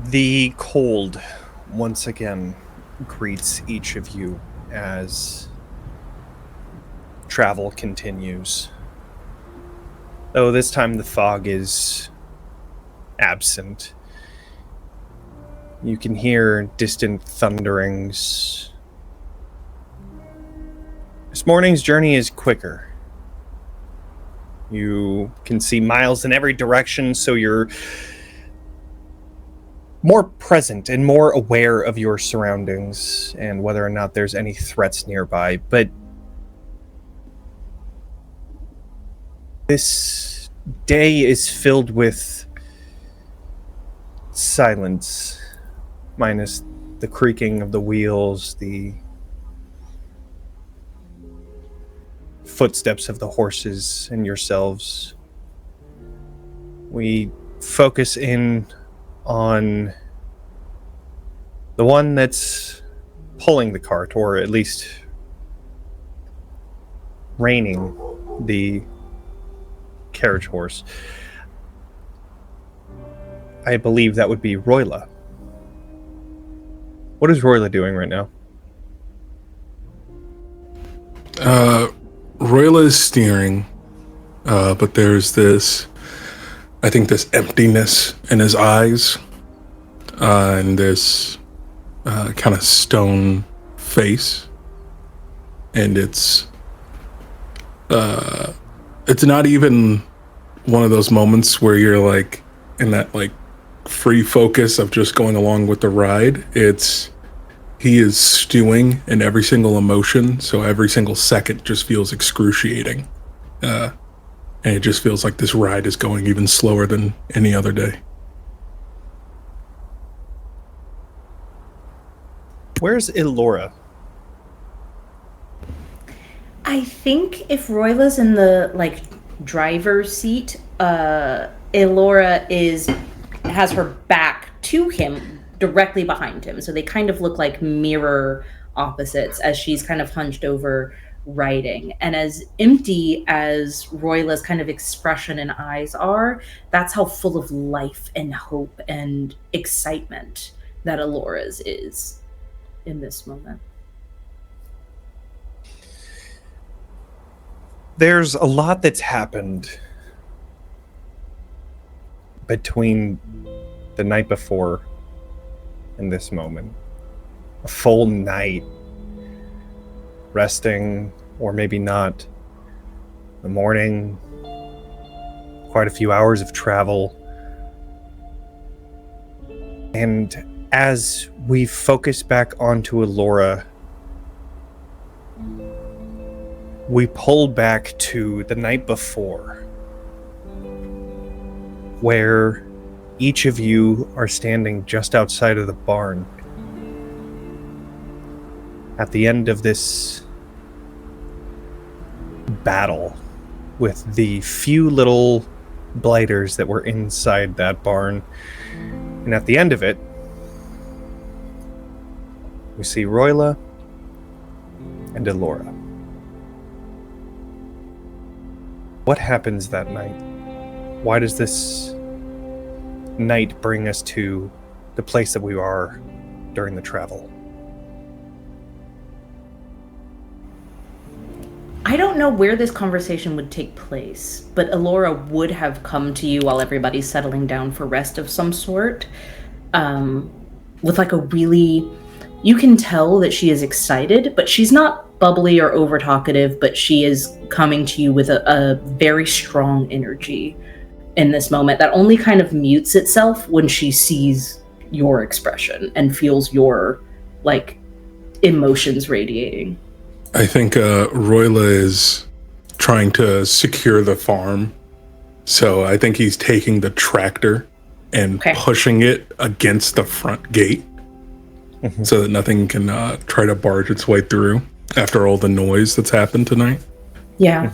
The cold once again greets each of you as travel continues. Though this time the fog is absent. You can hear distant thunderings. This morning's journey is quicker. You can see miles in every direction, so you're more present and more aware of your surroundings and whether or not there's any threats nearby. But this day is filled with silence, minus the creaking of the wheels, the footsteps of the horses and yourselves. We focus in on the one that's pulling the cart, or at least reining the carriage horse. I believe that would be Royla. What is Royla doing right now? Royla is steering, but there's this emptiness in his eyes, and this kind of stone face, and it's not even one of those moments where you're like in that like free focus of just going along with the ride. He is stewing in every single emotion, so every single second just feels excruciating. And it just feels like this ride is going even slower than any other day. Where's Elora? I think if Royla's in the driver's seat, Elora has her back to him, directly behind him. So they kind of look like mirror opposites as she's kind of hunched over writing. And as empty as Royla's kind of expression and eyes are, that's how full of life and hope and excitement that Elora's is in this moment. There's a lot that's happened between the night before and this moment. A full night resting, or maybe not. The morning, quite a few hours of travel. And as we focus back onto Elora, we pull back to the night before, where each of you are standing just outside of the barn. At the end of this battle with the few little blighters that were inside that barn. And at the end of it, we see Royla and Elora. What happens that night? Why does this night bring us to the place that we are during the travel? I don't know where this conversation would take place, but Elora would have come to you while everybody's settling down for rest of some sort, with like a really, you can tell that she is excited, but she's not bubbly or over talkative, but she is coming to you with a very strong energy in this moment that only kind of mutes itself when she sees your expression and feels your emotions radiating. I think Royla is trying to secure the farm. So I think he's taking the tractor and pushing it against the front gate so that nothing can try to barge its way through after all the noise that's happened tonight. Yeah.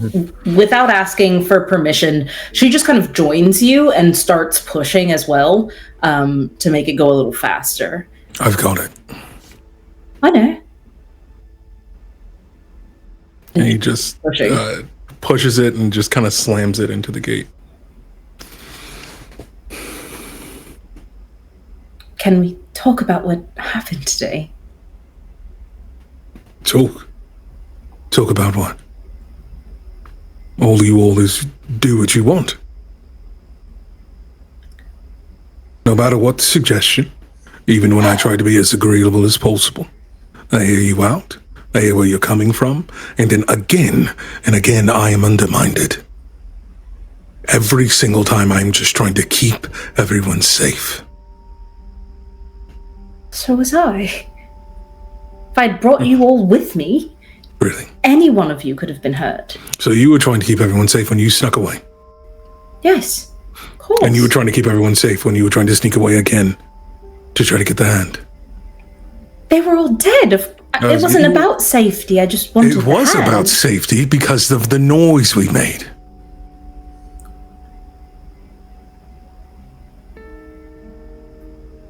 Without asking for permission, she just kind of joins you and starts pushing as well, to make it go a little faster. I've got it. I know. And he just pushes it and just kind of slams it into the gate. Can we talk about what happened today? Talk? Talk about what? All you always do what you want. No matter what the suggestion, even when I try to be as agreeable as possible, I hear you out, I hear where you're coming from, and then again and again I am undermined. Every single time I'm just trying to keep everyone safe. So was I. If I'd brought you all with me, Really? any one of you could have been hurt. So you were trying to keep everyone safe when you snuck away? Yes, of course. And you were trying to keep everyone safe when you were trying to sneak away again to try to get the hand? They were all dead. It wasn't about safety. I just wanted It was the hand. about safety because of the noise we made.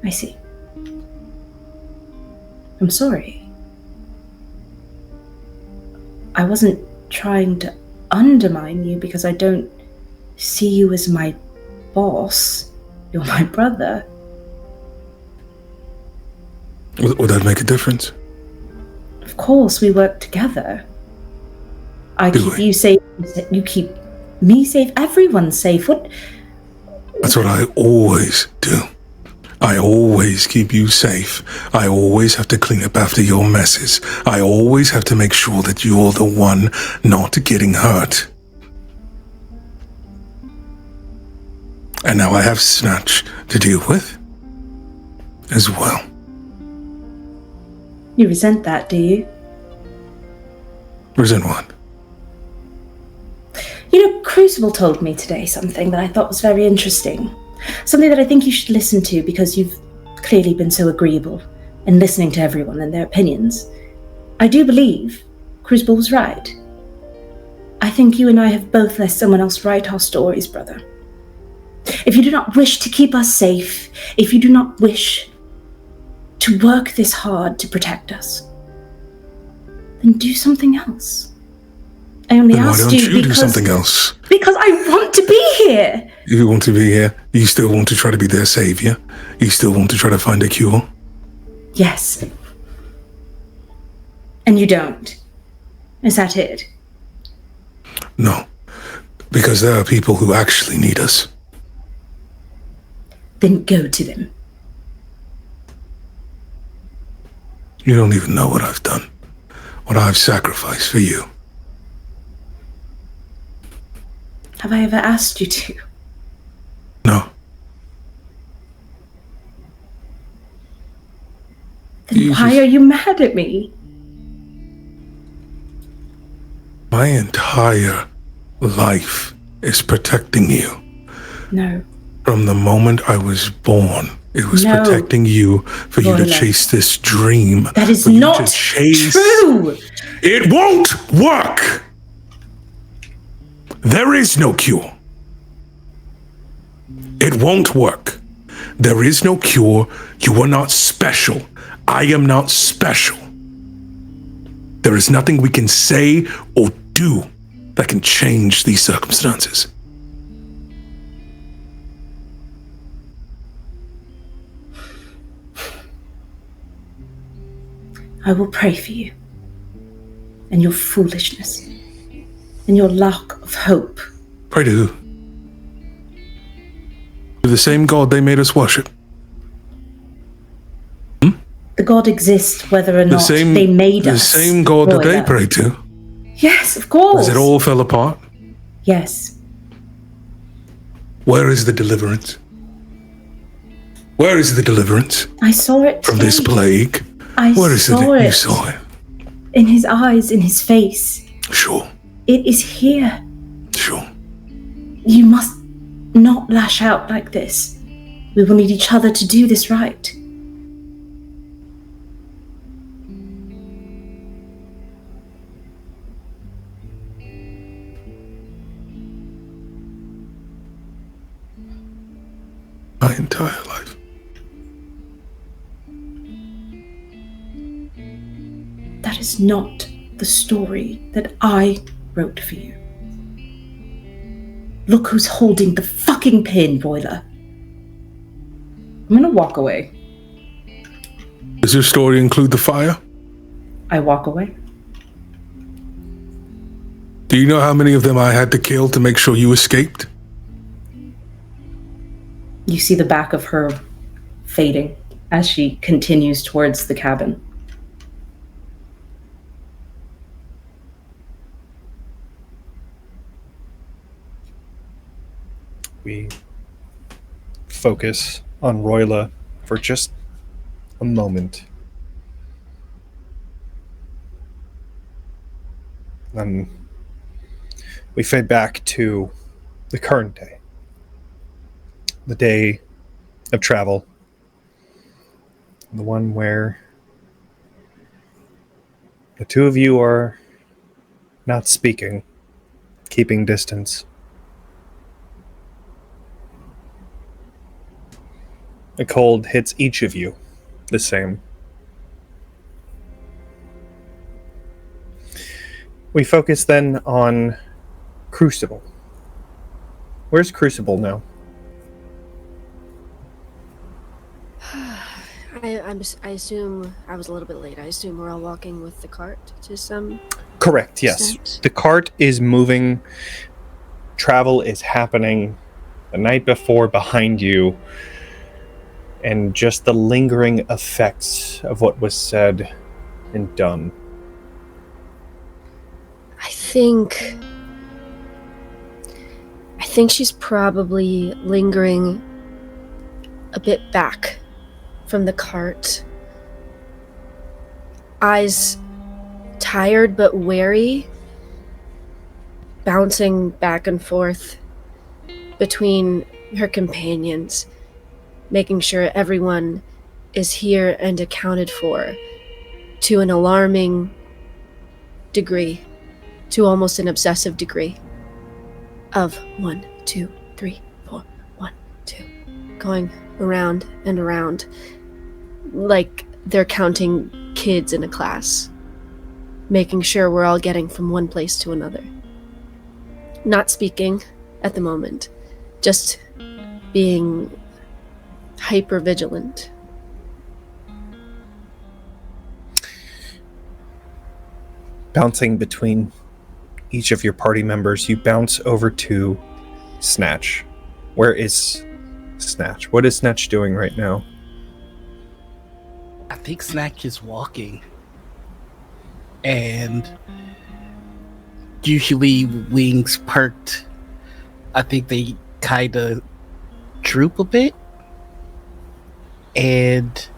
I see. I'm sorry. I wasn't trying to undermine you because I don't see you as my boss. You're my brother. Would that make a difference? Of course, we work together. I Do keep we? you safe, you keep me safe, everyone's safe. What? That's what I always do. I always keep you safe. I always have to clean up after your messes. I always have to make sure that you're the one not getting hurt. And now I have Snatch to deal with as well. You resent that, do you? Resent what? You know, Crucible told me today something that I thought was very interesting. Something that I think you should listen to because you've clearly been so agreeable in listening to everyone and their opinions. I do believe Crucible was right. I think you and I have both let someone else write our stories, brother. If you do not wish to keep us safe, if you do not wish to work this hard to protect us, then do something else. I only Then why asked don't you do something else? Because I want to be here. You want to be here? You still want to try to be their savior? You still want to try to find a cure? Yes. And you don't. Is that it? No. Because there are people who actually need us. Then go to them. You don't even know what I've done. What I've sacrificed for you. Have I ever asked you to? No. Then why are you mad at me? My entire life is protecting you. No. From the moment I was born, it was No. protecting you for you to Voila. chase this dream. That is for you not to chase. true! It won't work! There is no cure. It won't work. There is no cure. You are not special. I am not special. There is nothing we can say or do that can change these circumstances. I will pray for you. And your foolishness. And your lack of hope. Pray to who? To the same God they made us worship. The God exists whether or The not same, they made the us. same God that they Royal. pray to. Yes, of course. As it all fell apart. Yes. Where is the deliverance? Where is the deliverance I saw it from this today. plague? I Where is saw it? it. You saw it. In his eyes, in his face. Sure, It is here. sure. You must not lash out like this. We will need each other to do this right. My entire life. That is not the story that I wrote for you. Look who's holding the fucking pin, Boiler. I'm gonna walk away. Does your story include the fire? I walk away. Do you know how many of them I had to kill to make sure you escaped? You see the back of her fading as she continues towards the cabin. We focus on Royla for just a moment. Then we fade back to the current day. The day of travel. The one where the two of you are not speaking, keeping distance. The cold hits each of you the same. We focus then on Crucible. Where's Crucible now? I assume I was a little bit late. I assume we're all walking with the cart to some... Correct, yes. extent? The cart is moving. Travel is happening the night before behind you. And just the lingering effects of what was said and done. I think she's probably lingering a bit back from the cart. Eyes tired but wary, bouncing back and forth between her companions, making sure everyone is here and accounted for to an alarming degree, to almost an obsessive degree of 1, 2, 3, 4, 1, 2, going around and around like they're counting kids in a class, making sure we're all getting from one place to another. Not speaking at the moment, just being hyper vigilant. Bouncing between each of your party members, you bounce over to Snatch. Where is Snatch? What is Snatch doing right now? I think Snatch is walking. And usually wings perked, I think they kind of droop a bit. And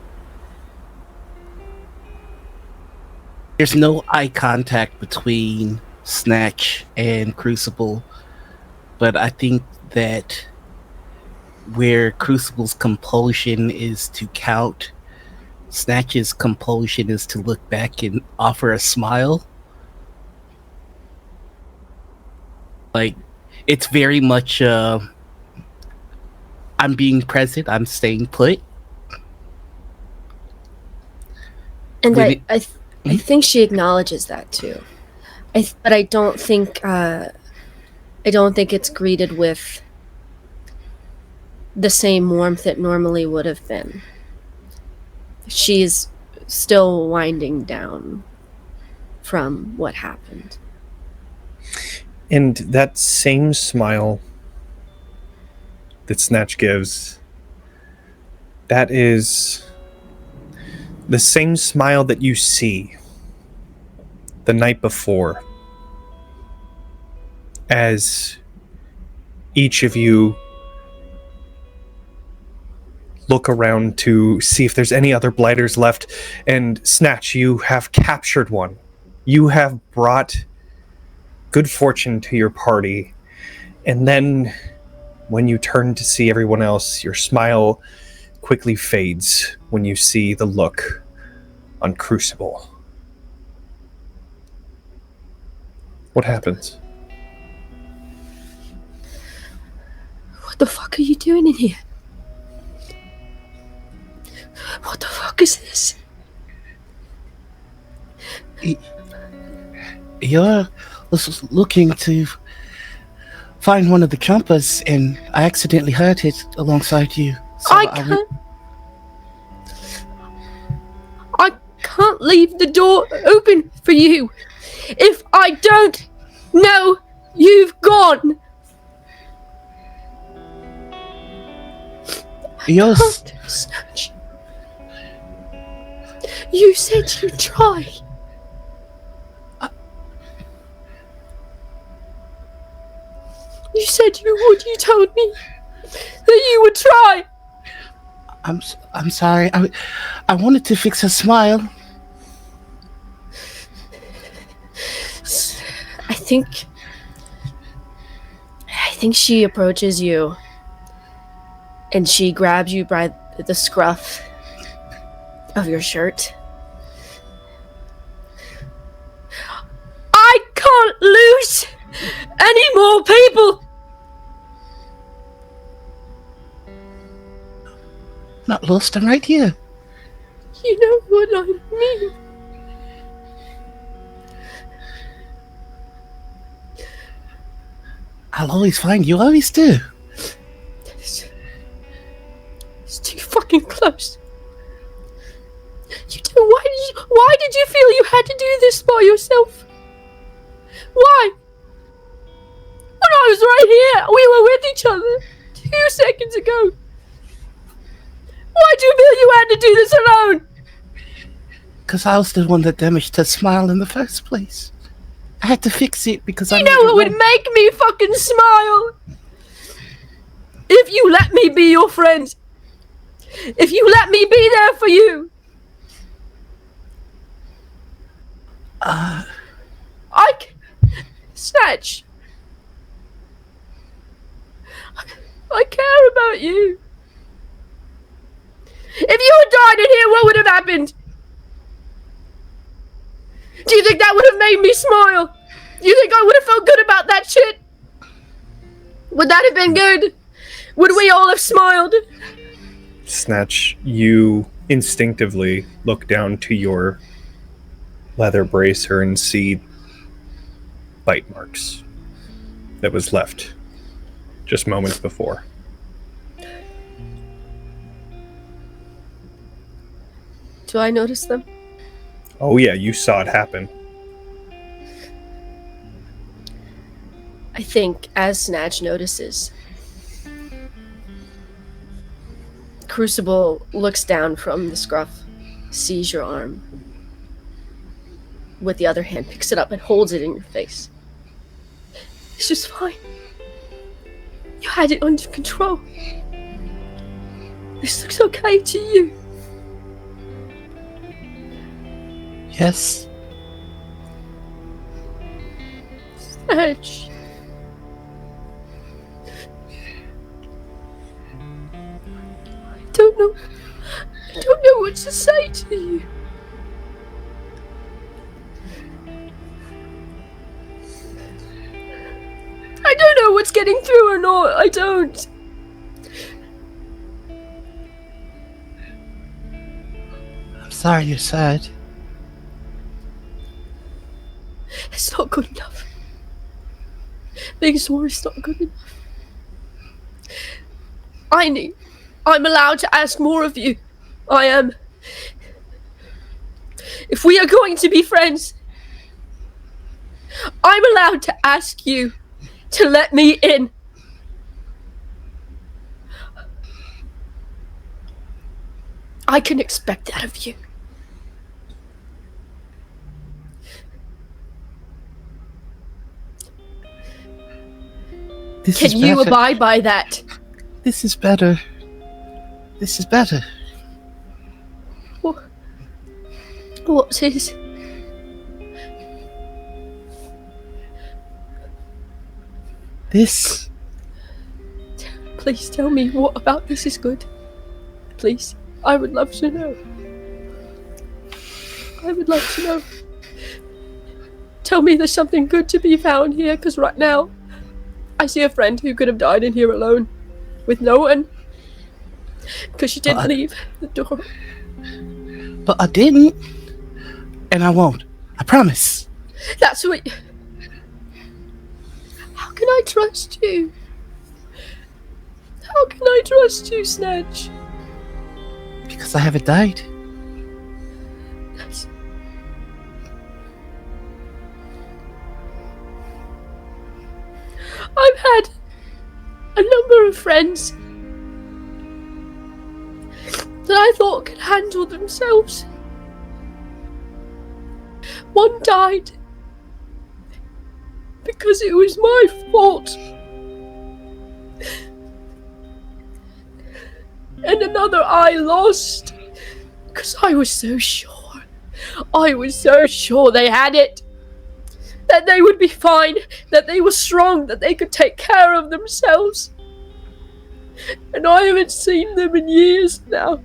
there's no eye contact between Snatch and Crucible, but I think that where Crucible's compulsion is to count, Snatch's compulsion is to look back and offer a smile. Like, it's very much I'm being present, I'm staying put. And I think she acknowledges that too. But I don't think it's greeted with the same warmth it normally would have been. She's still winding down from what happened. And that same smile that Snatch gives, that is the same smile that you see the night before as each of you look around to see if there's any other blighters left. And Snatch, you have captured one. You have brought good fortune to your party. And then when you turn to see everyone else, your smile quickly fades when you see the look on Crucible. What happens? What the fuck are you doing in here? What the fuck is this? Yeah, was looking to find one of the jumpers, and I accidentally heard it alongside you. So can't leave the door open for you if I don't know you've gone. Yes. Snatch. You said you'd try. You said you would. You told me that you would try. I'm sorry. I wanted to fix her smile. I think she approaches you and she grabs you by the scruff of your shirt. I can't lose any more people. Not lost, I'm right here. You know what I mean. I'll always find you, always do. It's too fucking close. Why did you feel you had to do this by yourself? Why? When I was right here, we were with each other 2 seconds ago. Why do you feel you had to do this alone? Because I was the one that damaged her smile in the first place. I had to fix it because You know what would make me fucking smile? If you let me be your friend. If you let me be there for you. Snatch. I care about you. If you had died in here, what would have happened? Do you think that would have made me smile? Do you think I would have felt good about that shit? Would that have been good? Would we all have smiled? Snatch, you instinctively look down to your leather bracer and see bite marks that was left just moments before. Do I notice them? Oh yeah, you saw it happen. I think as Snatch notices, Crucible looks down from the scruff, sees your arm, with the other hand picks it up and holds it in your face. It's just fine. You had it under control. This looks okay to you. Yes. Snatch. I don't know what to say to you. I don't know what's getting through or not. I don't. I'm sorry you're sad. It's not good enough. Being sore is not good enough. I'm allowed to ask more of you. I am. If we are going to be friends, I'm allowed to ask you to let me in. I can expect that of you. Can you abide by that? This is better. This is better. What's his? This. Please tell me what about this is good. Please. I would love to know. I would love to know. Tell me there's something good to be found here, because right now, I see a friend who could have died in here alone, with no one, because she didn't leave the door. But I didn't, and I won't. I promise. That's what... How can I trust you? How can I trust you, Snatch? Because I haven't died. That's I've had a number of friends that I thought could handle themselves. One died because it was my fault. And another I lost because I was so sure. I was so sure they had it. That they would be fine, that they were strong, that they could take care of themselves. And I haven't seen them in years now.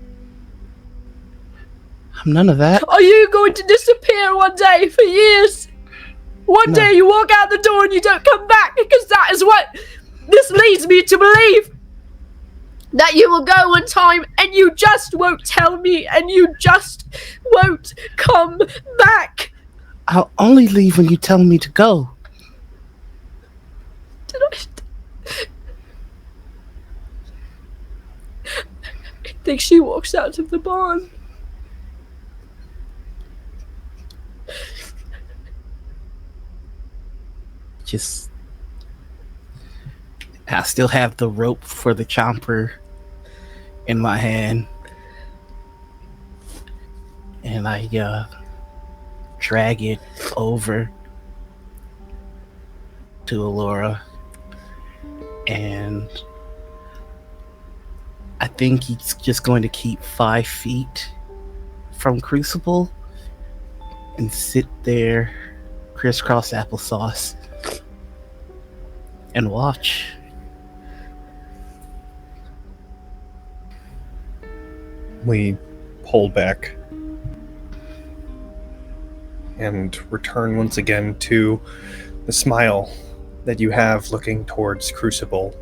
I'm none of that. Are you going to disappear one day for years? One No. day you walk out the door and you don't come back, because that is what this leads me to believe. That you will go one time and you just won't tell me and you just won't come back. I'll only leave when you tell me to go. Did I think she walks out of the barn. Just, I still have the rope for the chomper in my hand, and I drag it over to Alora, and I think he's just going to keep 5 feet from Crucible and sit there, crisscross applesauce, and watch. We pull back and return once again to the smile that you have looking towards Crucible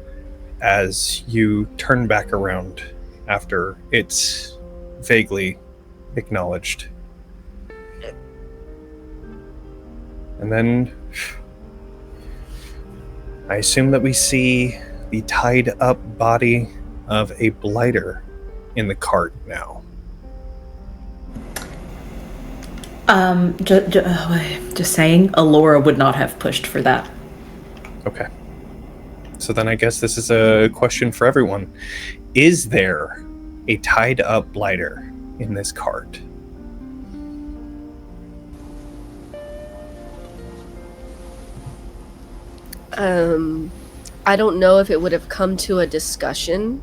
as you turn back around after it's vaguely acknowledged. And then I assume that we see the tied up body of a blighter in the cart now. Just saying, Alora would not have pushed for that. Okay. So then I guess this is a question for everyone. Is there a tied up blighter in this cart? I don't know if it would have come to a discussion.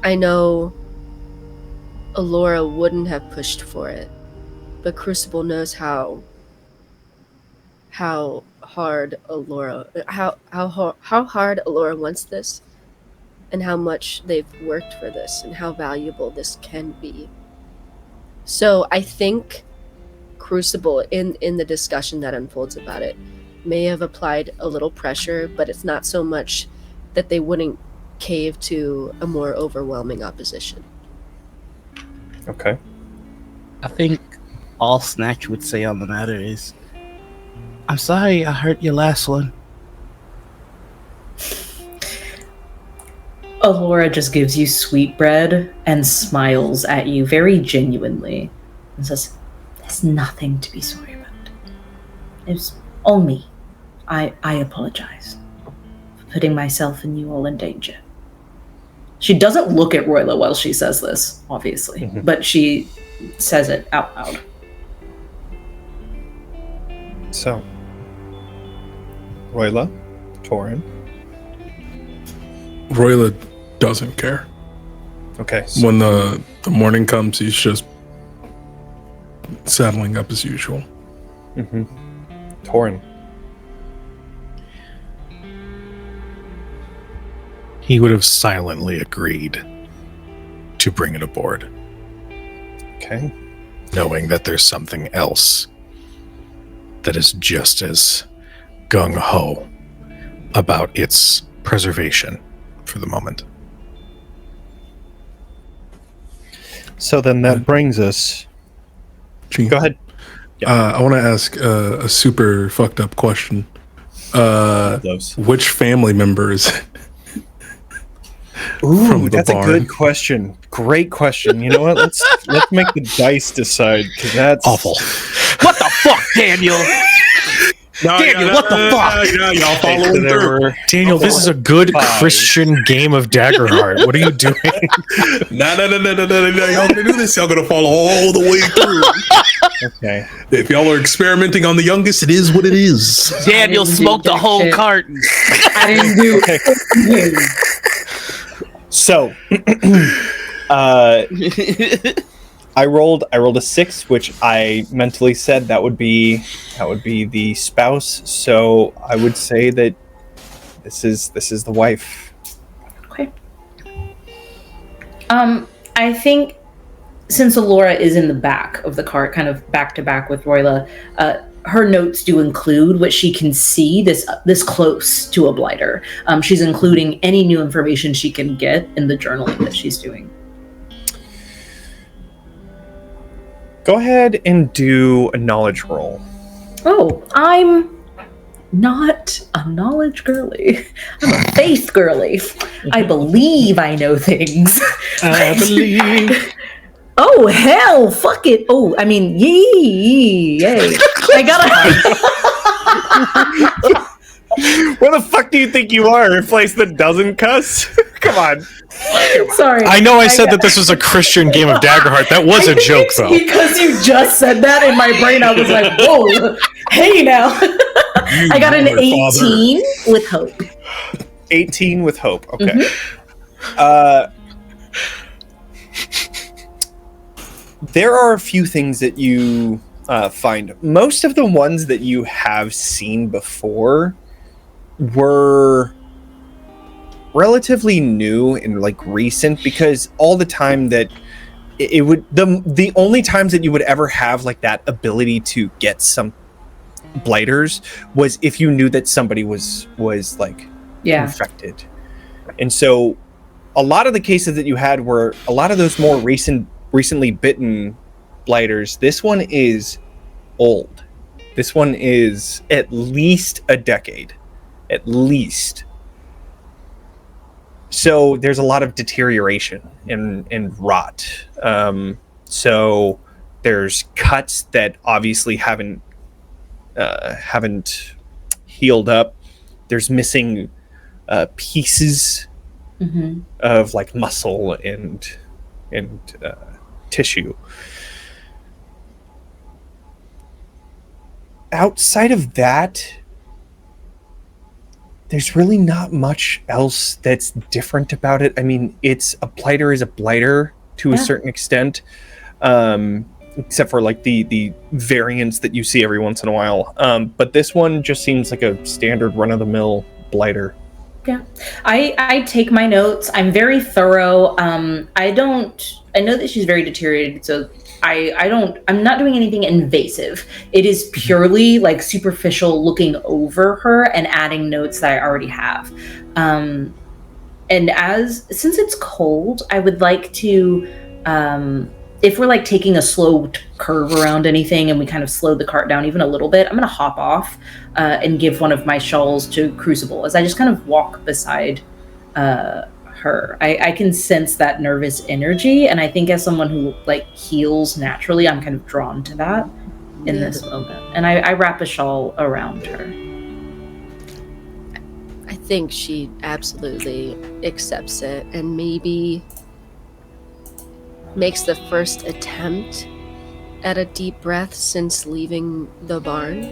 I know Alora wouldn't have pushed for it, but Crucible knows how hard Alora how hard Alora wants this, and how much they've worked for this, and how valuable this can be. So I think Crucible, in the discussion that unfolds about it, may have applied a little pressure, but it's not so much that they wouldn't cave to a more overwhelming opposition. Okay. I think all Snatch would say on the matter is, I'm sorry I hurt your last one. Alora just gives you sweetbread and smiles at you very genuinely and says, "There's nothing to be sorry about. It was all me. I apologize for putting myself and you all in danger." She doesn't look at Royla while she says this, obviously, but she says it out loud. So, Royla, Torin. Royla doesn't care. Okay. So When the morning comes, he's just saddling up as usual. Torin. He would have silently agreed to bring it aboard, Okay. knowing that there's something else that is just as gung-ho about its preservation for the moment. So then that brings us. Gee, Go ahead. I want to ask a super fucked up question. Those. Which family member is it? Ooh, from the that's barn? a good question. Great question. You know what? Let's make the dice decide, because that's Awful. What the fuck, Daniel? Daniel, what the fuck? Y'all following There through. were Daniel, this is a good Five. Christian game of Daggerheart. What are you doing? No. Y'all gonna do this. Y'all gonna follow all the way through. okay. If y'all are experimenting on the youngest, it is what it is. Daniel didn't do smoked the jack whole shit. carton. I didn't do Okay. it. So, I rolled a 6, which I mentally said that would be the spouse. So I would say that this is the wife. Okay. I think since Alora is in the back of the cart, kind of back to back with Royla, her notes do include what she can see this close to a blighter. She's including any new information she can get in the journaling that she's doing. Go ahead and do a knowledge roll. Oh, I'm not a knowledge girly. I'm a faith girly. I believe I know things. I believe. Oh, hell, fuck it. Oh, I mean, yay. I gotta... Where the fuck do you think you are? A place that doesn't cuss? Come on. Sorry. I know I said that this was a Christian game of Daggerheart. That was a joke, though. Because you just said that in my brain, I was like, whoa, hey now. I got an 18 with hope. 18 with hope. Okay. There are a few things that you find. Most of the ones that you have seen before were relatively new and like recent, because all the time that it would the only times that you would ever have like that ability to get some blighters was if you knew that somebody was like infected. And so a lot of the cases that you had were a lot of those more recently bitten blighters. This one is old. This one is at least a decade. At least. So there's a lot of deterioration and rot. So there's cuts that obviously haven't healed up. There's missing pieces of like muscle and tissue. Outside of that, there's really not much else that's different about it. I mean, a blighter is a blighter to a certain extent, except for like the variants that you see every once in a while. But this one just seems like a standard run-of-the-mill blighter. Yeah, I take my notes. I'm very thorough. I know that she's very deteriorated, so I'm not doing anything invasive. It is purely like superficial looking over her and adding notes that I already have. And since it's cold, I would like to, if we're like taking a slow curve around anything and we kind of slow the cart down even a little bit, I'm going to hop off and give one of my shawls to Crucible as I just kind of walk beside her. I can sense that nervous energy, and I think as someone who like heals naturally, I'm kind of drawn to that in this moment. And I wrap a shawl around her. I think she absolutely accepts it and maybe makes the first attempt at a deep breath since leaving the barn.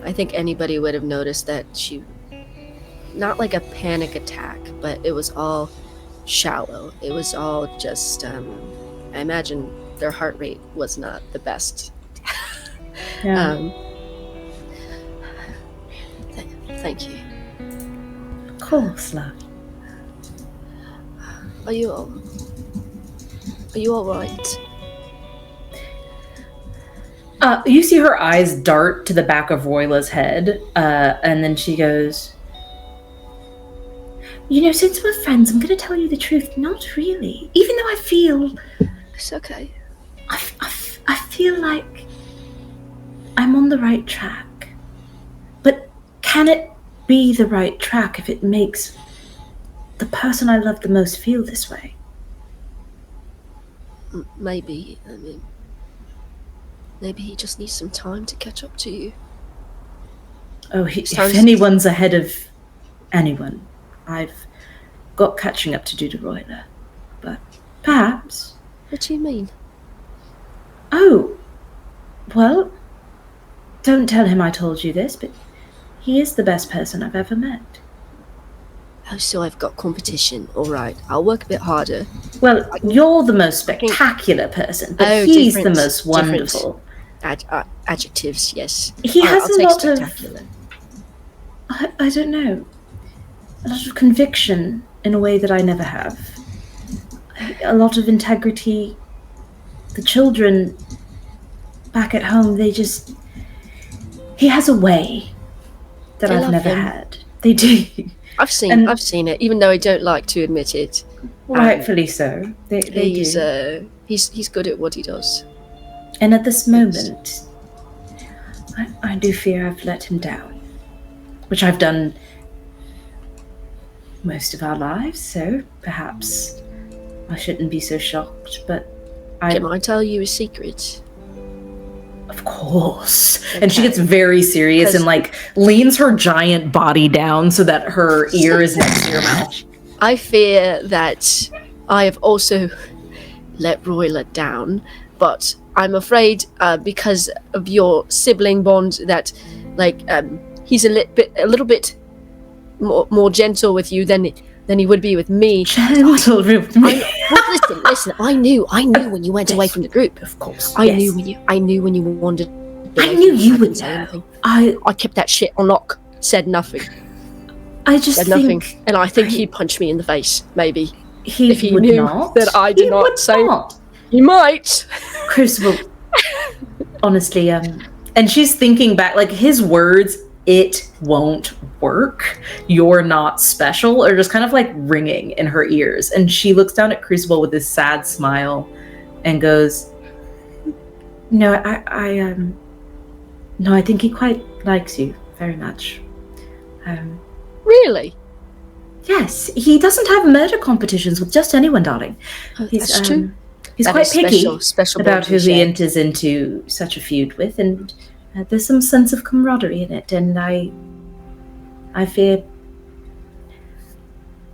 I think anybody would have noticed that she, not like a panic attack, but it was all shallow. It was all just, I imagine their heart rate was not the best. Yeah. Thank you. Of course, love. Are you all right? You see her eyes dart to the back of Royla's head, and then she goes, since we're friends, I'm going to tell you the truth. Not really. Even though I feel... It's okay. I feel like I'm on the right track. But can it be the right track if it makes the person I love the most feel this way? Maybe. I mean, maybe he just needs some time to catch up to you. Oh, if Sounds- anyone's ahead of anyone, I've got catching up to do to Royler. But perhaps. What do you mean? Oh, well, don't tell him I told you this, but he is the best person I've ever met. Oh, so I've got competition. All right, I'll work a bit harder. Well, you're the most spectacular person, but Oh, he's the different- most wonderful. Adjectives, yes. He has I'll a take lot spectacular. of, I don't know, a lot of conviction in a way that I never have. A lot of integrity. The children back at home, he has a way that They I've love never him. had. They do. I've seen it, even though I don't like to admit it. Rightfully so. They He's do. he's good at what he does. And at this moment, I do fear I've let him down, which I've done most of our lives, so perhaps I shouldn't be so shocked, but Can I tell you a secret? Of course. And she Okay. gets very serious and leans her giant body down so that her ear is next to your mouth. I fear that I have also let Royler down, but I'm afraid because of your sibling bond that he's a little bit more gentle with you than he would be with me. Gentle with me. Listen. I knew when you went away from the group. Of course. I knew when you wandered. I knew you would say know. anything. I kept that shit on lock. Said nothing. just Said think nothing. And I think he'd punch me in the face, maybe. he if he would knew not. that I did He not would say- not. He might. Crucible. Honestly, and she's thinking back, his words, "It won't work. You're not special," are just kind of ringing in her ears. And she looks down at Crucible with this sad smile and goes, "No, no, I think he quite likes you very much. Really? Yes, he doesn't have murder competitions with just anyone, darling. That's true. He's That quite is picky special about bond who we he share. enters into such a feud with, and there's some sense of camaraderie in it. And I fear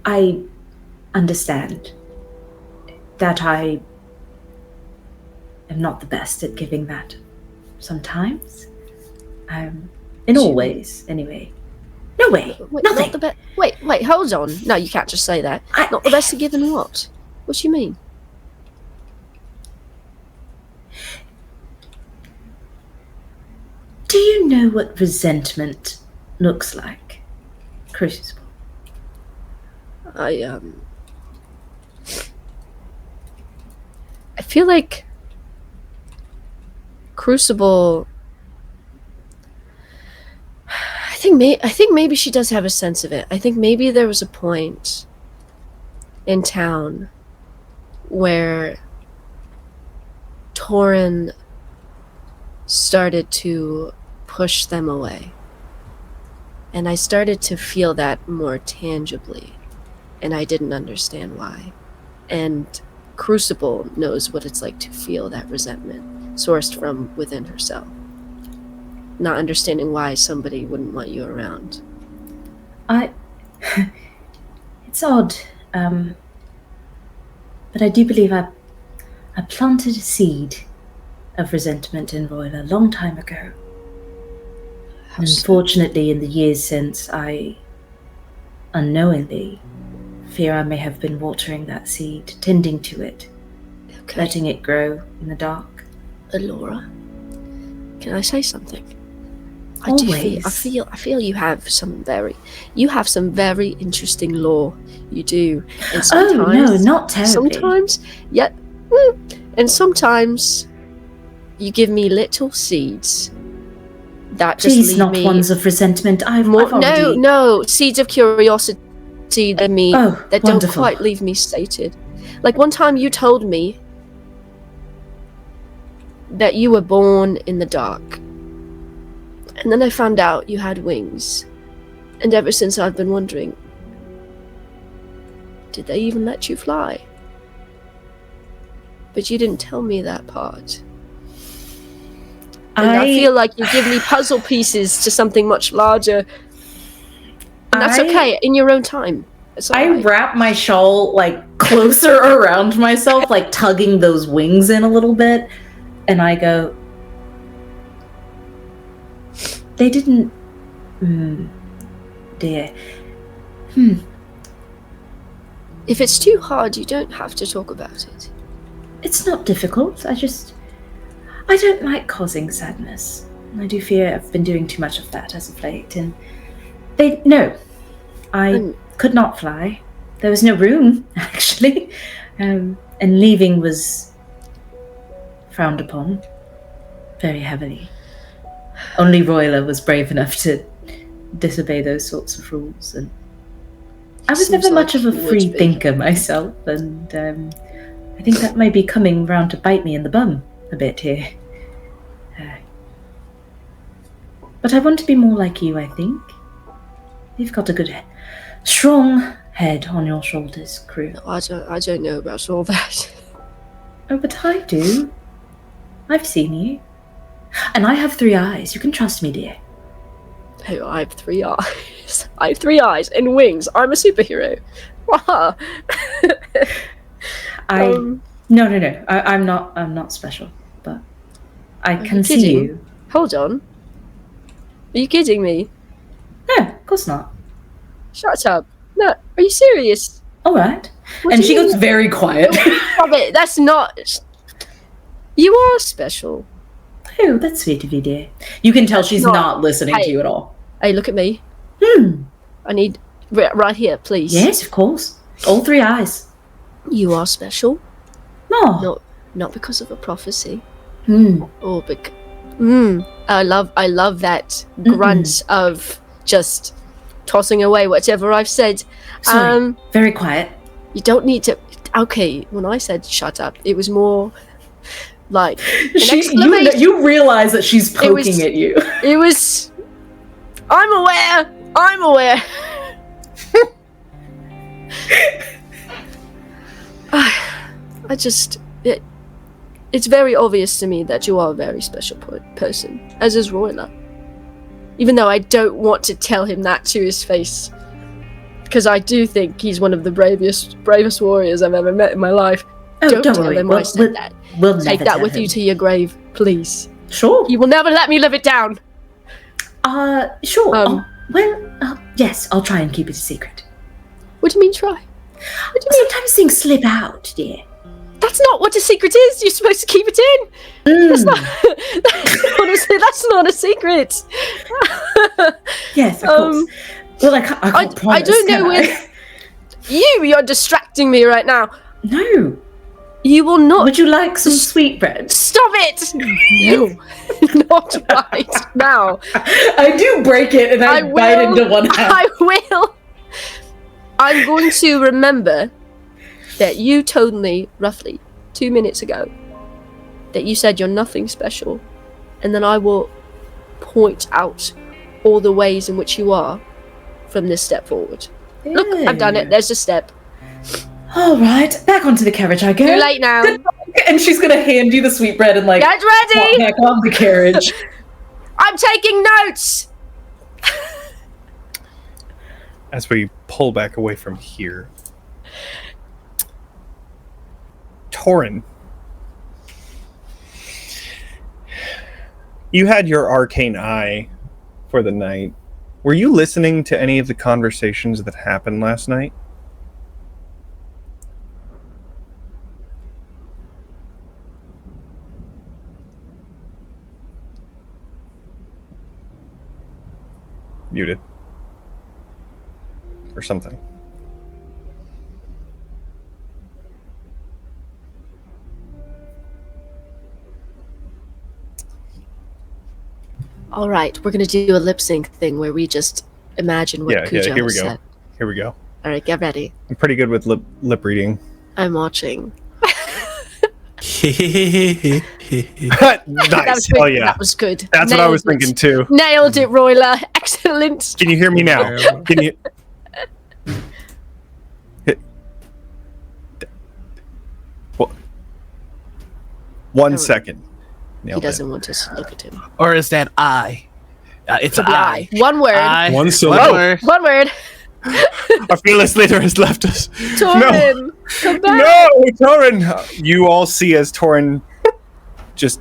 I understand that I am not the best at giving that sometimes. In all ways, anyway. No way. Wait, Nothing. not the wait, hold on. No, you can't just say that. Not the best at giving what? What do you mean? Do you know what resentment looks like, Crucible? I feel like Crucible. I think maybe she does have a sense of it. I think maybe there was a point in town where Torin started to push them away. And I started to feel that more tangibly. And I didn't understand why. And Crucible knows what it's like to feel that resentment sourced from within herself. Not understanding why somebody wouldn't want you around. It's odd, but I do believe I planted a seed of resentment in Royler a long time ago. Unfortunately, in the years since, I unknowingly fear I may have been watering that seed, tending to it, letting it grow in the dark. Alora, can I say something? Always. I feel you have some very interesting lore. You do. And Oh no, not terribly. Sometimes, and sometimes you give me little seeds that just Please, lead not me ones of resentment. I've already... no seeds of curiosity that me Oh, that wonderful. don't quite leave me sated. Like one time you told me that you were born in the dark. And then I found out you had wings. And ever since I've been wondering, did they even let you fly? But you didn't tell me that part. And I feel like you give me puzzle pieces to something much larger. And that's okay, in your own time. I wrap my shawl, like, closer around myself, like, tugging those wings in a little bit, and I go, they didn't... dear. If it's too hard, you don't have to talk about it. It's not difficult, I don't like causing sadness. I do fear I've been doing too much of that as of late, and I could not fly. There was no room, actually, and leaving was frowned upon very heavily. Only Royla was brave enough to disobey those sorts of rules, and I was never much of a free thinker myself, and I think that may be coming round to bite me in the bum a bit here. But I want to be more like you, I think. You've got a good, strong head on your shoulders, Crew. No, I don't know about all that. Oh, but I do. I've seen you. And I have 3 eyes. You can trust me, dear. Oh, I have 3 eyes. I have 3 eyes and wings. I'm a superhero. Wow. No. I'm not special, but I can see you. Hold on. Are you kidding me? No, of course not. Shut up. No, are you serious? All right. And she goes very quiet. Stop it. That's not... You are special. Oh, that's sweet of you, dear. You can tell she's not listening to you at all. Hey, look at me. I need... Right here, please. Yes, of course. All 3 eyes. You are special. No. Not because of a prophecy. Or I love that grunt of just tossing away whatever I've said. Sorry, very quiet. You don't need to... Okay, when I said shut up, it was more like you realize that she's poking at you. It was... I'm aware. It's very obvious to me that you are a very special person, as is Royla. Even though I don't want to tell him that to his face, because I do think he's one of the bravest warriors I've ever met in my life. Oh, don't tell worry. him I said that. We'll take that with you to your grave, please. Sure. You will never let me live it down. Sure. Yes, I'll try and keep it a secret. What do you mean try? What do you mean? Sometimes things slip out, dear. That's not what a secret is. You're supposed to keep it in. That's not a secret. Yes, of course. Well, I can't promise, I don't know where... You're distracting me right now. No. You will not... Would you like some sweetbread? Stop it! No. Not right now. I do break it and I bite into one hand. I will. I'm going to remember that you told me roughly 2 minutes ago that you said you're nothing special, and then I will point out all the ways in which you are from this step forward. Yay. Look, I've done it. There's a step. All right, back onto the carriage I go. Too late now. And she's gonna hand you the sweetbread and like get ready. Back on the carriage. I'm taking notes. As we pull back away from here, Torin, you had your arcane eye for the night. Were you listening to any of the conversations that happened last night? Muted. Or something. All right, we're gonna do a lip sync thing where we just imagine what Cujo here we go. said. Here we go. All right, get ready. I'm pretty good with lip reading. I'm watching. Nice. Oh yeah, that was good. That's what I was thinking too. Nailed it, Royla. Excellent. Can you hear me now? Can you? One second. He Nailed it. doesn't want us to look at him. Or is that I? It's Could be I. One word. I. One One syllable. word. One word. Our fearless leader has left us. Torin, come back. No, Torin! You all see as Torin just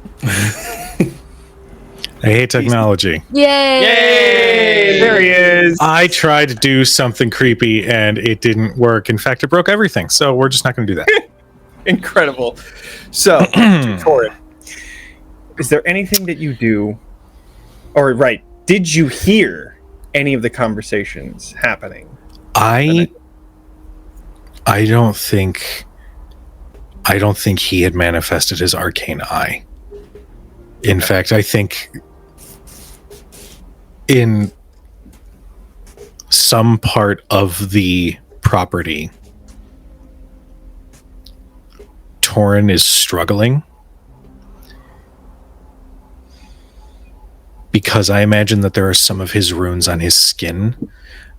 I hate technology. Yay! there he is. I tried to do something creepy and it didn't work. In fact, it broke everything. So we're just not going to do that. Incredible. So, Torin, is there anything that you do, or did you hear any of the conversations happening? I don't think he had manifested his arcane eye. In fact, I think in some part of the property, Torin is struggling because I imagine that there are some of his runes on his skin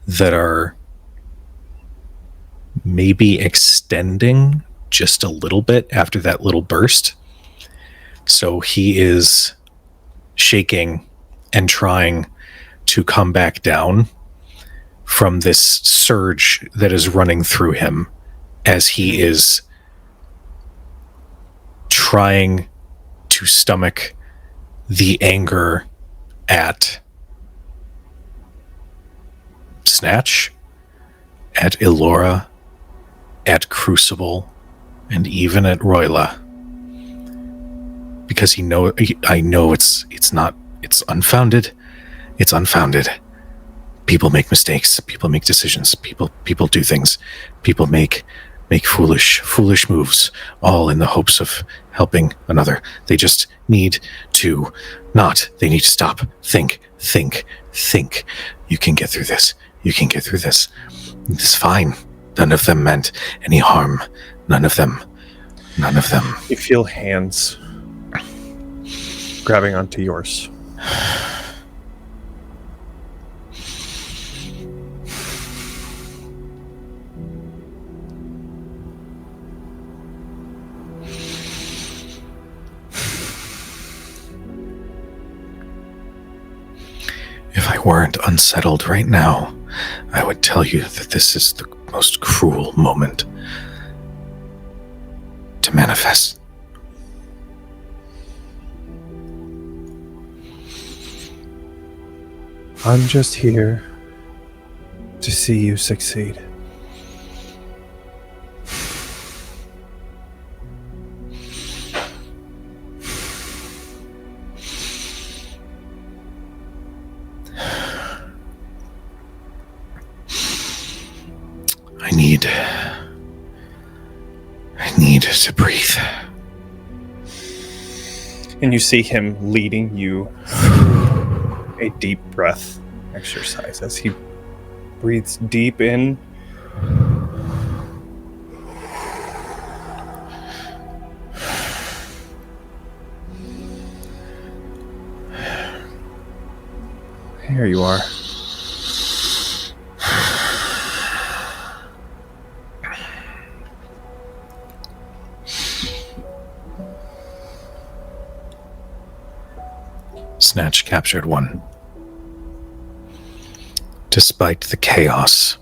that are maybe extending just a little bit after that little burst. So he is shaking and trying to come back down from this surge that is running through him as he is trying to stomach the anger at Snatch, at Elora, at Crucible, and even at Royla, because I know it's unfounded. It's unfounded. People make mistakes. People make decisions. People do things. People make foolish moves, all in the hopes of helping another. They just need to not. They need to stop. Think. You can get through this. You can get through this. It's fine. None of them meant any harm. None of them. You feel hands grabbing onto yours. If I weren't unsettled right now, I would tell you that this is the most cruel moment to manifest. I'm just here to see you succeed. I need to breathe. And you see him leading you through a deep breath exercise as he breathes deep in. Here you are. Snatch captured one. Despite the chaos,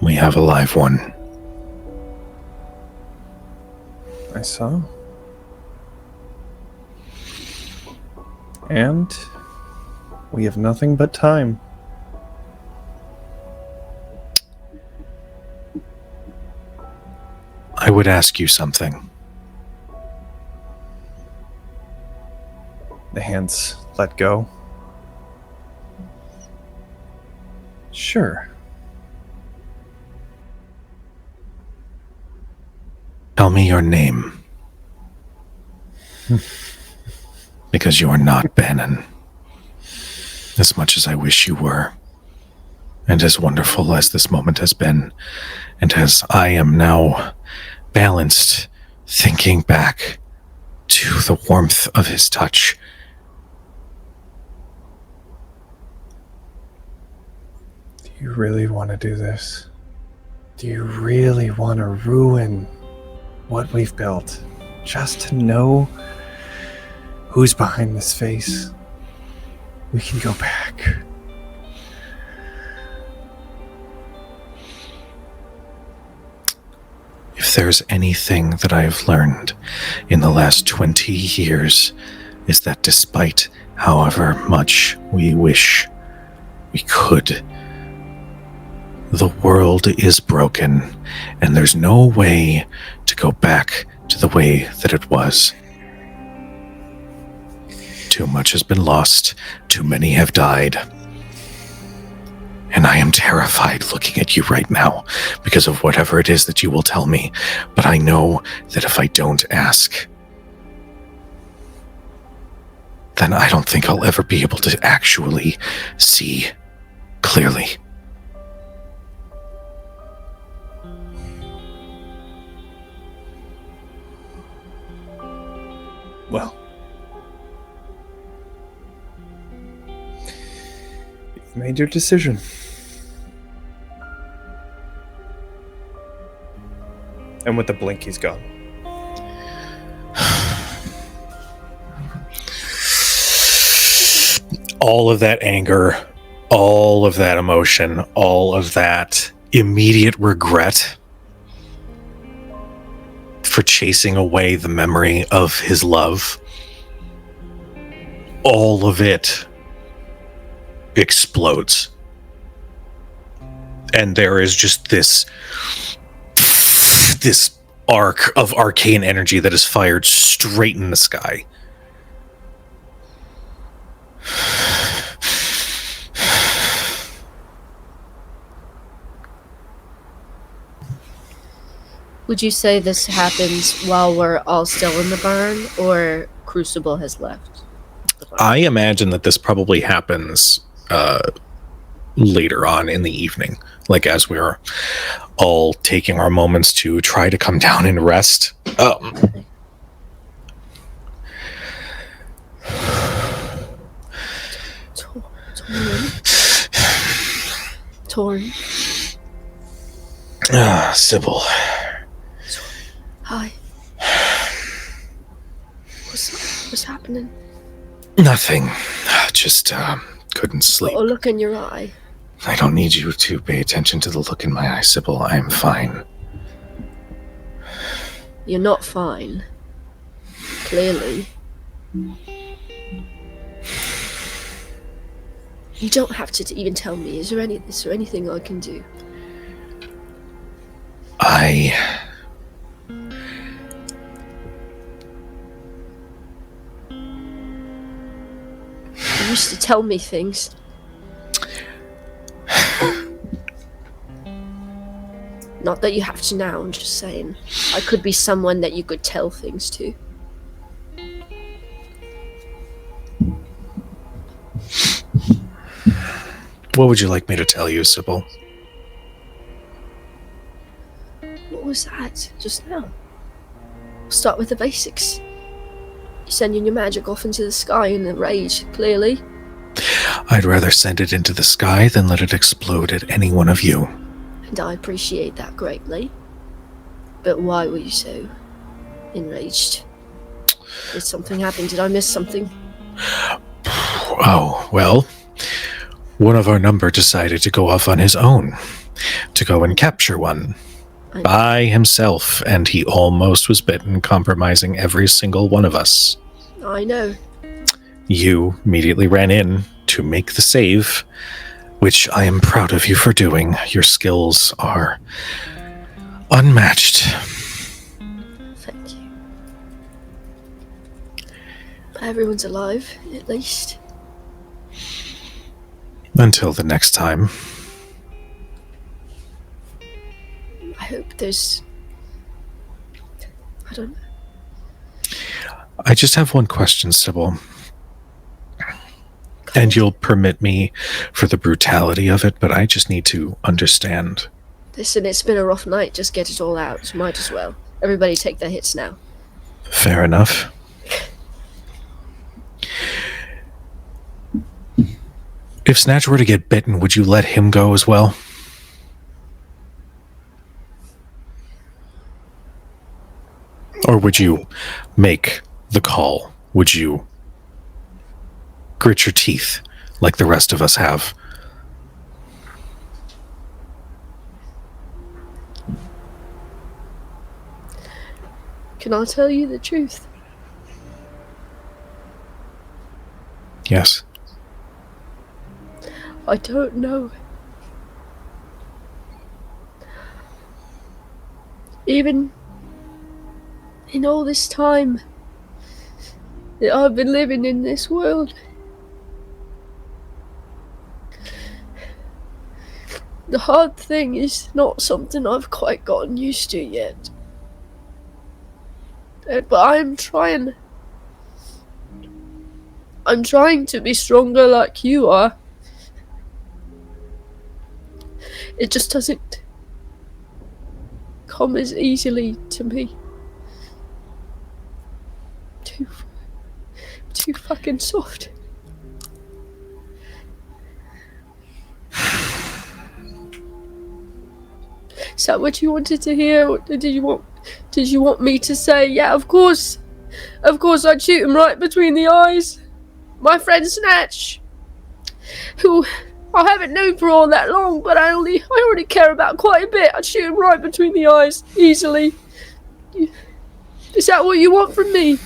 we have a live one. I saw. And we have nothing but time. I would ask you something. The hands let go. Sure. Tell me your name. Because you are not Bannon. As much as I wish you were. And as wonderful as this moment has been, and as I am now balanced, thinking back to the warmth of his touch. Do you really want to do this? Do you really want to ruin what we've built just to know who's behind this face. We can go back. If there's anything that I have learned in the last 20 years, is that despite however much we wish we could, the world is broken, and there's no way to go back to the way that it was. Too much has been lost, too many have died. And I am terrified looking at you right now because of whatever it is that you will tell me. But I know that if I don't ask, then I don't think I'll ever be able to actually see clearly. Well, you've made your decision. And with the blink, he's gone. All of that anger, all of that emotion, all of that immediate regret for chasing away the memory of his love, all of it explodes. And there is just this arc of arcane energy that is fired straight in the sky. Would you say this happens while we're all still in the barn, or Crucible has left the barn? I imagine that this probably happens later on in the evening, like as we're all taking our moments to try to come down and rest. Torn. Sybil. Hi. What's happening? Nothing. Just couldn't sleep. Oh, look in your eye. I don't need you to pay attention to the look in my eye, Sybil. I am fine. You're not fine. Clearly. You don't have to even tell me. Is there anything I can do? You used to tell me things. Not that you have to now, I'm just saying. I could be someone that you could tell things to. What would you like me to tell you, Sybil? What was that just now? We'll start with the basics. You're sending your magic off into the sky in a rage, clearly. I'd rather send it into the sky than let it explode at any one of you. And I appreciate that greatly. But why were you so enraged? Did something happen? Did I miss something? Oh, well, one of our number decided to go off on his own, to go and capture one. By himself, and he almost was bitten, compromising every single one of us. I know. You immediately ran in to make the save, which I am proud of you for doing. Your skills are unmatched. Thank you. Everyone's alive, at least. Until the next time. I hope there's... I don't know. I just have one question, Sybil. And you'll permit me for the brutality of it, but I just need to understand. Listen, it's been a rough night. Just get it all out. Might as well. Everybody take their hits now. Fair enough. If Snatch were to get bitten, would you let him go as well? Or would you make the call? Would you grit your teeth like the rest of us have. Can I tell you the truth? Yes. I don't know. Even in all this time that I've been living in this world, the hard thing is not something I've quite gotten used to yet. But I'm trying to be stronger like you are. It just doesn't come as easily to me. Too fucking soft. Is that what you wanted to hear? Or did you want me to say, yeah, of course I'd shoot him right between the eyes? My friend Snatch, who I haven't known for all that long, but I already care about quite a bit. I'd shoot him right between the eyes, easily. Is that what you want from me?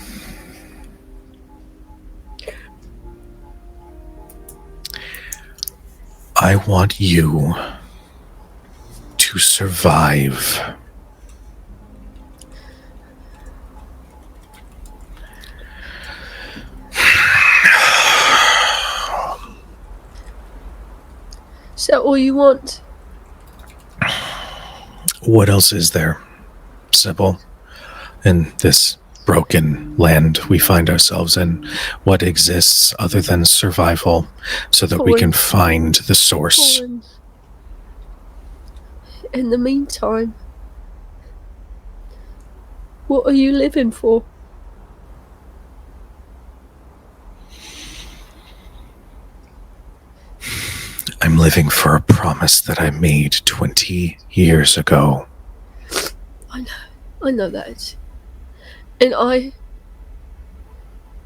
I want you to survive. Is that all you want? What else is there, Sybil, in this broken land we find ourselves in? What exists other than survival so that we can find the source? In the meantime, what are you living for? I'm living for a promise that I made 20 years ago. I know that. And I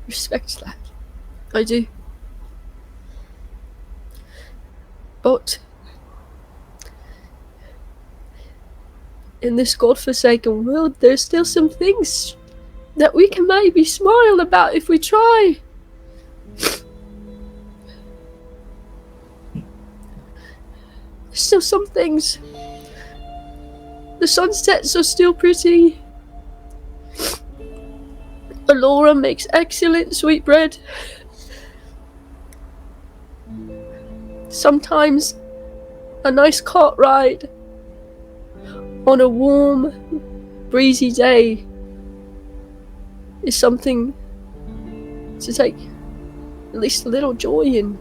respect that. I do. But in this godforsaken world, there's still some things that we can maybe smile about if we try. There's still some things. The sunsets are still pretty. Alora makes excellent sweetbread. Sometimes a nice cart ride on a warm, breezy day is something to take at least a little joy in.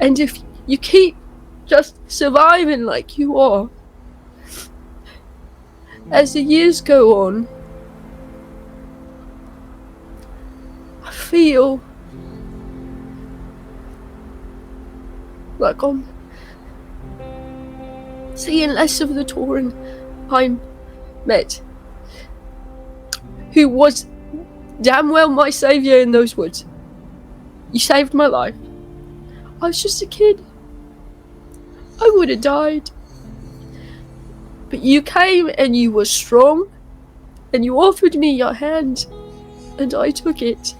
And if you keep just surviving like you are, as the years go on, I feel like I'm seeing less of the Tauren I met, who was damn well my saviour in those woods. You saved my life. I was just a kid. I would have died. But you came and you were strong, and you offered me your hand, and I took it,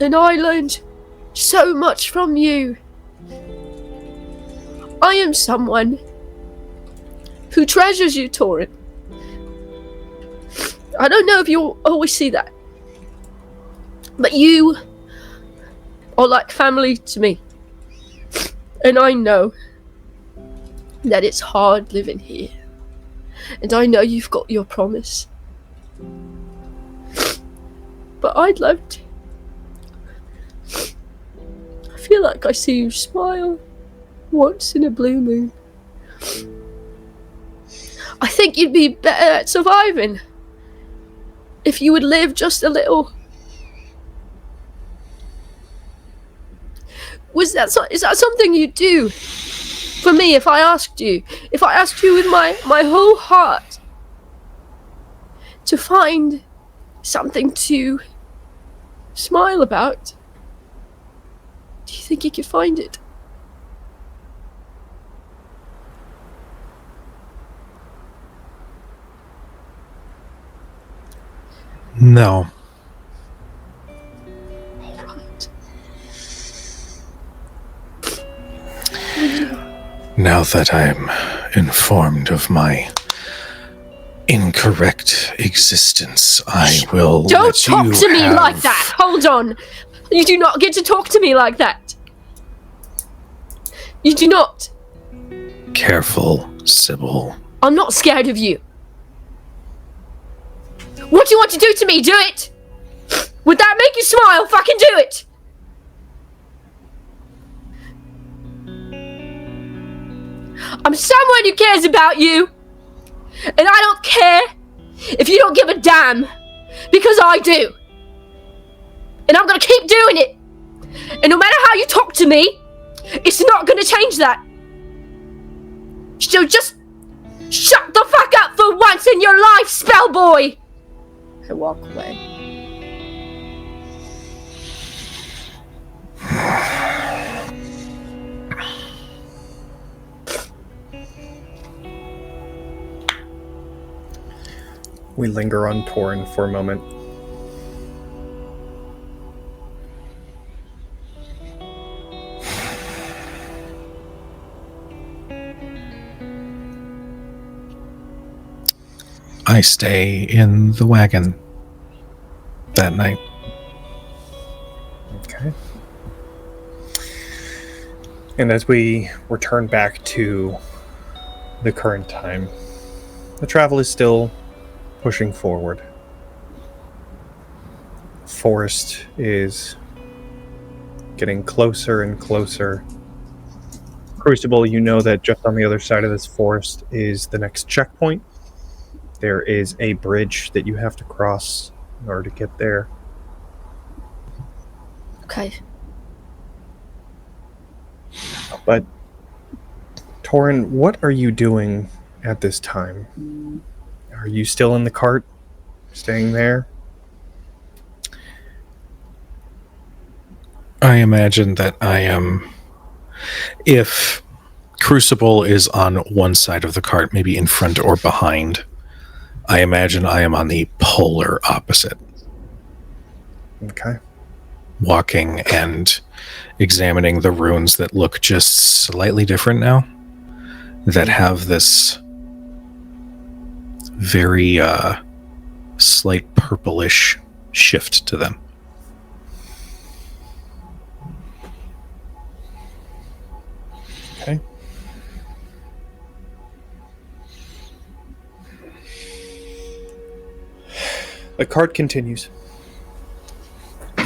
and I learned so much from you. I am someone who treasures you, Tauren. I don't know if you'll always see that, but you are like family to me. And I know that it's hard living here. And I know you've got your promise. But I'd love to. I feel like I see you smile once in a blue moon. I think you'd be better at surviving if you would live just a little. Is that something you'd do for me if I asked you? If I asked you with my whole heart to find something to smile about? Do you think you could find it? No. All right. Now that I'm informed of my incorrect existence, I will Don't let talk you to me have... like that! Hold on! You do not get to talk to me like that! You do not! Careful, Sybil. I'm not scared of you. What do you want to do to me? Do it! Would that make you smile? Fucking do it! I'm someone who cares about you. And I don't care if you don't give a damn. Because I do. And I'm gonna keep doing it. And no matter how you talk to me, it's not gonna change that. So just shut the fuck up for once in your life, spellboy! I walk away. We linger on Torin for a moment. I stay in the wagon that night. Okay. And as we return back to the current time, the travel is still pushing forward. Forest is getting closer and closer. Crucible, you know that just on the other side of this forest is the next checkpoint. There is a bridge that you have to cross in order to get there. Okay. But, Torin, what are you doing at this time? Are you still in the cart? Staying there? I imagine that I am... If Crucible is on one side of the cart, maybe in front or behind, I imagine I am on the polar opposite. Okay. Walking and examining the runes that look just slightly different now, that have this very slight purplish shift to them. Okay. The cart continues.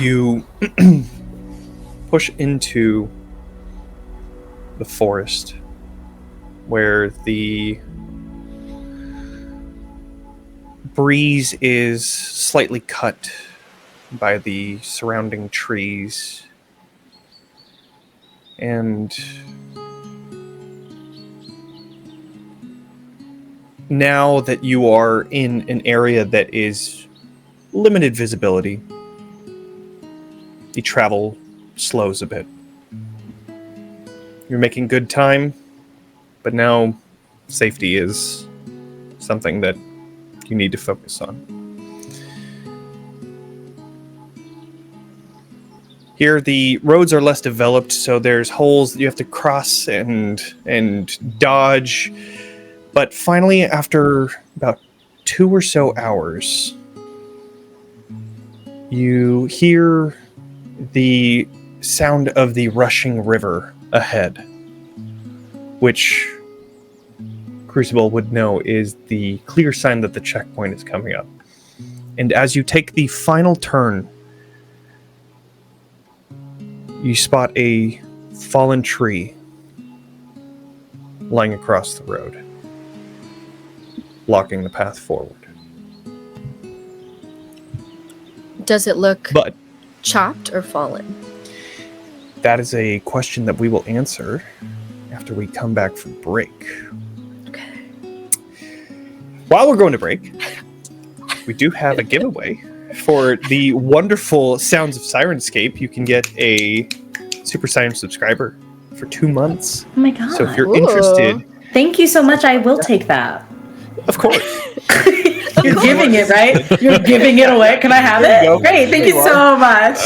You push into the forest where the breeze is slightly cut by the surrounding trees. And now that you are in an area that is limited visibility, the travel slows a bit. You're making good time, but now safety is something that you need to focus on. Here, the roads are less developed, so there's holes that you have to cross and dodge. But finally, after about 2 or so hours, you hear the sound of the rushing river ahead, which Crucible would know is the clear sign that the checkpoint is coming up. And as you take the final turn, you spot a fallen tree lying across the road, blocking the path forward. Does it look But chopped or fallen? that is a question that we will answer after we come back from break. Okay. While we're going to break, we do have a giveaway for the wonderful Sounds of Sirenscape, you can get a Super Siren subscriber for 2 months. Oh my god. So if you're Ooh. interested, Thank you so much. I will take that. of course. You're giving it, right? You're giving it away. Can I have There it? you go. Great. Thank There you you so much.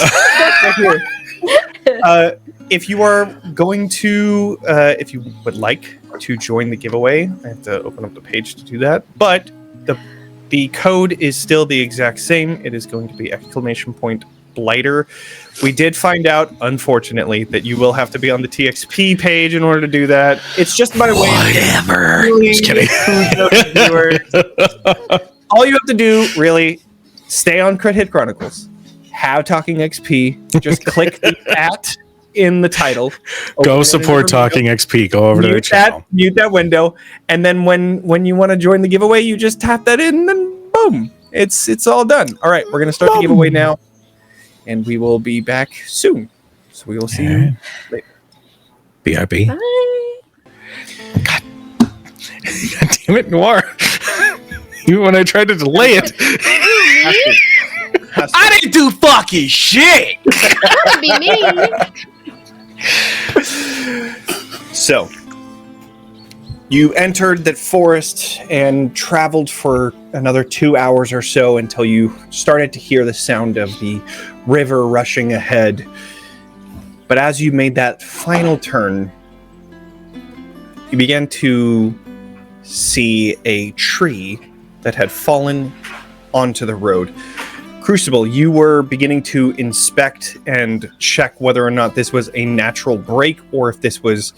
Right here. If you are going to, if you would like to join the giveaway, I have to open up the page to do that. But the code is still the exact same. It is going to be ! Blighter. We did find out, unfortunately, that you will have to be on the TXP page in order to do that. It's just my way. Whatever. Just kidding. All you have to do, really, stay on Crit Hit Chronicles. Have Talking XP. Just click the @ in the title. Go support Talking XP. Go over to the channel. Mute that window, and then when you want to join the giveaway, you just tap that in, and then boom, it's all done. All right, we're gonna start the giveaway now, and we will be back soon. So we will see you later. BRB. Bye. God damn it, Noir. Even when I tried to delay it. I didn't do fucking shit. That would be me. So, you entered that forest and traveled for another 2 hours or so until you started to hear the sound of the river rushing ahead. But as you made that final turn, you began to see a tree that had fallen onto the road. Crucible, you were beginning to inspect and check whether or not this was a natural break or if this was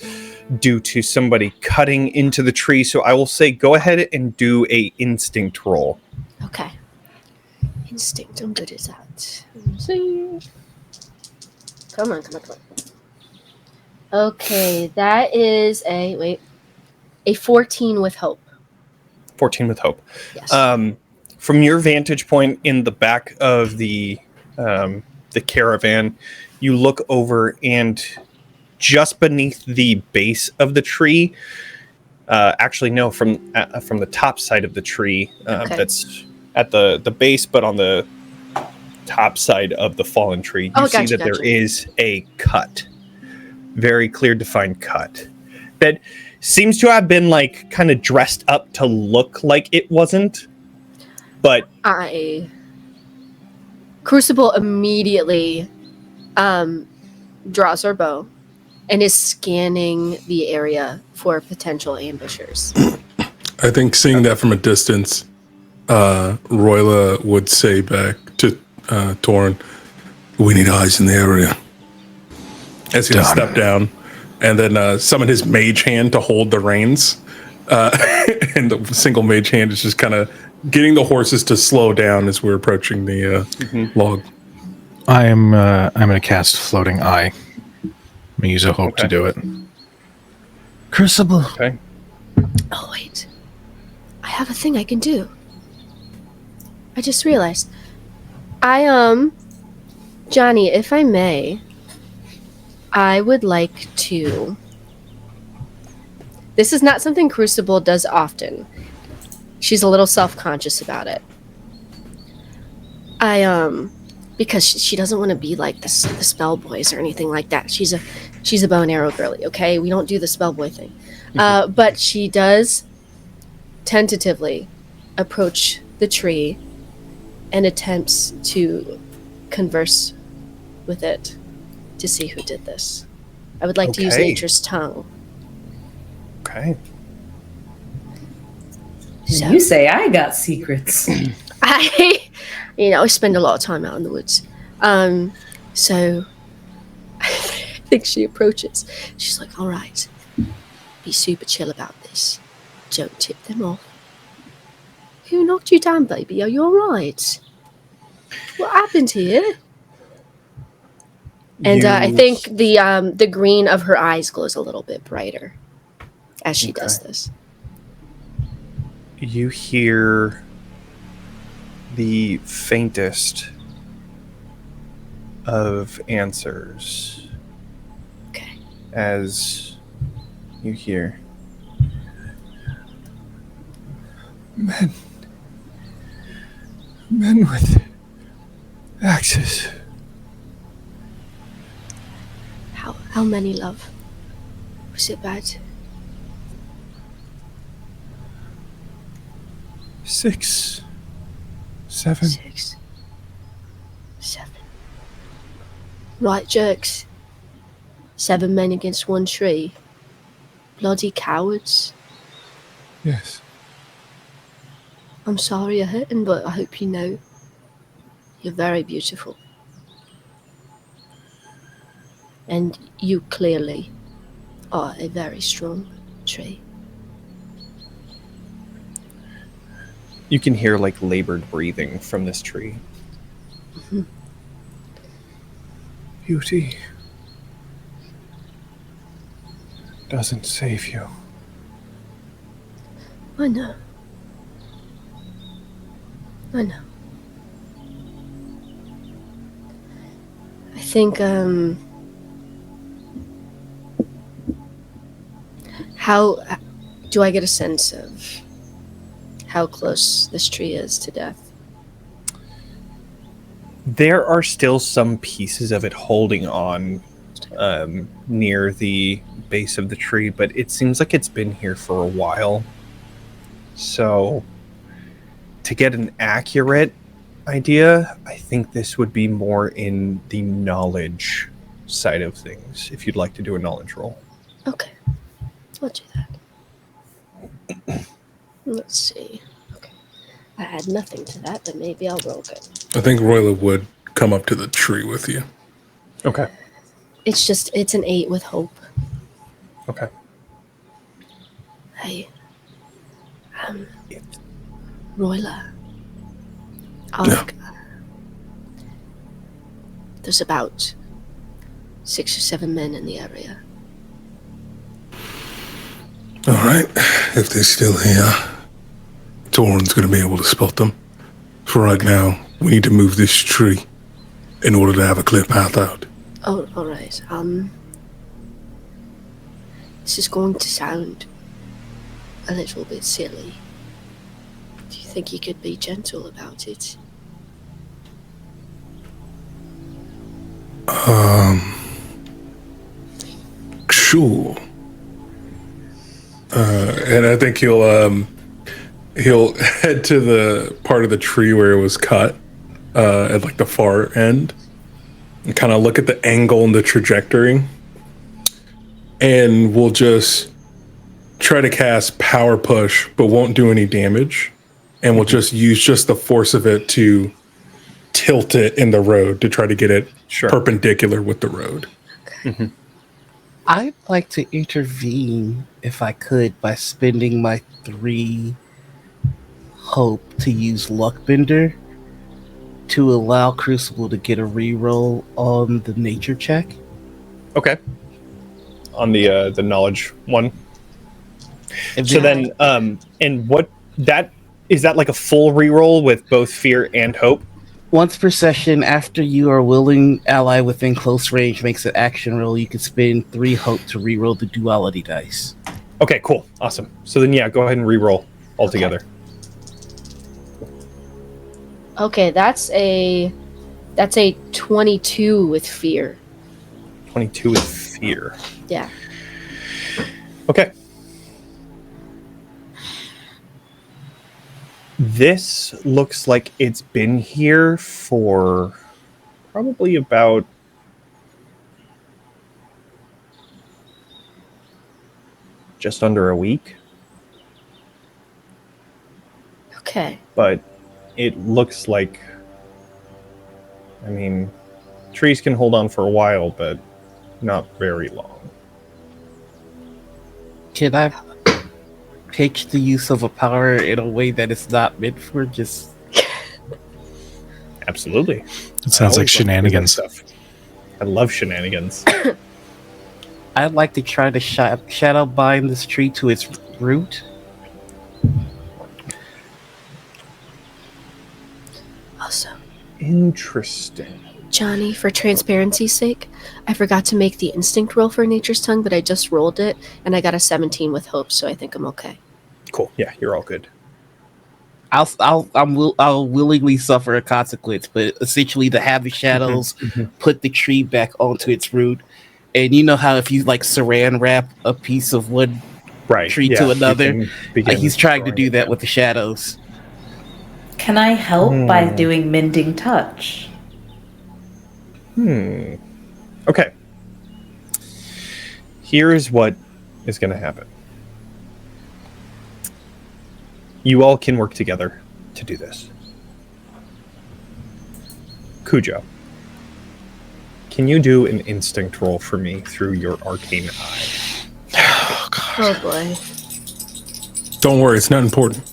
due to somebody cutting into the tree. So I will say go ahead and do a instinct roll. Okay. Instinct. I'm good at that. Let's see. Come on. Okay, that is a 14 with hope. 14 with hope. Yes. From your vantage point in the back of the caravan, you look over and just beneath the base of the tree, actually no, from the top side of the tree, Okay. that's at the base, but on the top side of the fallen tree, you see that there is a cut, very clear defined cut that seems to have been like kind of dressed up to look like it wasn't. But Crucible immediately draws her bow and is scanning the area for potential ambushers. I think seeing that from a distance, Royla would say back to Torn, "We need eyes in the area." As he step down, and then summon his mage hand to hold the reins, and the single mage hand is just kind of getting the horses to slow down as we're approaching the log. I'm gonna cast Floating Eye. I'm gonna use a hope to do it. Crucible. okay, Oh, wait. I have a thing I can do. I just realized. Johnny, if I may, I would like to... This is not something Crucible does often. She's a little self-conscious about it. Because she doesn't want to be like the spell boys or anything like that. She's a bow and arrow girly, okay? We don't do the spell boy thing. But she does tentatively approach the tree and attempts to converse with it to see who did this. I would like to use Okay. nature's tongue. okay. So, You say I got secrets. I spend a lot of time out in the woods. So I think she approaches. She's like, all right, be super chill about this. Don't tip them off. Who knocked you down, baby? Are you all right? What happened here? And I think the green of her eyes glows a little bit brighter as she does this. You hear the faintest of answers Okay. as you hear men with Axes. How many, love? Was it bad? 6, 7. 6, 7. Right, jerks. 7 men against 1 tree. Bloody cowards. Yes. I'm sorry you're hurting, but I hope you know you're very beautiful. And you clearly are a very strong tree. You can hear like labored breathing from this tree. Mm-hmm. Beauty doesn't save you. I know. I know. I think, how do I get a sense of how close this tree is to death? There are still some pieces of it holding on near the base of the tree, but it seems like it's been here for a while. So, to get an accurate idea, I think this would be more in the knowledge side of things, if you'd like to do a knowledge roll. Okay. I'll do that. Let's see. Okay. I add nothing to that, but maybe I'll roll good. I think Royla would come up to the tree with you. Okay. It's an 8 with hope. Okay. Hey. Yeah. Royla. Yeah. There's about 6 or 7 men in the area. All right. If they're still here, Torin's going to be able to spot them. For right now, we need to move this tree in order to have a clear path out. Oh, alright. This is going to sound a little bit silly. Do you think you could be gentle about it? Sure. And I think he'll head to the part of the tree where it was cut, at like the far end, and kind of look at the angle and the trajectory, and we'll just try to cast power push, but won't do any damage, and we'll just use just the force of it to tilt it in the road to try to get it perpendicular with the road. Mm-hmm. I'd like to intervene, if I could, by spending my 3 hope to use Luckbender to allow Crucible to get a reroll on the nature check. Okay. On the knowledge one. If So they- then, and what that is that like a full reroll with both fear and hope? Once per session, after you or willing ally within close range makes an action roll, you can spend 3 hope to reroll the duality dice. Okay, cool, awesome. So then, yeah, go ahead and reroll altogether. Okay, that's a 22 with fear. 22 with fear. Yeah. Okay. This looks like it's been here for probably about just under a week. Okay. But it looks like, I mean, trees can hold on for a while, but not very long. Can I pitch the use of a power in a way that it's not meant for? Just Absolutely. It sounds like Always love to do that shenanigans. stuff. I love shenanigans. I'd like to try to shadow bind this tree to its root. Awesome. Interesting. Johnny, for transparency's sake, I forgot to make the instinct roll for Nature's Tongue, but I just rolled it, and I got a 17 with hope, so I think I'm okay. Cool. Yeah, you're all good. I'll willingly suffer a consequence, but essentially to have the shadows put the tree back onto its root, and you know how if you like saran wrap a piece of one Right. tree yeah, to you another, can begin he's trying to destroying do it, that yeah. with the shadows. Can I help by doing mending touch? Okay. Here's what is going to happen. You all can work together to do this. Cujo, can you do an instinct roll for me through your arcane eye? Oh boy. Don't worry, it's not important.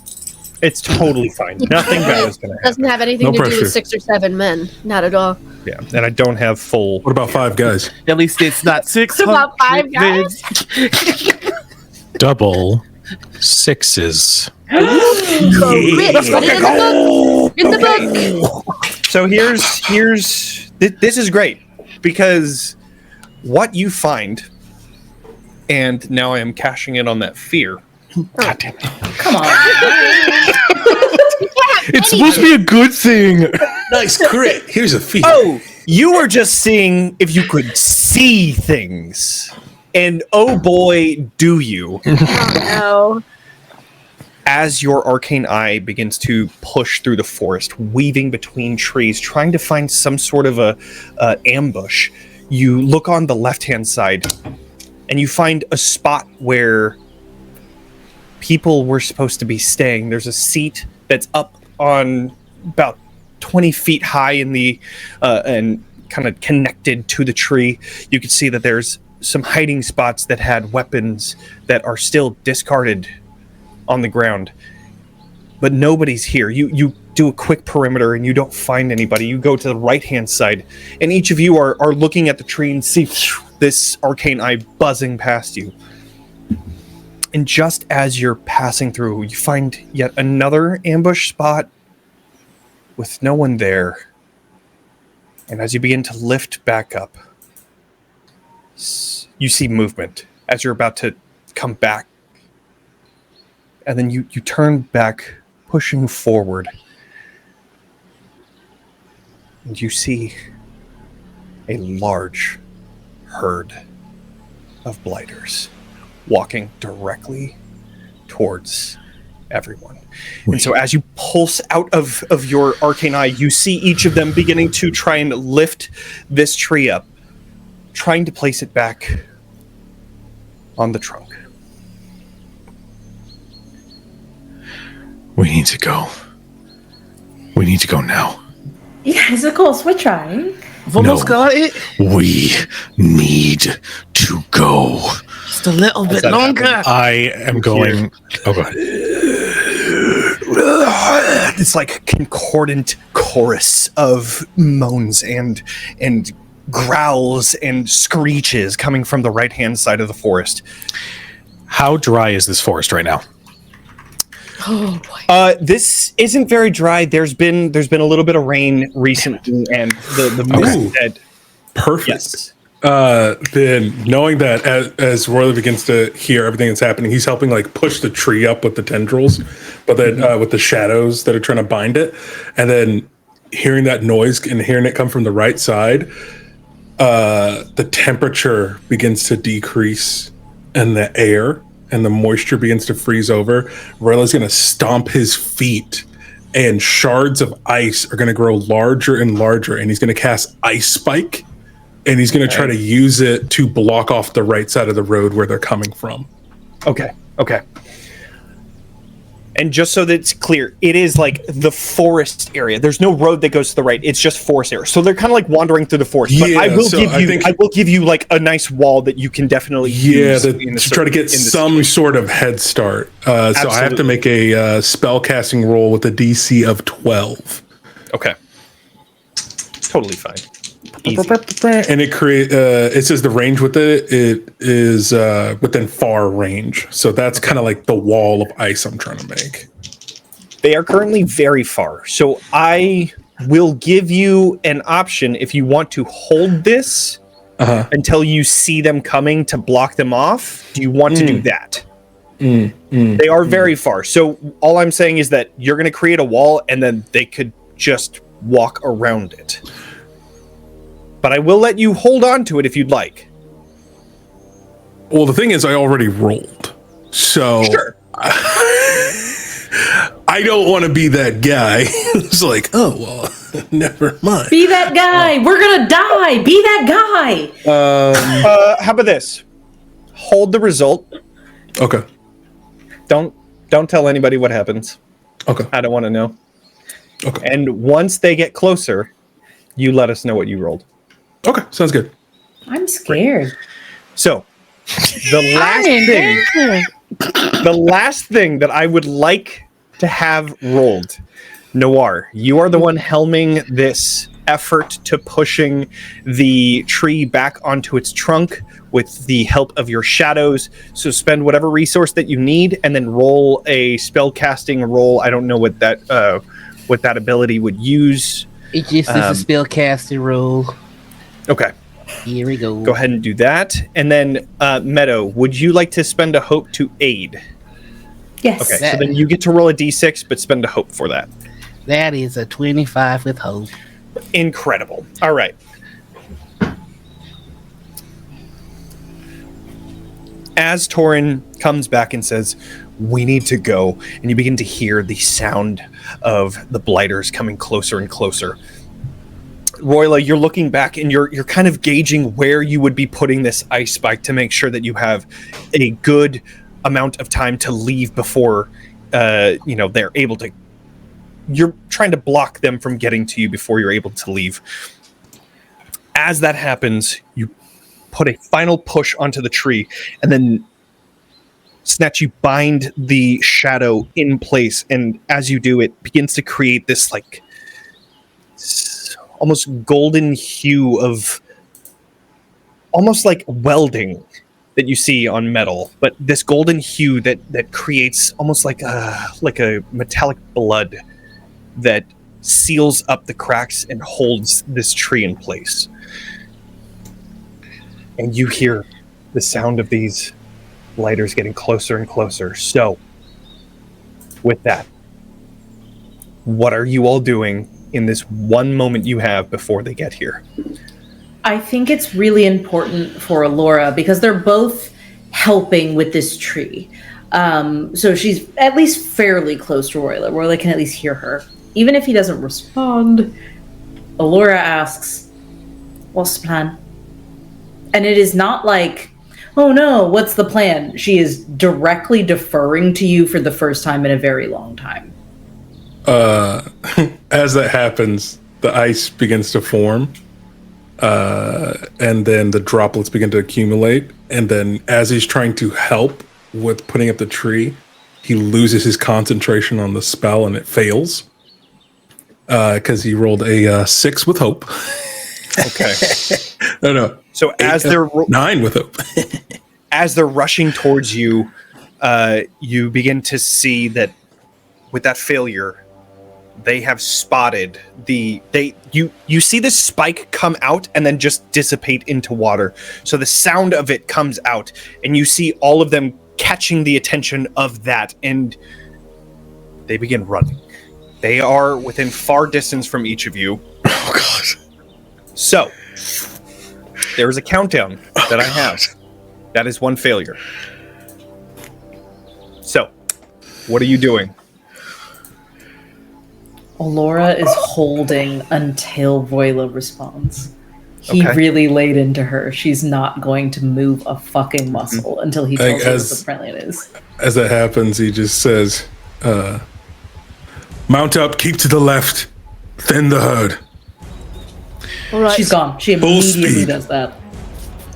It's totally fine. Nothing bad is going to Doesn't happen. have anything No to do pressure. with 6 or 7 men. Not at all. Yeah, and I don't have full... What about 5 guys? At least it's not 600 about 5 guys? Double sixes. Rich, put it in the book. In the book. So this is great, because what you find, and now I am cashing in on that fear. God damn it. Come on. It's supposed to be a good thing. Nice crit. Here's a feat. Oh, you were just seeing if you could see things. And oh boy, do you. Oh, As your arcane eye begins to push through the forest, weaving between trees, trying to find some sort of a ambush, you look on the left-hand side, and you find a spot where people were supposed to be staying. There's a seat that's up on about 20 feet high in the and kind of connected to the tree. You can see that there's some hiding spots that had weapons that are still discarded on the ground, but nobody's here. You do a quick perimeter and you don't find anybody. You go to the right hand side, and each of you are looking at the tree and see this arcane eye buzzing past you. And just as you're passing through, you find yet another ambush spot with no one there. And as you begin to lift back up, you see movement as you're about to come back. And then you turn back, pushing forward. And you see a large herd of blighters walking directly towards everyone. And so as you pulse out of your arcane eye, you see each of them beginning to try and lift this tree up, trying to place it back on the trunk. We need to go. We need to go now. Yes, of course, we're trying. I've almost got it. We need to go. Just a little bit that longer. I am going. Oh, go ahead. This like concordant chorus of moans and growls and screeches coming from the right hand side of the forest. How dry is this forest right now? oh boy. This isn't very dry. There's been a little bit of rain recently, and the mist that Perfect. yes. Then knowing that as Royal begins to hear everything that's happening, he's helping like push the tree up with the tendrils, but then with the shadows that are trying to bind it, and then hearing that noise and hearing it come from the right side, the temperature begins to decrease in the air, and the moisture begins to freeze over. Royal's going to stomp his feet, and shards of ice are going to grow larger and larger, and he's going to cast Ice Spike. And he's going to try to use it to block off the right side of the road where they're coming from. Okay. And just so that it's clear, it is like the forest area. There's no road that goes to the right. It's just forest area. So they're kind of like wandering through the forest. But Yeah, I will give you like a nice wall that you can definitely use to try to get some sort of head start. So I have to make a spell casting roll with a DC of 12. Okay. Totally fine. Easy. And it says the range with it is within far range. So that's kind of like the wall of ice I'm trying to make. They are currently very far. So I will give you an option if you want to hold this until you see them coming to block them off. Do you want to do that? They are very far. So all I'm saying is that you're going to create a wall, and then they could just walk around it. But I will let you hold on to it if you'd like. Well, the thing is, I already rolled. So Sure. I don't want to be that guy. It's like, oh, well, never mind. Be that guy. We're gonna die. Be that guy. How about this? Hold the result. Okay. Don't tell anybody what happens. Okay. I don't want to know. Okay. And once they get closer, you let us know what you rolled. Okay. Sounds good. I'm scared. So, the last thing that I would like to have rolled, Noir, you are the one helming this effort to pushing the tree back onto its trunk with the help of your shadows. So spend whatever resource that you need, and then roll a spell casting roll. I don't know what that ability would use. It just is a spell casting roll. Okay. Here we go. Go ahead and do that. And then, Meadow, would you like to spend a hope to aid? Yes. Okay, so then you get to roll a d6, but spend a hope for that. That is a 25 with hope. Incredible. All right. As Torin comes back and says, we need to go, and you begin to hear the sound of the blighters coming closer and closer. Royla, you're looking back and you're kind of gauging where you would be putting this ice spike to make sure that you have a good amount of time to leave before they're able to. You're trying to block them from getting to you before you're able to leave. As that happens, you put a final push onto the tree, and then Snatch, you bind the shadow in place, and as you do, it begins to create this like almost golden hue of almost like welding that you see on metal, but this golden hue that creates almost like a metallic blood that seals up the cracks and holds this tree in place. And you hear the sound of these lighters getting closer and closer. So, with that, what are you all doing in this one moment you have before they get here? I think it's really important for Alora because they're both helping with this tree. So she's at least fairly close to Royla. Royla can at least hear her. Even if he doesn't respond, Alora asks, what's the plan? And it is not like, oh no, what's the plan? She is directly deferring to you for the first time in a very long time. As that happens, the ice begins to form, and then the droplets begin to accumulate. And then as he's trying to help with putting up the tree, he loses his concentration on the spell and it fails. Because he rolled a 6 with hope. Okay. No. So as they're 9 with hope. as they're rushing towards you, you begin to see that with that failure, they have spotted you see this spike come out and then just dissipate into water. So the sound of it comes out, and you see all of them catching the attention of that, and they begin running. They are within far distance from each of you. Oh, God. So, there is a countdown that I have. That is one failure. So, what are you doing? Alora is holding until Royla responds. He Okay. really laid into her. She's not going to move a fucking muscle until he tells her what the plan is. As that happens, he just says, mount up, keep to the left, thin the herd. All right. She's gone. She Full immediately speed. does that.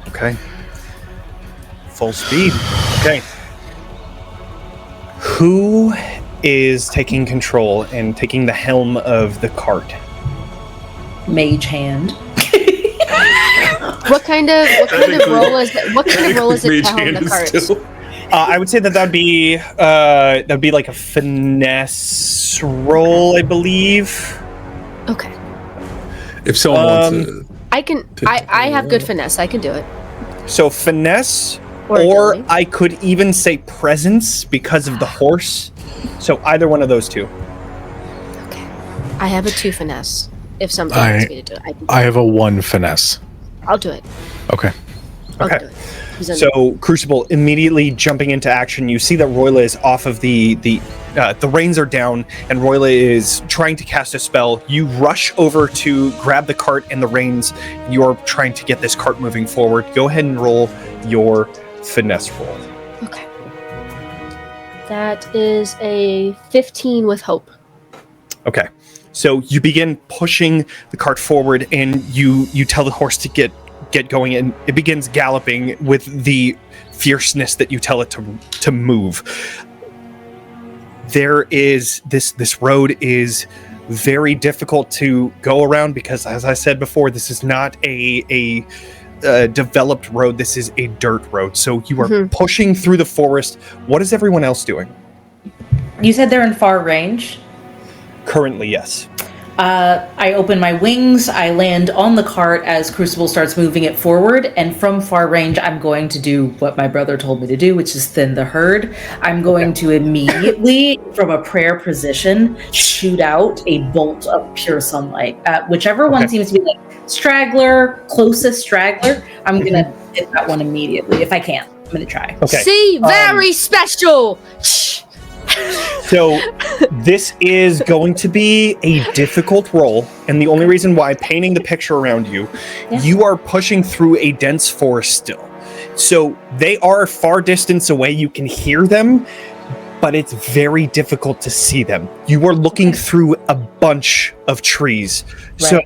Okay. Full speed. Okay. Who is taking control and taking the helm of the cart? Mage hand. What kind of role is it? What kind of role is it to helm the carts? I would say that'd be like a finesse roll, I believe. Okay. If someone wants to... I can. I have good finesse. I can do it. So finesse Or ability. I could even say presence because of the horse. So either one of those two. Okay. I have a 2 finesse. If somebody wants me to do it, I have a 1 finesse. I'll do it. Okay. I'll Okay. do it. He's in- So Crucible immediately jumping into action. You see that Royla is off of the reins are down, and Royla is trying to cast a spell. You rush over to grab the cart and the reins. You're trying to get this cart moving forward. Go ahead and roll your finesse roll. Okay. That is a 15 with hope. Okay. So you begin pushing the cart forward, and you tell the horse to get going, and it begins galloping with the fierceness that you tell it to move. There is this road is very difficult to go around because, as I said before, this is not a developed road. This is a dirt road. So you are pushing through the forest. What is everyone else doing? You said they're in far range. Currently, yes. I open my wings, I land on the cart as Crucible starts moving it forward, and from far range, I'm going to do what my brother told me to do, which is thin the herd. I'm going to immediately, from a prayer position, shoot out a bolt of pure sunlight. Whichever one seems to be like closest straggler, I'm going to hit that one immediately, if I can. I'm going to try. Okay. See, very special. So this is going to be a difficult roll, and the only reason why, painting the picture around you, you are pushing through a dense forest still. So they are far distance away. You can hear them, but it's very difficult to see them. You are looking through a bunch of trees. Right. So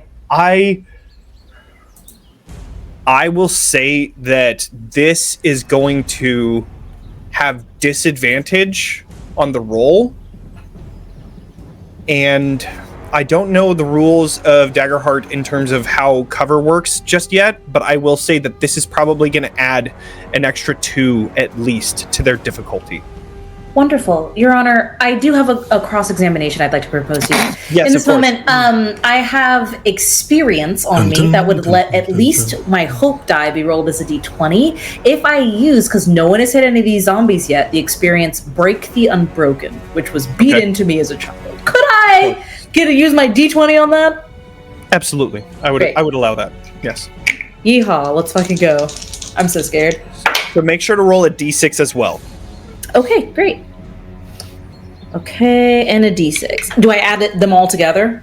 I will say that this is going to have disadvantage on the roll, and I don't know the rules of Daggerheart in terms of how cover works just yet, but I will say that this is probably going to add an extra 2 at least to their difficulty. Wonderful. Your Honor, I do have a cross-examination I'd like to propose to you. Yes, in this of course. moment, I have experience on me that would let at least my hope die be rolled as a d20. If I use, because no one has hit any of these zombies yet, the experience Break the Unbroken, which was beat into me as a child. Could I get to use my d20 on that? Absolutely. I would allow that. Yes. Yeehaw, let's fucking go. I'm so scared. So make sure to roll a d6 as well. Okay, great. Okay, and a d6. Do I add them all together?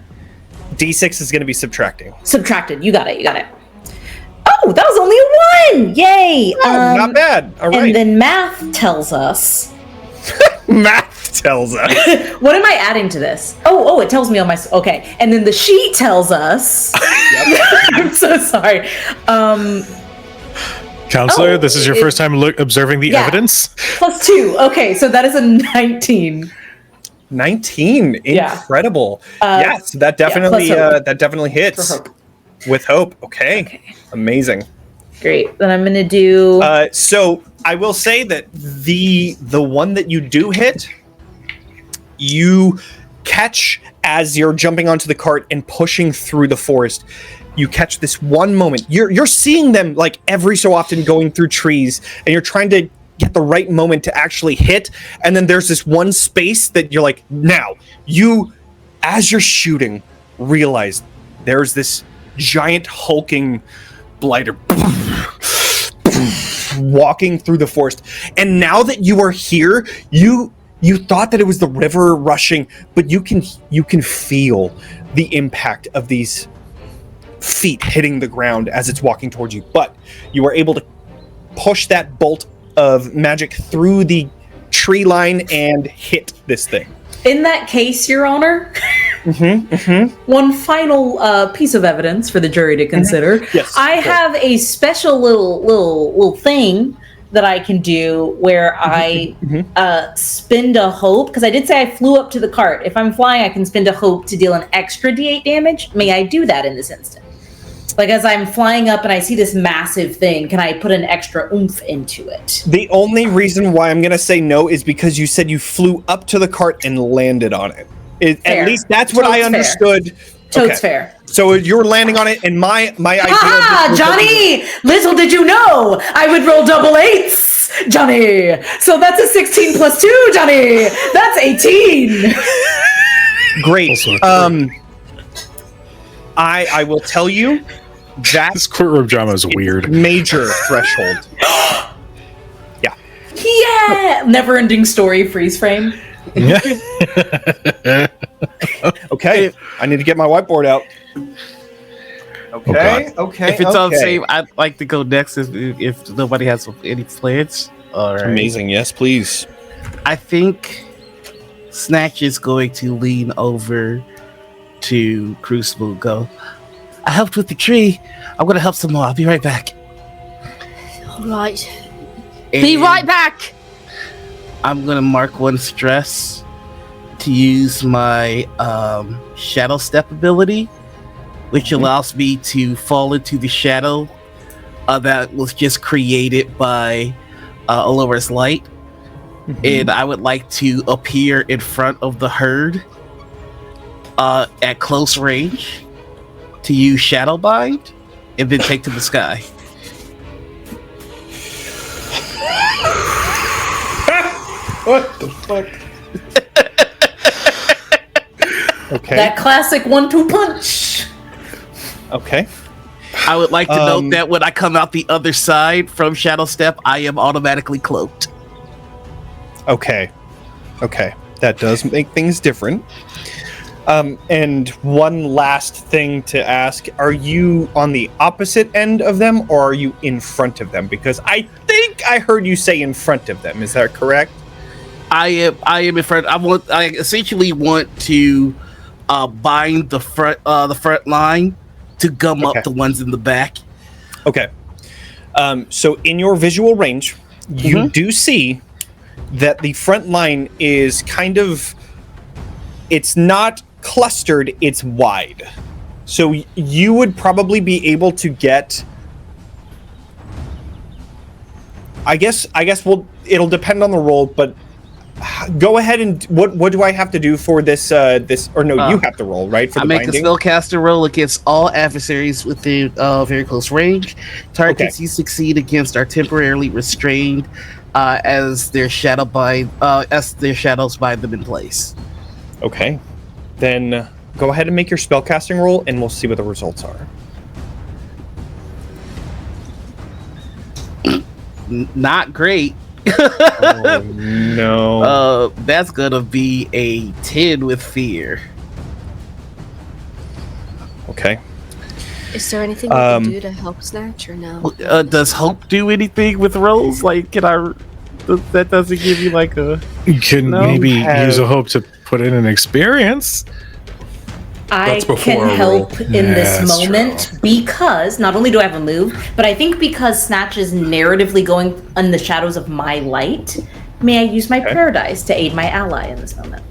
D6 is going to be subtracting. Subtracted. You got it. Oh, that was only a 1! Yay! Oh, not bad. All right. And then math tells us... Math tells us. What am I adding to this? Oh, it tells me on my... Okay. And then the sheet tells us... I'm so sorry. Counselor, this is your first time observing the evidence? +2. Okay, so that is a 19. 19. Incredible. Yes, that definitely hits. With hope. Okay. Amazing. Great. Then I'm going to do... So I will say that the one that you do hit, you catch as you're jumping onto the cart and pushing through the forest. You catch this one moment. You're seeing them like every so often going through trees, and you're trying to get the right moment to actually hit. And then there's this one space that you're like, now you, as you're shooting, realize there's this giant hulking blighter walking through the forest. And now that you are here, you thought that it was the river rushing, but you can feel the impact of these feet hitting the ground as it's walking towards you. But you are able to push that bolt of magic through the tree line and hit this thing. In that case, Your Honor, one final piece of evidence for the jury to consider. Yes, I have a special little thing that I can do where I spend a hope, because I did say I flew up to the cart. If I'm flying, I can spend a hope to deal an extra d8 damage. May I do that in this instance? Like, as I'm flying up and I see this massive thing, can I put an extra oomph into it? The only reason why I'm going to say no is because you said you flew up to the cart and landed on it. At least that's what I understood. Totes fair. So you're landing on it, and my idea... Johnny! Little did you know, I would roll double 8s Johnny. So that's a 16 plus 2, Johnny. That's 18. Great. Also I will tell you that This courtroom drama is weird. major threshold. Yeah. Never ending story freeze frame. Okay, I need to get my whiteboard out. Okay, okay. If it's on okay. save, I'd like to go next if nobody has any plans. All right. Amazing. Yes, please. I think Snatch is going to lean over to Crucible and go, I helped with the tree. I'm going to help some more. I'll be right back. All right. Be right back! I'm going to mark 1 stress to use my Shadow Step ability, which allows me to fall into the shadow that was just created by Alora's light. And I would like to appear in front of the herd at close range to use Shadow Bind and then take to the sky. What the fuck? Okay. That classic 1-2 punch. Okay. I would like to note that when I come out the other side from Shadow Step, I am automatically cloaked. Okay. Okay. That does make things different. And one last thing to ask, are you on the opposite end of them or are you in front of them? Because I think I heard you say in front of them. Is that correct? I am in front. I essentially want to bind the front line to gum Okay. up the ones in the back. Okay. So in your visual range, you do see that the front line is kind of, it's not clustered, it's wide. So you would probably be able to get, I guess it'll depend on the roll, but go ahead and what do I have to do for this you have to roll, right? For I the make binding? a spellcaster roll against all adversaries within very close range. Targets you succeed against are temporarily restrained as their shadows bind them in place. Okay. Then go ahead and make your spellcasting roll and we'll see what the results are. Not great. Oh, no. That's gonna be a 10 with fear. Okay. Is there anything we can do to help Snatch or no? Does hope do anything with rolls? Like, that doesn't give you like a... You can maybe use a hope to put in an experience. I That's before can a help roll. in Yeah, this that's moment because not only do I have a move, but I think because Snatch is narratively going in the shadows of my light, may I use my prayer dice to aid my ally in this moment?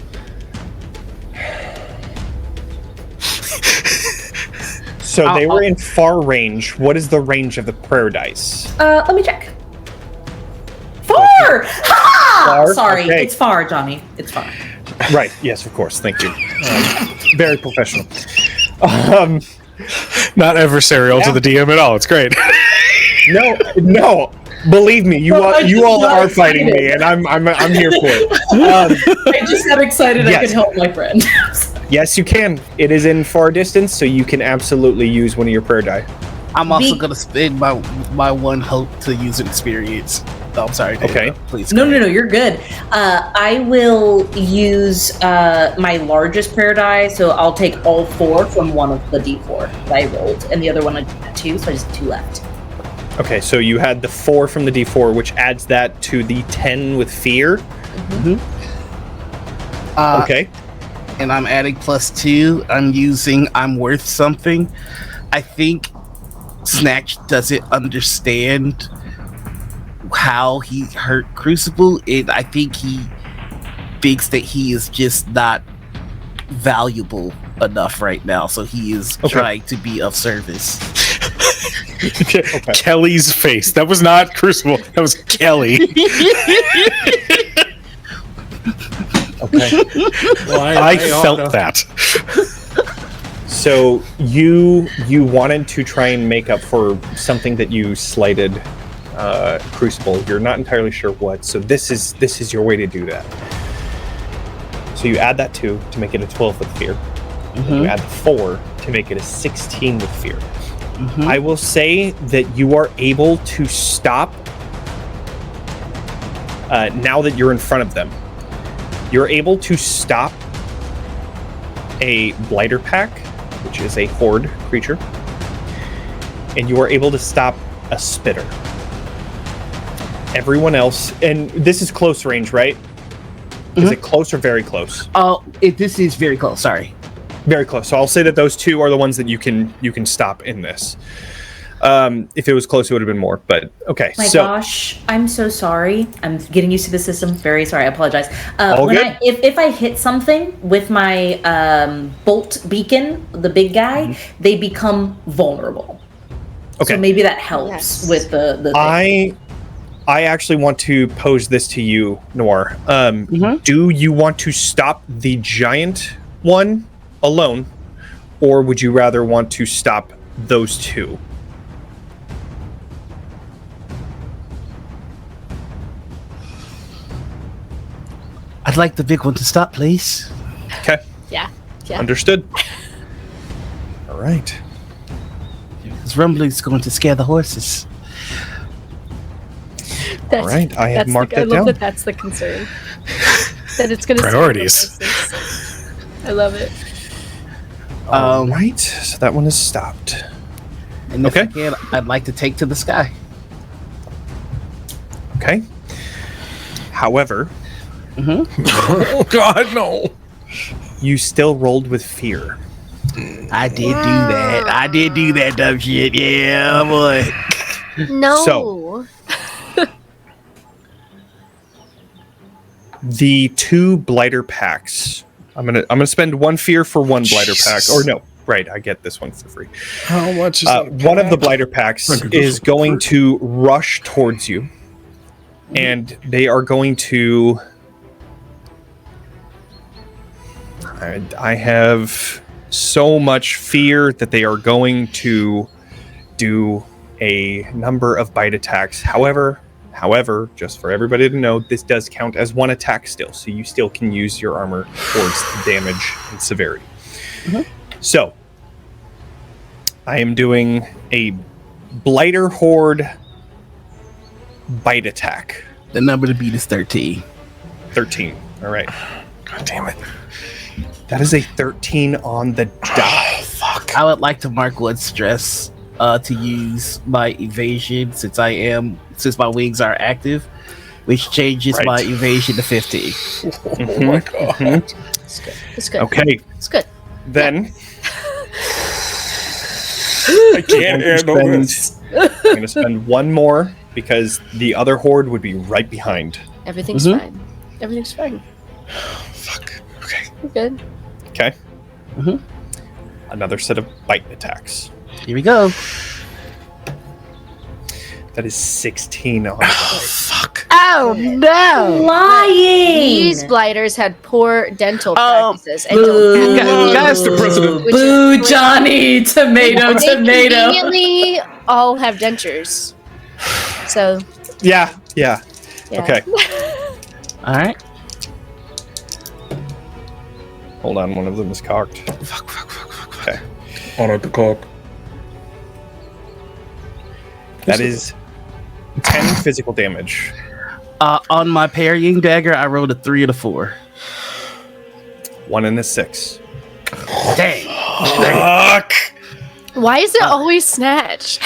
So they were in far range. What is the range of the prayer dice? Let me check. 4! Ha! Far? Sorry, Okay. it's far, Johnny. It's far. Right. Yes, of course. Thank you. Very professional. Not adversarial to the DM at all. It's great. No. Believe me, you I'm just all not are fighting me, excited. and I'm here for it. I just got excited I Yes. could help my friend. Yes, you can. It is in far distance, so you can absolutely use one of your prayer die. I'm also gonna spend my 1 hope to use an experience. Oh, I'm sorry. Dave. Okay. Please. No, you're good. I will use my largest prayer die, so I'll take all 4 from one of the d4 that I rolled, and the other one I did 2, so I just have 2 left. Okay, so you had the 4 from the d4, which adds that to the 10 with fear. Okay. And I'm adding +2. I'm using I'm worth something. I think Snatch doesn't understand how he hurt Crucible. I think he thinks that he is just not valuable enough right now, so he is trying to be of service. Kelly's face. That was not Crucible. That was Kelly. Okay. Well, I felt that. So you wanted to try and make up for something that you slighted Crucible. You're not entirely sure what. So this is your way to do that. So you add that 2 to make it a 12 with fear. You add the 4 to make it a 16 with fear. I will say that you are able to stop now that you're in front of them. You're able to stop a blighter pack, which is a horde creature, and you are able to stop a spitter. Everyone else, and this is close range, right? Is it close or very close? Oh, this is very close. Sorry. Very close. So I'll say that those 2 are the ones that you can stop in this. If it was close, it would have been more. But okay. My gosh, I'm so sorry. I'm getting used to the system. Very sorry. I apologize. All good. If I hit something with my bolt beacon, the big guy, they become vulnerable. Okay. So maybe that helps with the thing. I actually want to pose this to you, Noir. Do you want to stop the giant one alone, or would you rather want to stop those 2? I'd like the big one to stop, please. Okay. Yeah. Understood. All right. This rumbling's going to scare the horses. All right. I have marked that I love down. that's the concern. That it's going to Priorities. I love it. All right. So that one is stopped. And if I can, I'd like to take to the sky. Okay. However, Oh God, no! you still rolled with fear. I did do that. I did do that dumb shit. Yeah, boy. No. So- The 2 blighter packs. I'm gonna spend 1 fear for 1 blighter pack. Or no, right? I get this one for free. How much is One of the blighter packs is going to rush towards you, and they are going to. I have so much fear that they are going to do a number of bite attacks. However, just for everybody to know, this does count as 1 attack still, so you still can use your armor towards the damage and severity. So, I am doing a blighter horde bite attack. The number to beat is 13. 13. All right. God damn it! That is a 13 on the die. Fuck. I would like to mark 1 stress to use my evasion since my wings are active, which changes my evasion to 15. Oh my God! It's good. It's good. Okay. It's good. Then I can't handle this. I'm going to spend 1 more because the other horde would be right behind. Everything's fine. Everything's fine. Fuck. Okay. We're good. Okay. Another set of bite attacks. Here we go. That is 16 on the die. Fuck. Oh no! Lying. These blighters had poor dental practices. And boo. Guys, the president. Boo, Johnny! Tomato, they tomato. conveniently all have dentures. So Yeah. yeah. Okay. All right. Hold on, one of them is cocked. Fuck. Okay. On at the cock. That is 10 physical damage. On my parrying dagger, I rolled a 3 and a 4. 1 and a 6. Dang. Fuck. Why is it always snatch?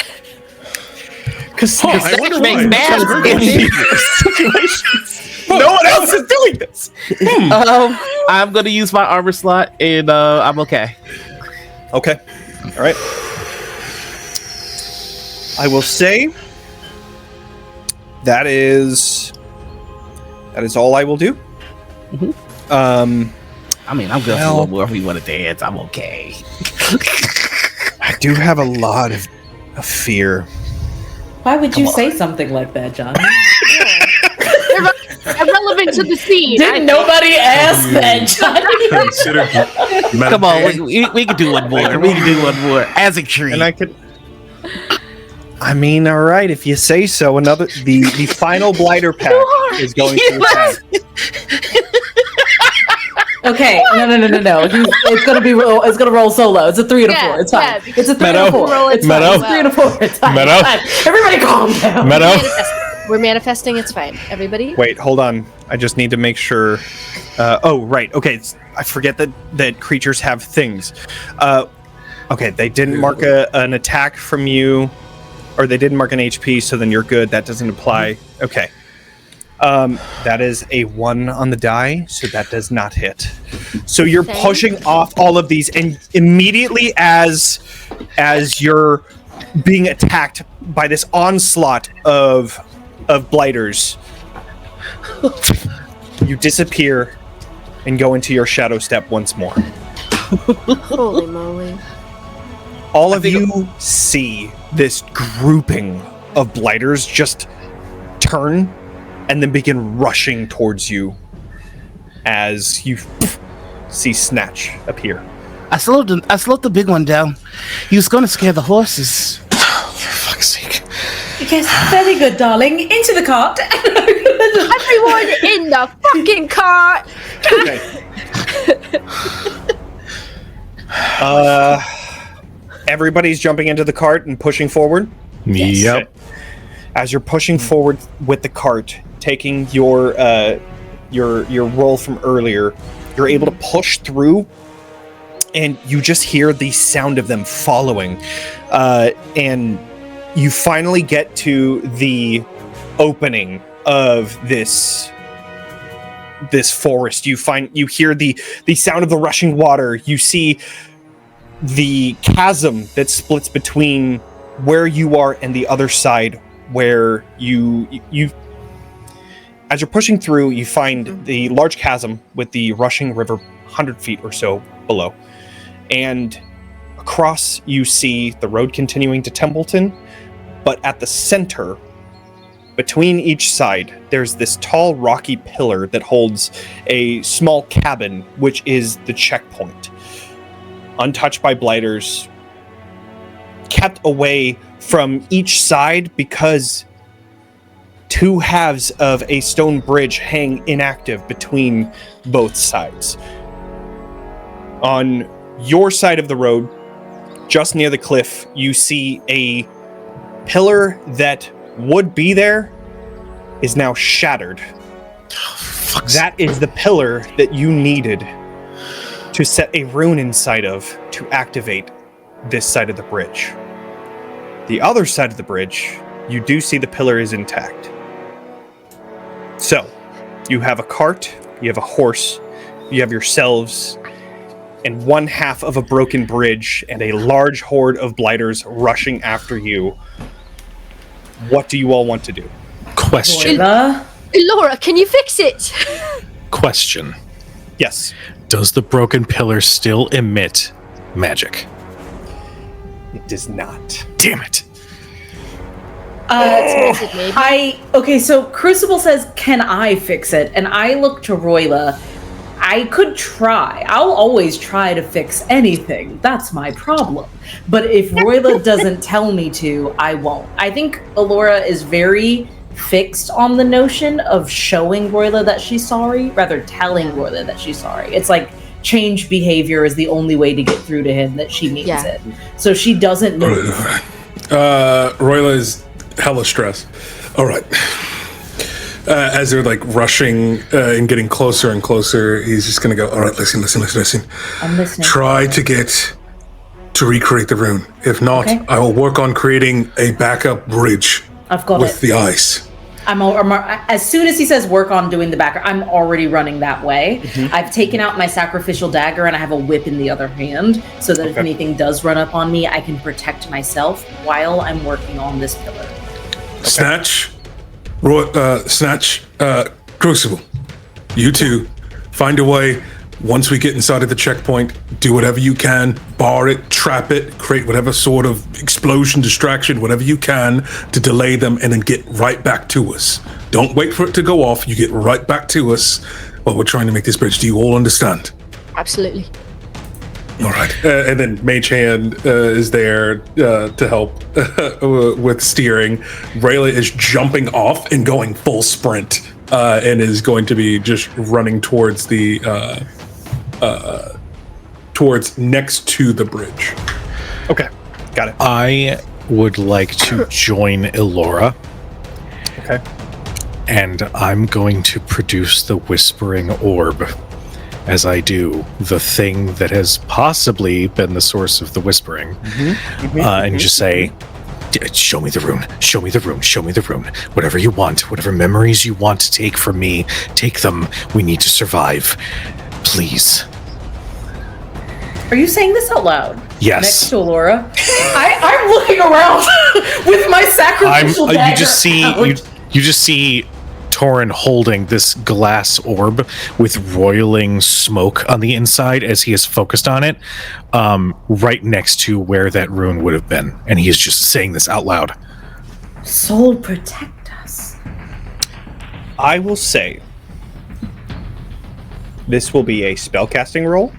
Because I wonder makes bad situations. No one else is doing this. I'm gonna use my armor slot, and I'm okay. Okay. All right. I will say that is all I will do. I mean, I'm good for a little more if we want to dance. I'm okay. I do have a lot of fear. Why would you say something like that, John? Irrelevant to the scene. Didn't nobody ask that, Johnny? Consider Come on, we can do one more. We can do one more as a treat. And I could I mean, all right, if you say so. The final blighter pack is going to attack. Okay, no. It's gonna roll solo. It's a 3 and a 4. It's fine. It's a 3 and a 4. It's fine. It's 3 and a 4. It's fine. Meadow. It's fine. Everybody calm down. Meadow. We're manifesting. It's fine. Everybody. Wait, hold on. I just need to make sure. Oh, right. Okay, I forget that creatures have things. Okay, they didn't mark an attack from you, or they didn't mark an HP, so then you're good. That doesn't apply. Okay. That is a 1 on the die, so that does not hit. So you're pushing off all of these, and immediately as you're being attacked by this onslaught of blighters, you disappear and go into your shadow step once more. Holy moly. All of you see this grouping of blighters just turn and then begin rushing towards you as you see Snatch appear. I slowed the big one down. He was going to scare the horses. For fuck's sake. Yes, very good, darling. Into the cart. Everyone in the fucking cart! Okay. Everybody's jumping into the cart and pushing forward? Yes. Yep. As you're pushing forward with the cart, taking your roll from earlier, you're able to push through, and you just hear the sound of them following. And you finally get to the opening of this forest. You hear the sound of the rushing water. You see the chasm that splits between where you are and the other side, where you as you're pushing through, you find the large chasm with the rushing river 100 feet or so below. And across, you see the road continuing to Templeton, but at the center, between each side, there's this tall rocky pillar that holds a small cabin, which is the checkpoint. Untouched by blighters, kept away from each side because 2 halves of a stone bridge hang inactive between both sides. On your side of the road, just near the cliff, you see a pillar that would be there is now shattered. That is the pillar that you needed to set a rune inside of to activate this side of the bridge. The other side of the bridge, you do see the pillar is intact. So, you have a cart, you have a horse, you have yourselves, and 1/2 of a broken bridge and a large horde of blighters rushing after you. What do you all want to do? Question. Laura, can you fix it? Question. Yes. Does the broken pillar still emit magic? It does not. Damn it. Okay, so Crucible says, can I fix it? And I look to Royla. I could try. I'll always try to fix anything. That's my problem. But if Royla doesn't tell me to, I won't. I think Alora is very fixed on the notion of showing Royla that she's sorry, rather telling Royla that she's sorry. It's like change behavior is the only way to get through to him that she needs it. So she doesn't move. Royla is hella stressed. All right. As they're like rushing and getting closer and closer, he's just gonna go, all right, listen. I'm listening. Try to recreate the rune. If not, I will work on creating a backup bridge I've got with the ice. As soon as he says work on doing the backer, I'm already running that way. Mm-hmm. I've taken out my sacrificial dagger and I have a whip in the other hand so that if anything does run up on me, I can protect myself while I'm working on this pillar. Snatch, Crucible, you two, find a way. Once we get inside of the checkpoint, do whatever you can, bar it, trap it, create whatever sort of explosion, distraction, whatever you can to delay them and then get right back to us. Don't wait for it to go off. You get right back to us while we're trying to make this bridge. Do you all understand? Absolutely. All right. And then Mage Hand is there to help with steering. Rayla is jumping off and going full sprint and is going to be just running towards the towards next to the bridge. Okay, got it. I would like to join Elora. Okay. And I'm going to produce the Whispering Orb. As I do, the thing that has possibly been the source of the whispering. And just say, show me the rune, show me the rune, show me the rune. Whatever you want, whatever memories you want to take from me, take them. We need to survive. Please. Are you saying this out loud? Yes. Next to Alora? I'm looking around with my sacrificial dagger. You just see Torin holding this glass orb with roiling smoke on the inside as he is focused on it, right next to where that rune would have been. And he is just saying this out loud. Soul, protect us. I will say this will be a spellcasting roll.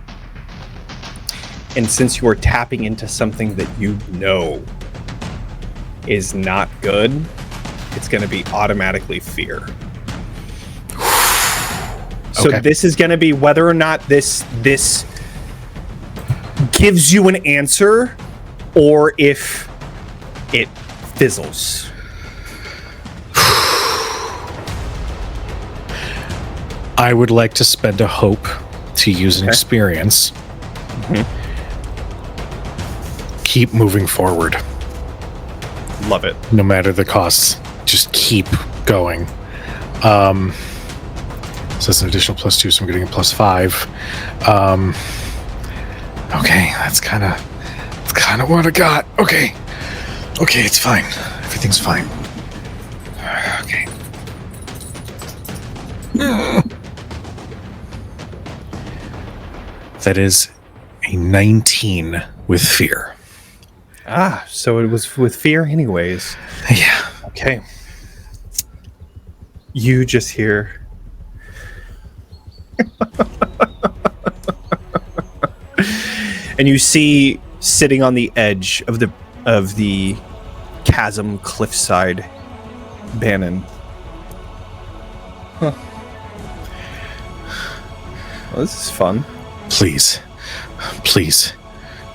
And since you are tapping into something that you know is not good, it's going to be automatically fear. So Okay. this is going to be whether or not this gives you an answer or if it fizzles. I would like to spend a hope to use an experience. Keep moving forward. Love it. No matter the costs. Just keep going. So that's an additional +2, so I'm getting a +5. Okay, that's kind of what I got. Okay, it's fine. Everything's fine. Okay. That is a 19 with fear. Ah, so it was with fear anyways. Yeah. Okay. You just hear and you see sitting on the edge of the chasm cliffside Bannon. Huh. Well, this is fun. Please.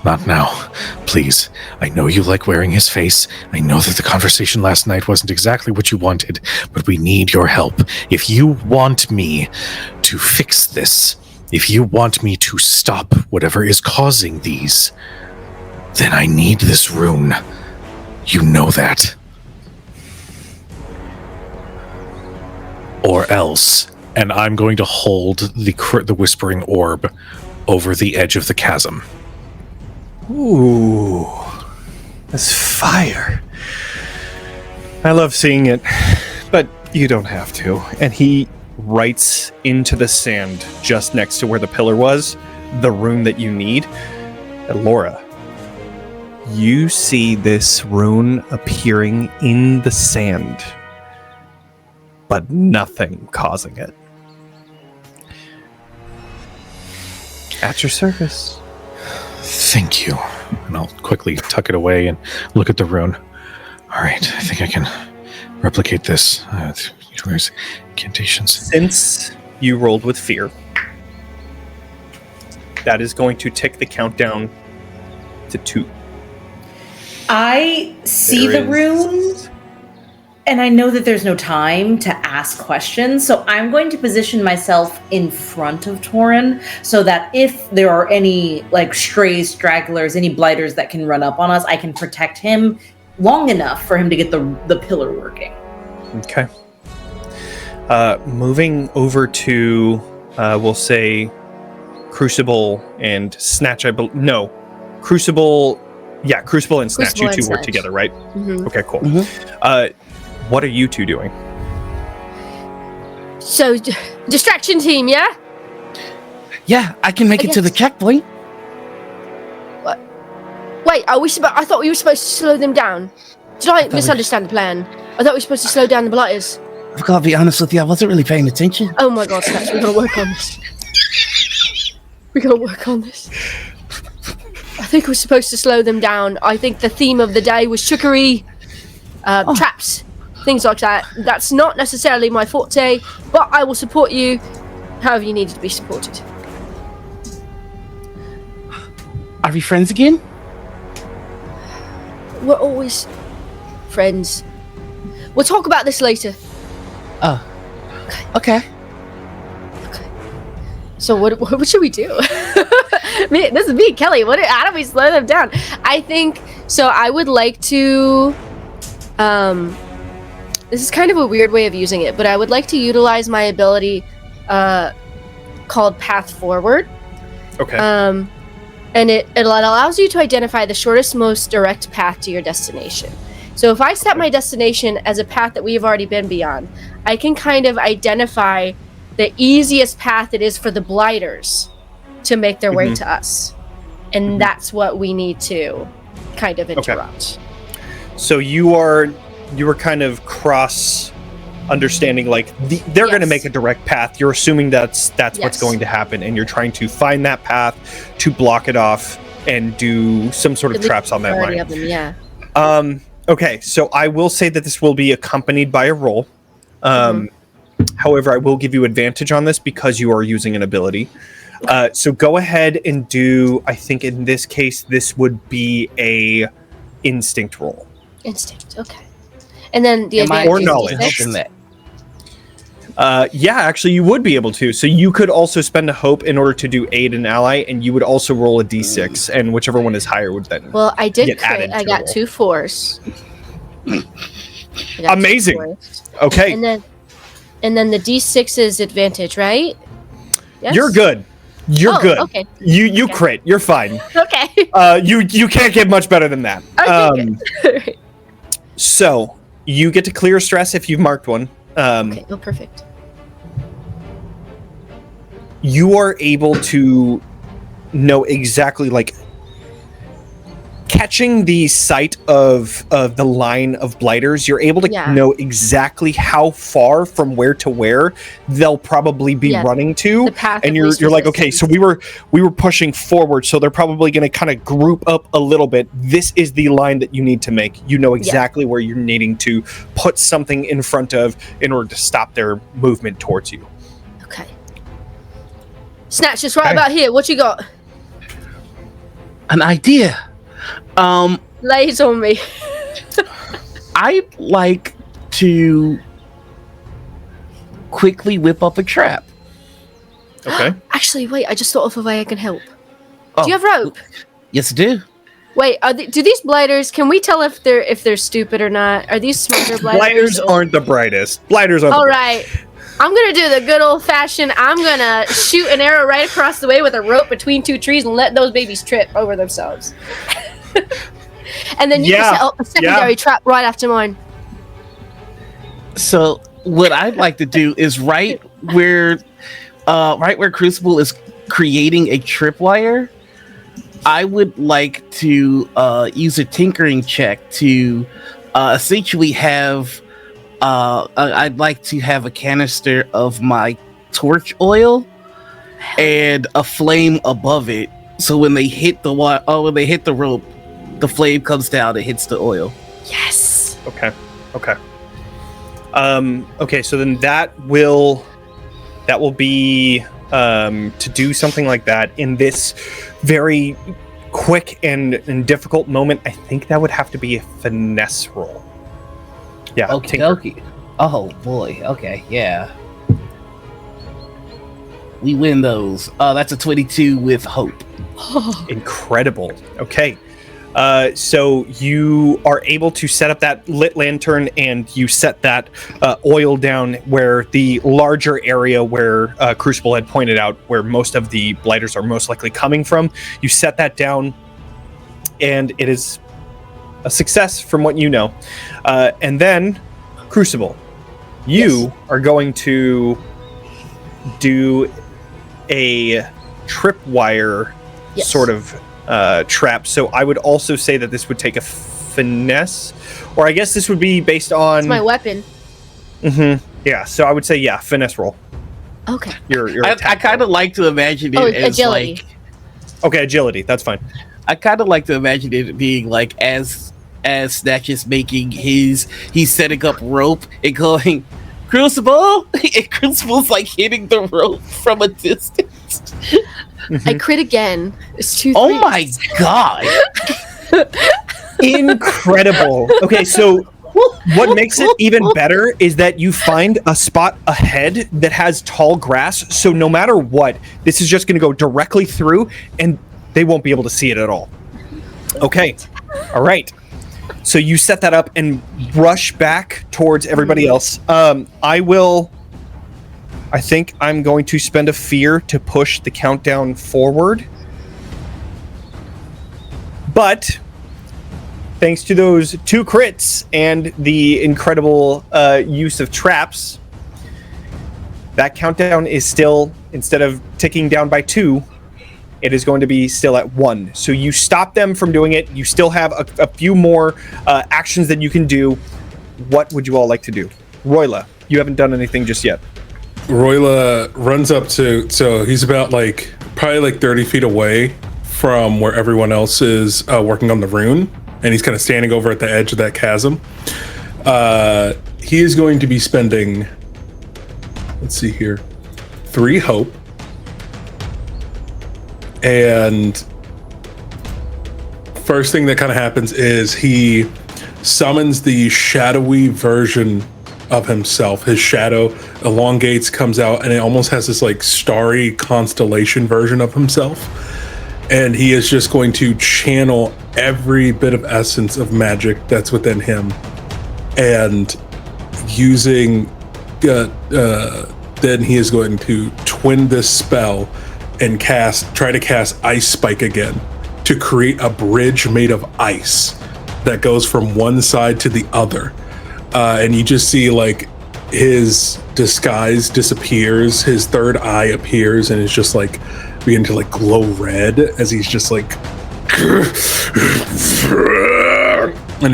Not now. Please. I know you like wearing his face. I know that the conversation last night wasn't exactly what you wanted, but we need your help. If you want me to fix this, if you want me to stop whatever is causing these, then I need this rune. You know that. Or else, and I'm going to hold the Whispering Orb over the edge of the chasm. Ooh, that's fire. I love seeing it, but you don't have to. And he writes into the sand just next to where the pillar was, the rune that you need. And Laura, you see this rune appearing in the sand, but nothing causing it. At your service. Thank you. And I'll quickly tuck it away and look at the rune. All right, I think I can replicate this. There's incantations. Since you rolled with fear, that is going to tick the countdown to 2. I see the rune, and I know that there's no time to ask questions, so I'm going to position myself in front of Torin so that if there are any strays, stragglers, any blighters that can run up on us, I can protect him long enough for him to get the pillar working. Okay. Moving over to, we'll say, Crucible and Snatch. Crucible. Yeah, Crucible and Snatch. Crucible You two and work Snatch. together, right? Mhm. Okay, cool. What are you two doing? So, distraction team, yeah? Yeah, I can make I it to the guess- checkpoint. Wait, I thought we were supposed to slow them down. Did I misunderstand the plan? I thought we were supposed to slow down the blighters. I've got to be honest with you, I wasn't really paying attention. Oh my god, Snatch, we're gonna work on this. We're gonna work on this. I think we're supposed to slow them down. I think the theme of the day was trickery, traps, things like that. That's not necessarily my forte, but I will support you however you need to be supported. Are we friends again? We're always friends. We'll talk about this later. Oh. Okay. So what should we do? This is me and Kelly. How do we slow them down? I think so. I would like to. This is kind of a weird way of using it, but I would like to utilize my ability, called Path Forward. Okay. And it allows you to identify the shortest, most direct path to your destination. So if I set my destination as a path that we've already been beyond, I can kind of identify the easiest path it is for the blighters to make their way to us. And that's what we need to kind of interrupt. So you were kind of cross understanding, like they're going to make a direct path. You're assuming that's what's going to happen, and you're trying to find that path to block it off and do some sort of traps on that line. Of them, yeah. Okay, so I will say that this will be accompanied by a roll. However, I will give you advantage on this because you are using an ability. So go ahead and do, I think in this case, this would be a instinct roll. Instinct, okay. And then the Am I or advantage knowledge. is That? Yeah, actually, you would be able to. So you could also spend a hope in order to do aid an ally, and you would also roll a d6, and whichever one is higher would then. Well, I did get crit. added I to got roll. 2 4s. I got 2 Amazing. 4s. Okay, And then the d6 is advantage, right? Yes? you're good. You're good. Okay. You crit. You're fine. Okay. You can't get much better than that. Okay. Good. So you get to clear stress if you've marked one. Okay. Oh, perfect. You are able to know exactly, like, catching the sight of the line of blighters. You're able to know exactly how far from where to where they'll probably be running to, The path and of you're least like, okay, so resistance. we were pushing forward, so they're probably going to kind of group up a little bit. This is the line that you need to make. You know exactly where you're needing to put something in front of in order to stop their movement towards you. Okay. Snatch, just right about here. What you got? An idea. Lays on me. I'd like to quickly whip up a trap. Okay. Actually, wait. I just thought of a way I can help. Oh, Do you have rope? Yes, I do. Wait. Do these blighters? Can we tell if they're stupid or not? Are these smarter blighters? Blighters aren't the brightest. Blighters aren't. All right. I'm gonna do the good old fashioned. I'm gonna shoot an arrow right across the way with a rope between 2 trees and let those babies trip over themselves. And then you can set up a secondary trap right after mine. So what I'd like to do is right where Crucible is creating a tripwire, I would like to use a tinkering check to essentially have I'd like to have a canister of my torch oil and a flame above it, so when they hit the rope, the flame comes down and hits the oil. Yes. Okay. Okay, so then that will be to do something like that in this very quick and difficult moment. I think that would have to be a finesse roll. Yeah. Okay. Oh boy. Okay. Yeah. We win those. That's a 22 with hope. Incredible. Okay. So you are able to set up that lit lantern, and you set that oil down where the larger area where Crucible had pointed out, where most of the blighters are most likely coming from. You set that down, and it is a success from what you know. And then, Crucible, you are going to do a tripwire sort of trap. So I would also say that this would take a finesse, or I guess this would be based on It's my weapon. Yeah, so I would say finesse roll. Okay. Your I attack kind of roll. like to imagine it as agility. like Okay, agility. That's fine. I kind of like to imagine it being like as Snatch is making he's setting up rope and going, Crucible, and Crucible's like hitting the rope from a distance. I crit again. It's 2 Oh my god! Incredible. Okay, so what makes it even better is that you find a spot ahead that has tall grass, so no matter what, this is just going to go directly through, and they won't be able to see it at all. Okay, all right. So you set that up and rush back towards everybody else. I think I'm going to spend a fear to push the countdown forward. But thanks to those 2 crits and the incredible use of traps, that countdown is still, instead of ticking down by 2, it is going to be still at 1. So you stop them from doing it. You still have a few more actions that you can do. What would you all like to do? Royla, you haven't done anything just yet. Royla runs up to, so he's about probably 30 feet away from where everyone else is working on the rune, and he's kind of standing over at the edge of that chasm. He is going to be spending, let's see here, 3 hope, and first thing that kind of happens is he summons the shadowy version of himself. His shadow elongates, comes out, and it almost has this starry constellation version of himself. And he is just going to channel every bit of essence of magic that's within him, and using then he is going to twin this spell and try to cast Ice Spike again to create a bridge made of ice that goes from one side to the other. And you just see his disguise disappears, his third eye appears, and it's just beginning to glow red as he's just and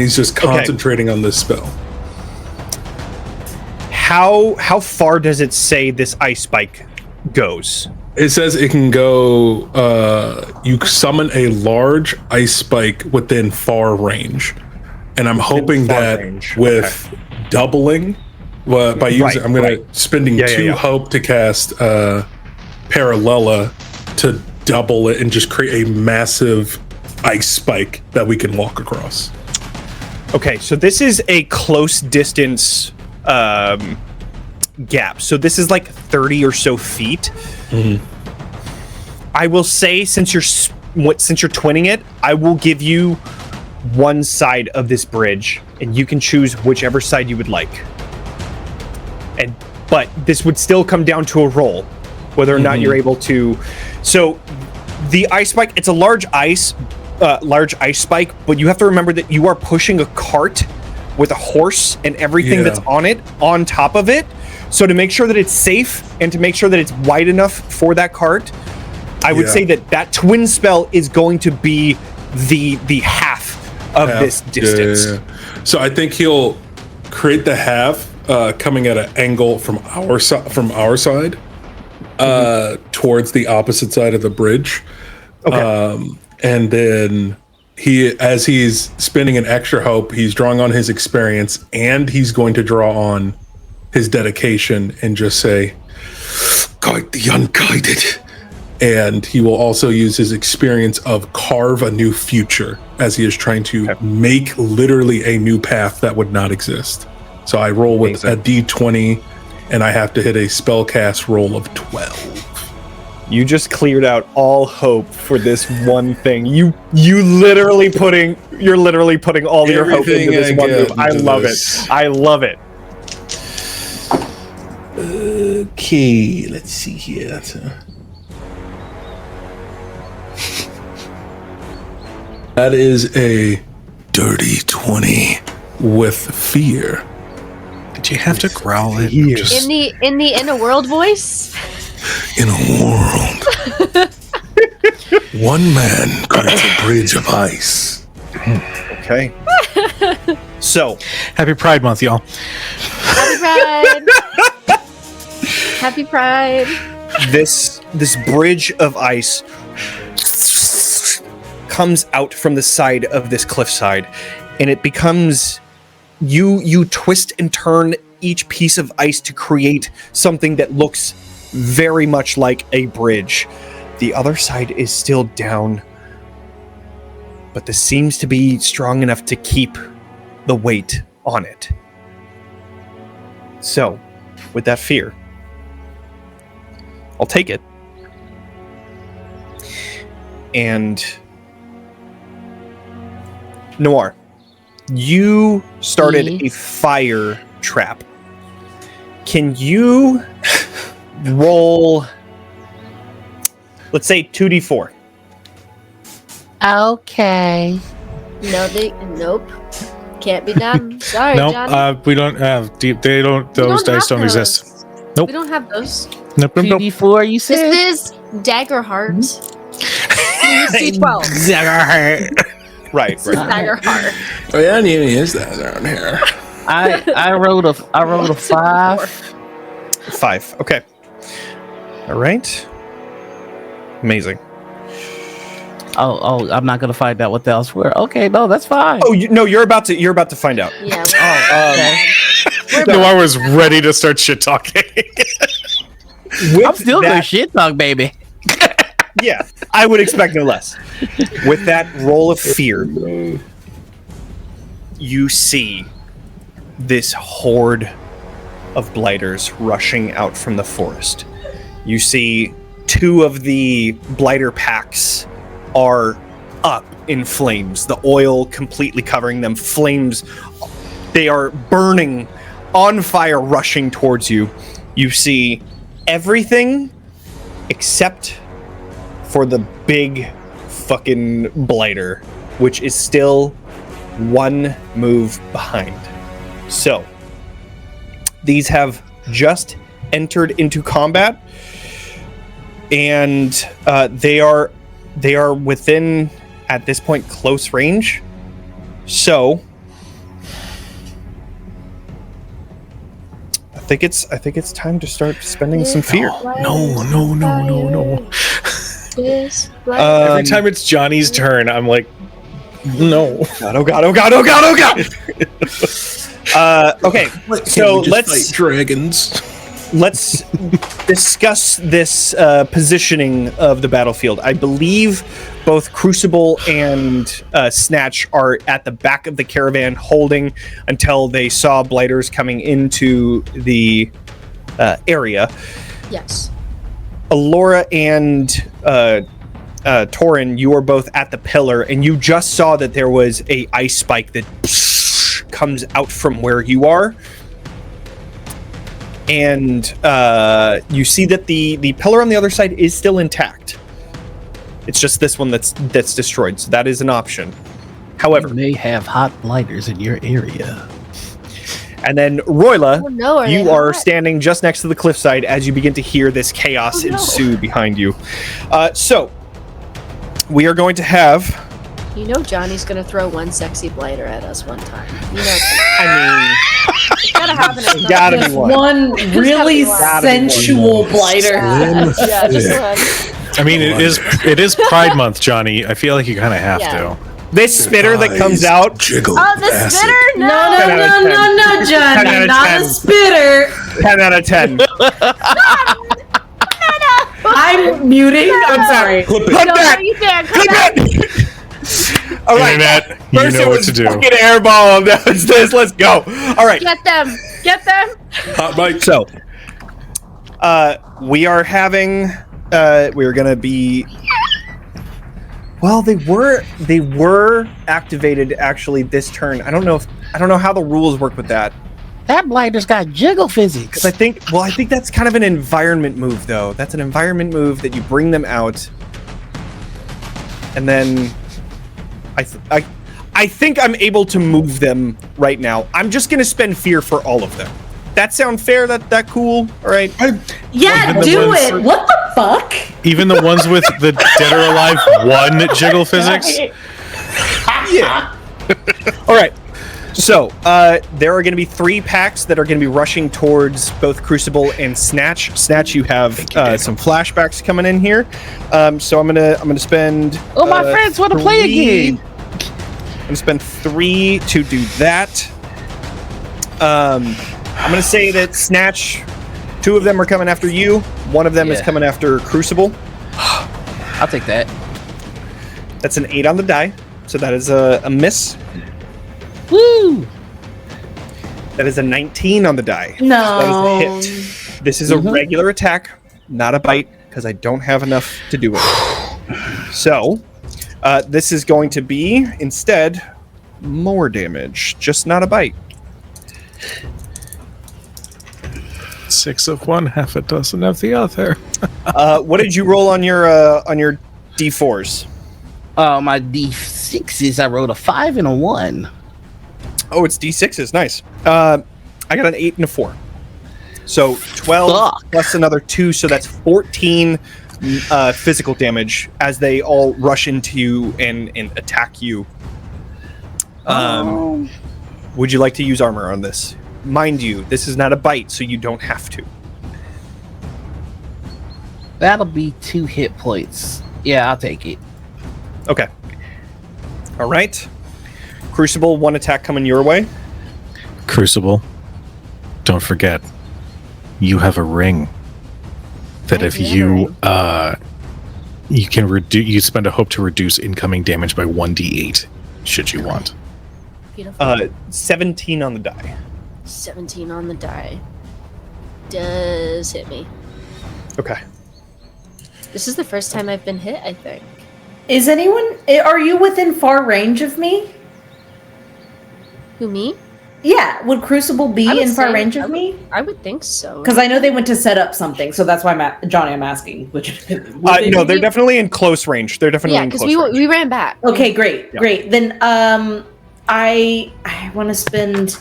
he's just concentrating on this spell. How far does it say this Ice Spike goes? It says it can go, you summon a large ice spike within far range. And I'm hoping that with doubling, by using, I'm going to spending 2 hope to cast Paralela to double it and just create a massive ice spike that we can walk across. Okay, so this is a close distance gap. So this is 30 or so feet. Mm-hmm. I will say, since you're twinning it, I will give you one side of this bridge, and you can choose whichever side you would like. But this would still come down to a roll, whether or not you're able to. So the ice spike, it's a large ice spike, but you have to remember that you are pushing a cart with a horse and everything that's on it on top of it. So to make sure that it's safe and to make sure that it's wide enough for that cart, I would say that twin spell is going to be the half of this distance. Yeah. So I think he'll create the half coming at an angle from our side towards the opposite side of the bridge. Okay. And then as he's spending an extra hope, he's drawing on his experience, and he's going to draw on his dedication and just say, guide the unguided. And he will also use his experience of carve a new future, as he is trying to make literally a new path that would not exist. So I roll with a d20, and I have to hit a spellcast roll of 12. You just cleared out all hope for this one thing. You're literally putting all your hope into this one move. I love it. I love it. Okay, let's see here. That is a dirty 20 with fear. Did you have to growl it? In the inner world voice? In a world, one man creates a bridge of ice. Okay. So, happy Pride Month, y'all. Happy Pride. Happy Pride. This bridge of ice comes out from the side of this cliffside, and it becomes you twist and turn each piece of ice to create something that looks very much like a bridge. The other side is still down, but this seems to be strong enough to keep the weight on it. So, with that fear, I'll take it. And Noir, you started a fire trap. Can you roll, let's say 2d4? Okay. Nope. Can't be done. Sorry, No, Johnny. we don't have deep. They don't. Those dice don't exist. Nope. We don't have those. Nope. Nope. Nope. 2d4, you said? This is Daggerheart. C12. Daggerheart. Right. This is Daggerheart. Oh yeah, I didn't even use that around here. I rolled a 5. 5. Okay. All right. Amazing. Oh, I'm not gonna find out what the else were. Okay, no, that's fine. Oh, no, you're about to find out. Yeah. Noir was ready to start shit talking. I'm still gonna shit talk, baby. Yeah, I would expect no less. With that roll of fear, you see this horde of blighters rushing out from the forest. You see 2 of the blighter packs are up in flames, the oil completely covering them. Flames, they are burning, on fire, rushing towards you. You see everything except for the big fucking blighter, which is still 1 move behind. So, these have just entered into combat, and they are within, at this point, close range. So I think it's time to start spending some fear. No. This Every time it's Johnny's turn, I'm like, no. God, oh god. Okay, so let's fight dragons. let's discuss this positioning of the battlefield. I believe both Crucible and Snatch are at the back of the caravan holding until they saw blighters coming into the area. Yes. Alora and Torin, you are both at the pillar, and you just saw that there was a ice spike that comes out from where you are. And you see that the pillar on the other side is still intact. It's just this one that's destroyed, so that is an option. However, You may have hot blighters in your area. and then Royla, Oh, no, are you they are hot? standing just next to the cliffside as you begin to hear this chaos ensue behind you. So, we are going to have... You know Johnny's gonna throw one sexy blighter at us one time. You know, I it's gotta happen. At Gotta be Just one. one really Gotta be one. sensual blighter. Yeah, just one. I mean, it is Pride Month, Johnny. I feel like you kind of have Yeah. to. This spitter that comes out... Jiggle. Oh, the spitter! No, No! 10 out of 10. no, 10 Johnny, out of not 10. a spitter. 10 out of 10. I'm muting. I'm sorry. Clip it. Put No, that! no, you can't. Come Put back. that! All right. Internet, you First know it what was to do. fucking airball. Now it's this. Let's go. All right. Get them! Get them! Hot mic. So, we are having. We're gonna be. Well, they were activated actually this turn. I don't know how the rules work with that. That blighter's got jiggle physics. Because I think that's kind of an environment move, though. That's an environment move that you bring them out, and then I think I'm able to move them right now. I'm just gonna spend fear for all of them. That sound fair? That cool? All right. Yeah, Even the do ones- it. What the fuck? Even the ones with the Dead or Alive 1 jiggle physics. Yeah. All right. So, there are going to be 3 packs that are going to be rushing towards both Crucible and Snatch. Snatch, you have some flashbacks coming in here. So I'm gonna spend. Oh, my friends want to play again. I'm gonna spend 3 to do that. I'm gonna say that Snatch, 2 of them are coming after you. 1 of them is coming after Crucible. I'll take that. That's an 8 on the die, so that is a miss. Woo! That is a 19 on the die. No. That is a hit. This is a regular attack, not a bite, because I don't have enough to do it. So, this is going to be, instead, more damage, just not a bite. 6 of one, half a dozen of the other. What did you roll on your D4s? My D6s, I rolled a 5 and a 1. Oh, it's D6s. Nice. I got an 8 and a 4. So 12 plus another 2, so that's 14 physical damage as they all rush into you and attack you. Would you like to use armor on this? Mind you, this is not a bite, so you don't have to. That'll be 2 hit points. Yeah, I'll take it. Okay. All right. Crucible, 1 attack coming your way. Crucible, don't forget, you have a ring that if you you can reduce, you spend a hope to reduce incoming damage by 1d8 should you want. Beautiful. 17 on the die. 17 on the die. Does hit me. Okay. This is the first time I've been hit, I think. Is anyone... Are you within far range of me? Who, me? Yeah. Would Crucible be I would in far say- range of me? I would think so. Because I know they went to set up something, so that's why I'm asking. Which No, they're definitely in close range. They're definitely Yeah, in because close range. we ran back. Okay, great, Yeah. great. Then I want to spend.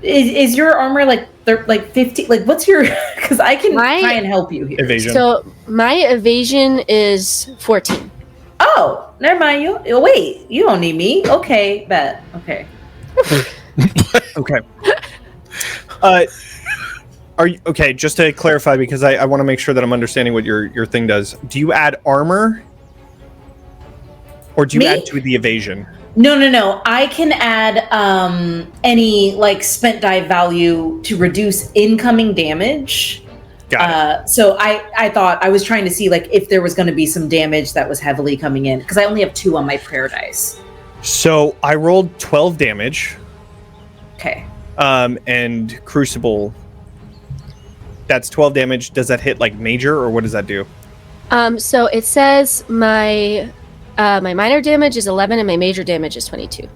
Is your armor like 50? Like, what's your? Because I can try and help you here. Evasion. So my evasion is 14. Oh, never mind. You wait. You don't need me. Okay, bet. Okay. Okay. Are you okay? Just to clarify, because I want to make sure that I'm understanding what your thing does. Do you add armor, or do you Me? add to the evasion? No. I can add any like spent die value to reduce incoming damage. Got it. So I thought I was trying to see like if there was going to be some damage that was heavily coming in because I only have 2 on my prayer dice. So I rolled 12 damage. Okay. And Crucible. That's 12 damage. Does that hit like major, or what does that do? So it says my minor damage is 11 and my major damage is 22.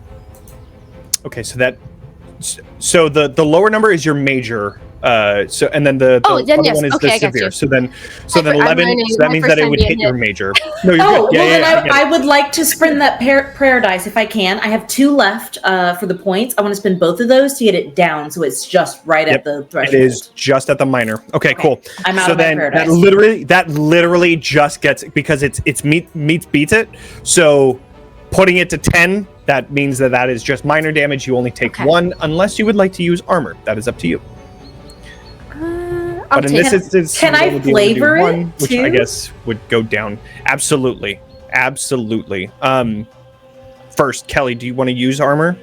Okay, so the lower number is your major. So and then the other yes. one is Okay, I the got severe. you. So then I'm 11. learning. So that My means first that it time would being hit your hit. major. No, you're Oh, good. well then I get I it. would like to spend that prayer dice if I can. I have 2 left for the points. I want to spend both of those to get it down so it's just right at the threshold. It is just at the minor. Okay, cool. I'm out so of my then prayer that dice. literally just gets, because it's meets beats it. So putting it to 10, that means that is just minor damage. You only take 1 unless you would like to use armor. That is up to you. I'll But in take this it. instance, Can you I would be able to do flavor it 1, which I too? guess would go down. Absolutely. First, Kelly, do you want to use armor?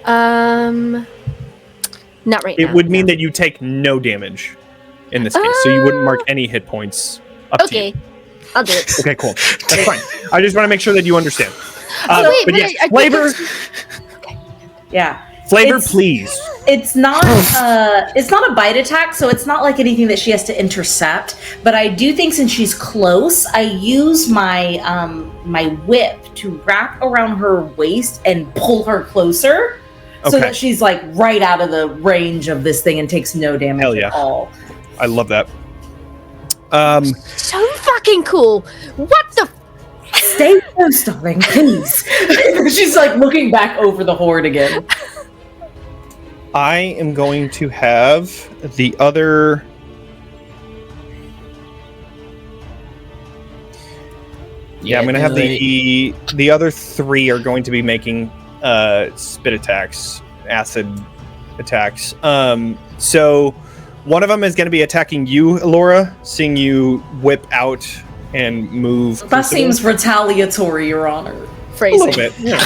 Not right now. It would mean that you take no damage in this case, so you wouldn't mark any hit points up to you. Okay, I'll do it. Okay, cool. That's fine. I just want to make sure that you understand. Wait, but yes, I think flavor, Yeah. flavor, It's- please. It's not a bite attack, so it's not like anything that she has to intercept. But I do think since she's close, I use my my whip to wrap around her waist and pull her closer, so Okay. that she's like right out of the range of this thing and takes no damage Hell yeah. at all. I love that. So fucking cool. What the? Stay close, darling, please. She's like looking back over the horde again. I am going to have the other. Yeah, I'm going to have the other 3 are going to be making spit attacks. acid attacks. So one of them is going to be attacking you, Elora, seeing you whip out and move. That seems retaliatory, Your Honor. a Phrasing. little bit. Yeah.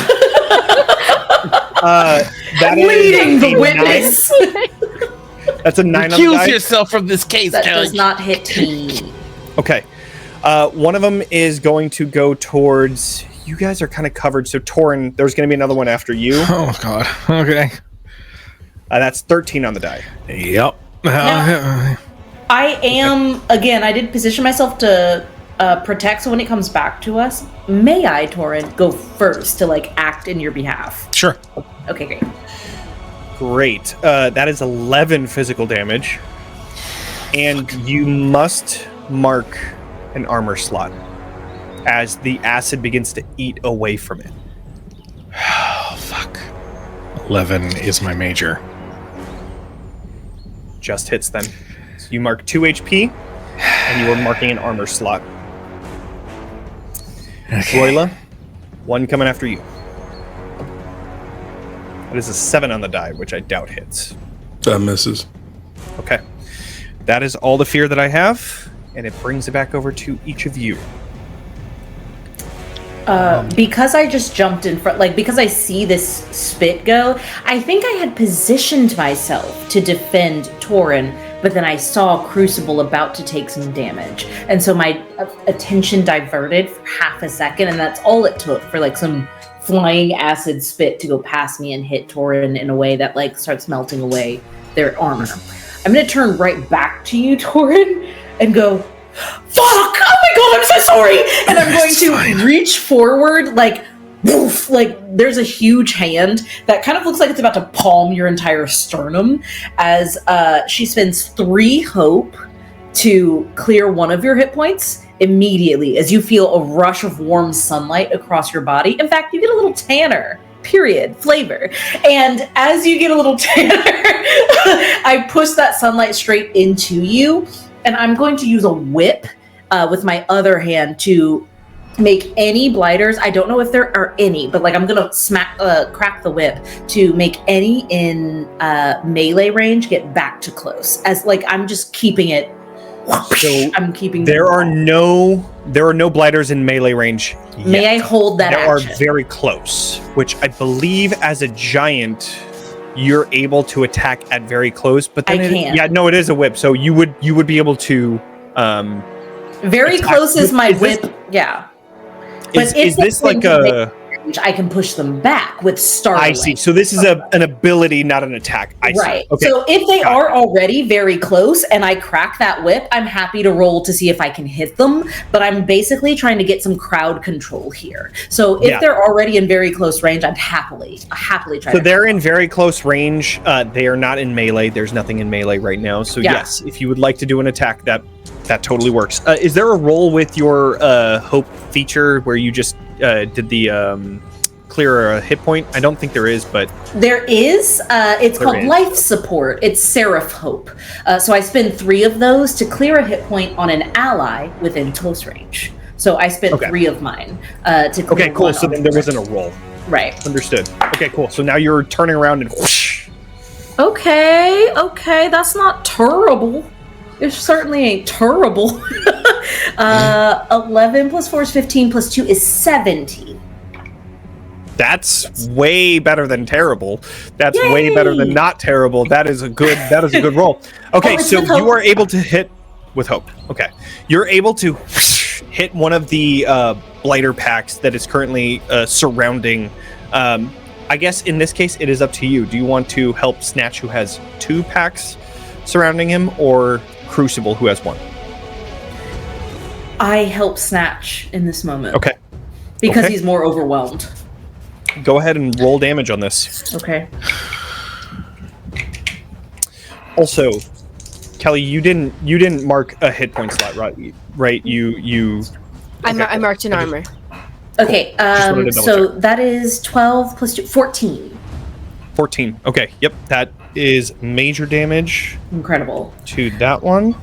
That Leading is the a witness. 9. That's a 9 on the Accuse die. yourself from this case, That Judge. does not hit me. Okay. One of them is going to go towards. You guys are kind of covered, so Torin, there's going to be another one after you. Oh God. Okay. That's 13 on the die. Yep. I am, again, I did position myself to protect, so when it comes back to us, may I, Torin, go first to, like, act in your behalf? Sure. Okay, great. Great. That is 11 physical damage. And you must mark an armor slot as the acid begins to eat away from it. Oh fuck. 11 is my major. Just hits then. So you mark 2 HP, and you are marking an armor slot. Okay. Royla, 1 coming after you. That is a 7 on the die, which I doubt hits. That misses. Okay. That is all the fear that I have, and it brings it back over to each of you. Because I just jumped in front, like, because I see this spit go, I think I had positioned myself to defend Torin, but then I saw Crucible about to take some damage. And so my attention diverted for half a second, and that's all it took for, like, some flying acid spit to go past me and hit Torin in a way that, like, starts melting away their armor. I'm going to turn right back to you, Torin, and go, fuck! Oh my god, I'm so sorry! And I'm going to reach forward, like, woof, like, there's a huge hand that kind of looks like it's about to palm your entire sternum as she spends 3 hope to clear one of your hit points immediately as you feel a rush of warm sunlight across your body. In fact, you get a little tanner. Period. Flavor. And as you get a little tanner, I push that sunlight straight into you, and I'm going to use a whip with my other hand to make any blighters. I don't know if there are any, but, like, I'm gonna crack the whip to make any in melee range get back to close. As, like, I'm just keeping it. So I'm keeping. There are no blighters in melee range yet. May I hold that There action? are very close, which I believe as a giant you're able to attack at very close. But then I can. Yeah, no, it is a whip, so you would be able to. Very attack. close is my Is this- whip. Yeah. Is this like a? I can push them back with Starlight. I see. So this is an ability, not an attack. I see. Right. Okay. So if they Got are already very close and I crack that whip, I'm happy to roll to see if I can hit them. But I'm basically trying to get some crowd control here. So if they're already in very close range, I'd happily try So to. they're in very close range. They are not in melee. There's nothing in melee right now. So yes, if you would like to do an attack, that totally works. Is there a roll with your hope feature where you just did the clear a hit point? I don't think there is, but There is. It's There called is. Life Support. It's Seraph Hope. So I spend 3 of those to clear a hit point on an ally within close range. So I spent 3 of mine to clear okay, cool. one So on then there the wasn't a roll. right. Understood. Okay, cool. So now you're turning around and whoosh. Okay, that's not terrible. It certainly ain't terrible. 11 plus 4 is 15 plus 2 is 17. That's way better than terrible. That's way Yay! better than not terrible. That is a good roll. Okay, it's so with hope. you are able to hit with hope. Okay. You're able to whoosh, hit one of the blighter packs that is currently surrounding. I guess in this case it is up to you. Do you want to help Snatch, who has 2 packs surrounding him, or Crucible, who has 1? I help Snatch in this moment. Okay. Because Okay. he's more overwhelmed. Go ahead and roll damage on this. Okay. Also, Kelly, you didn't mark a hit point slot, right? You. I marked an armor. Okay, Just wanted to double so that is 12 plus 2, 14. 14. Okay, yep, that is major damage Incredible. to that one.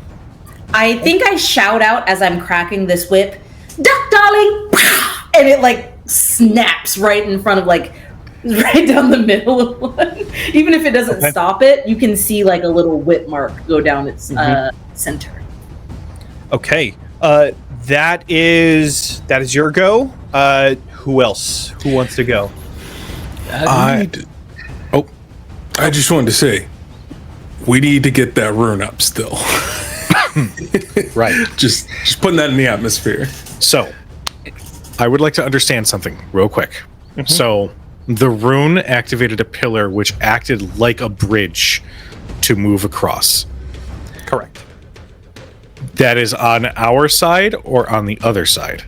I think I shout out as I'm cracking this whip, "Duck, darling!" And it, like, snaps right in front of, like, right down the middle of one. Even if it doesn't stop it, you can see like a little whip mark go down its center. Okay. That is your go. Who else? Who wants to go? I just wanted to say, we need to get that rune up still. Right. Just putting that in the atmosphere. So, I would like to understand something real quick. So, the rune activated a pillar which acted like a bridge to move across. Correct. That is on our side or on the other side?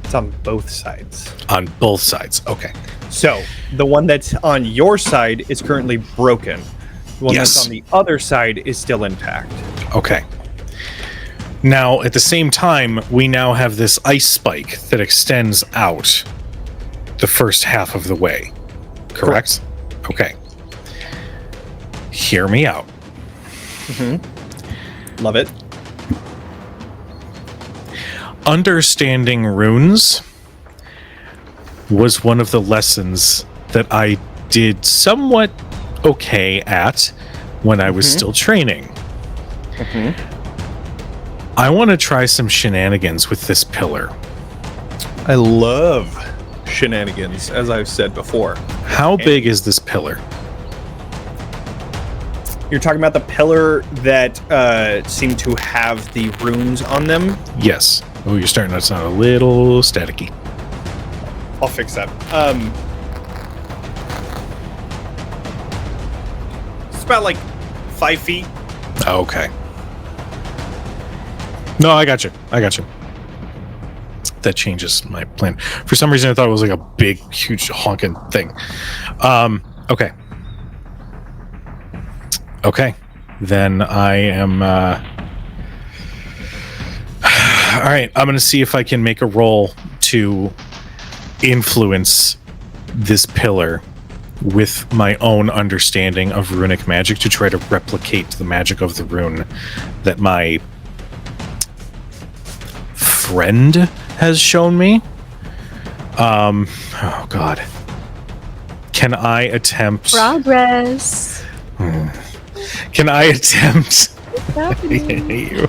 It's on both sides. On both sides. Okay. So the one that's on your side is currently broken. The one that's on the other side is still intact. Okay. Now, at the same time, we now have this ice spike that extends out the first half of the way. Correct? Okay. Hear me out. Love it. Understanding runes was one of the lessons that I did somewhat okay at when I was still training. I want to try some shenanigans with this pillar. I love shenanigans, as I've said before. How big is this pillar? You're talking about the pillar that seemed to have the runes on them? Yes. Oh, you're starting to sound a little staticky. I'll fix that. It's about like 5 feet. Okay. No, I got you. That changes my plan. For some reason, I thought it was like a big, huge, honking thing. Okay. Okay. Then I am... All right, I'm going to see if I can make a roll to influence this pillar with my own understanding of runic magic to try to replicate the magic of the rune that my friend has shown me. Oh God. Can I attempt... Progress. Can I attempt... What's happening? I hate you.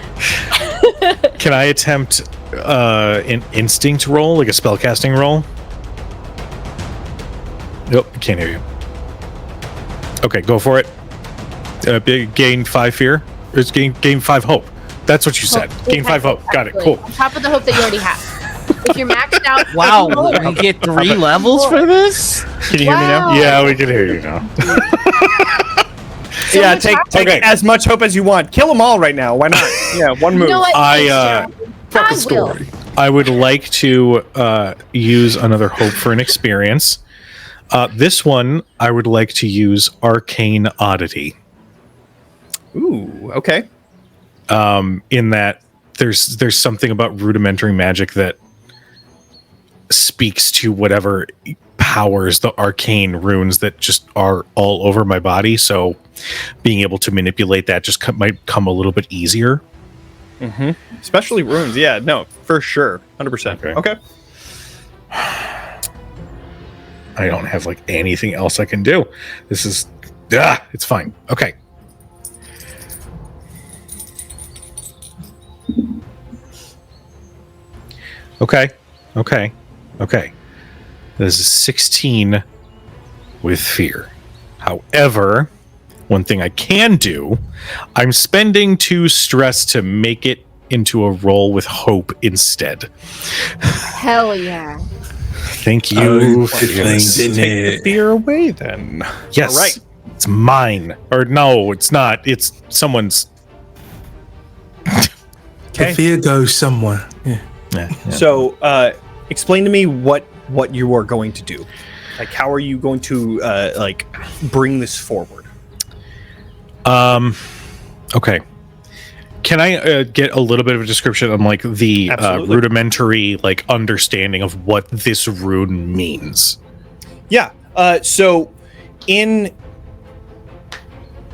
Can I attempt an instinct roll, like a spellcasting roll? Nope, can't hear you. Okay, go for it. Gain 5 fear. It's gain 5 hope. That's what you said. Gain 5 hope. Got it. Cool. On top of the hope that you already have. If you're maxed out, Wow, we get 3 levels for this? Can you hear me now? Yeah, we can hear you now. So Yeah, much take happening. as much hope as you want. Kill them all right now. Why not? Yeah, one move. You know what? I Fuck the will. story. I would like to use another hope for an experience. This one, I would like to use Arcane Oddity. Ooh, okay. In that there's something about rudimentary magic that speaks to whatever powers the arcane runes that just are all over my body. So being able to manipulate that just might come a little bit easier. Especially runes. Yeah, no, for sure. 100%. Okay. I don't have like anything else I can do. This is it's fine. Okay. Okay. This is 16 with fear. However, one thing I can do, I'm spending 2 stress to make it into a roll with hope instead. Hell yeah. Thank you. Take Take the fear away then. Yes. All right. It's mine. Or no, it's not. It's someone's. The fear goes somewhere. Yeah. Yeah. So, explain to me what you are going to do. Like, how are you going to like bring this forward? Okay. Can I get a little bit of a description on like the rudimentary like understanding of what this rune means? Yeah. So,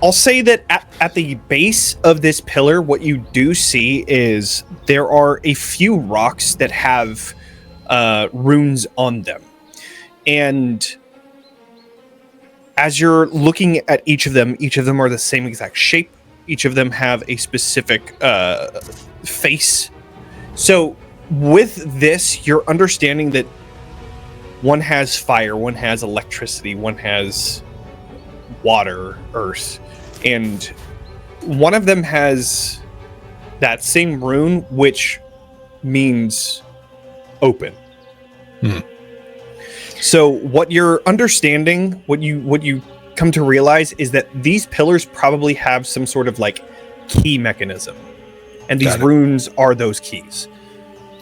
I'll say that at the base of this pillar, what you do see is there are a few rocks that have runes on them. And as you're looking at each of them are the same exact shape. Each of them have a specific face. So with this, you're understanding that one has fire, one has electricity, one has water, earth, and one of them has that same rune, which means open. So what you're understanding, what you come to realize is that these pillars probably have some sort of like key mechanism, and these runes are those keys.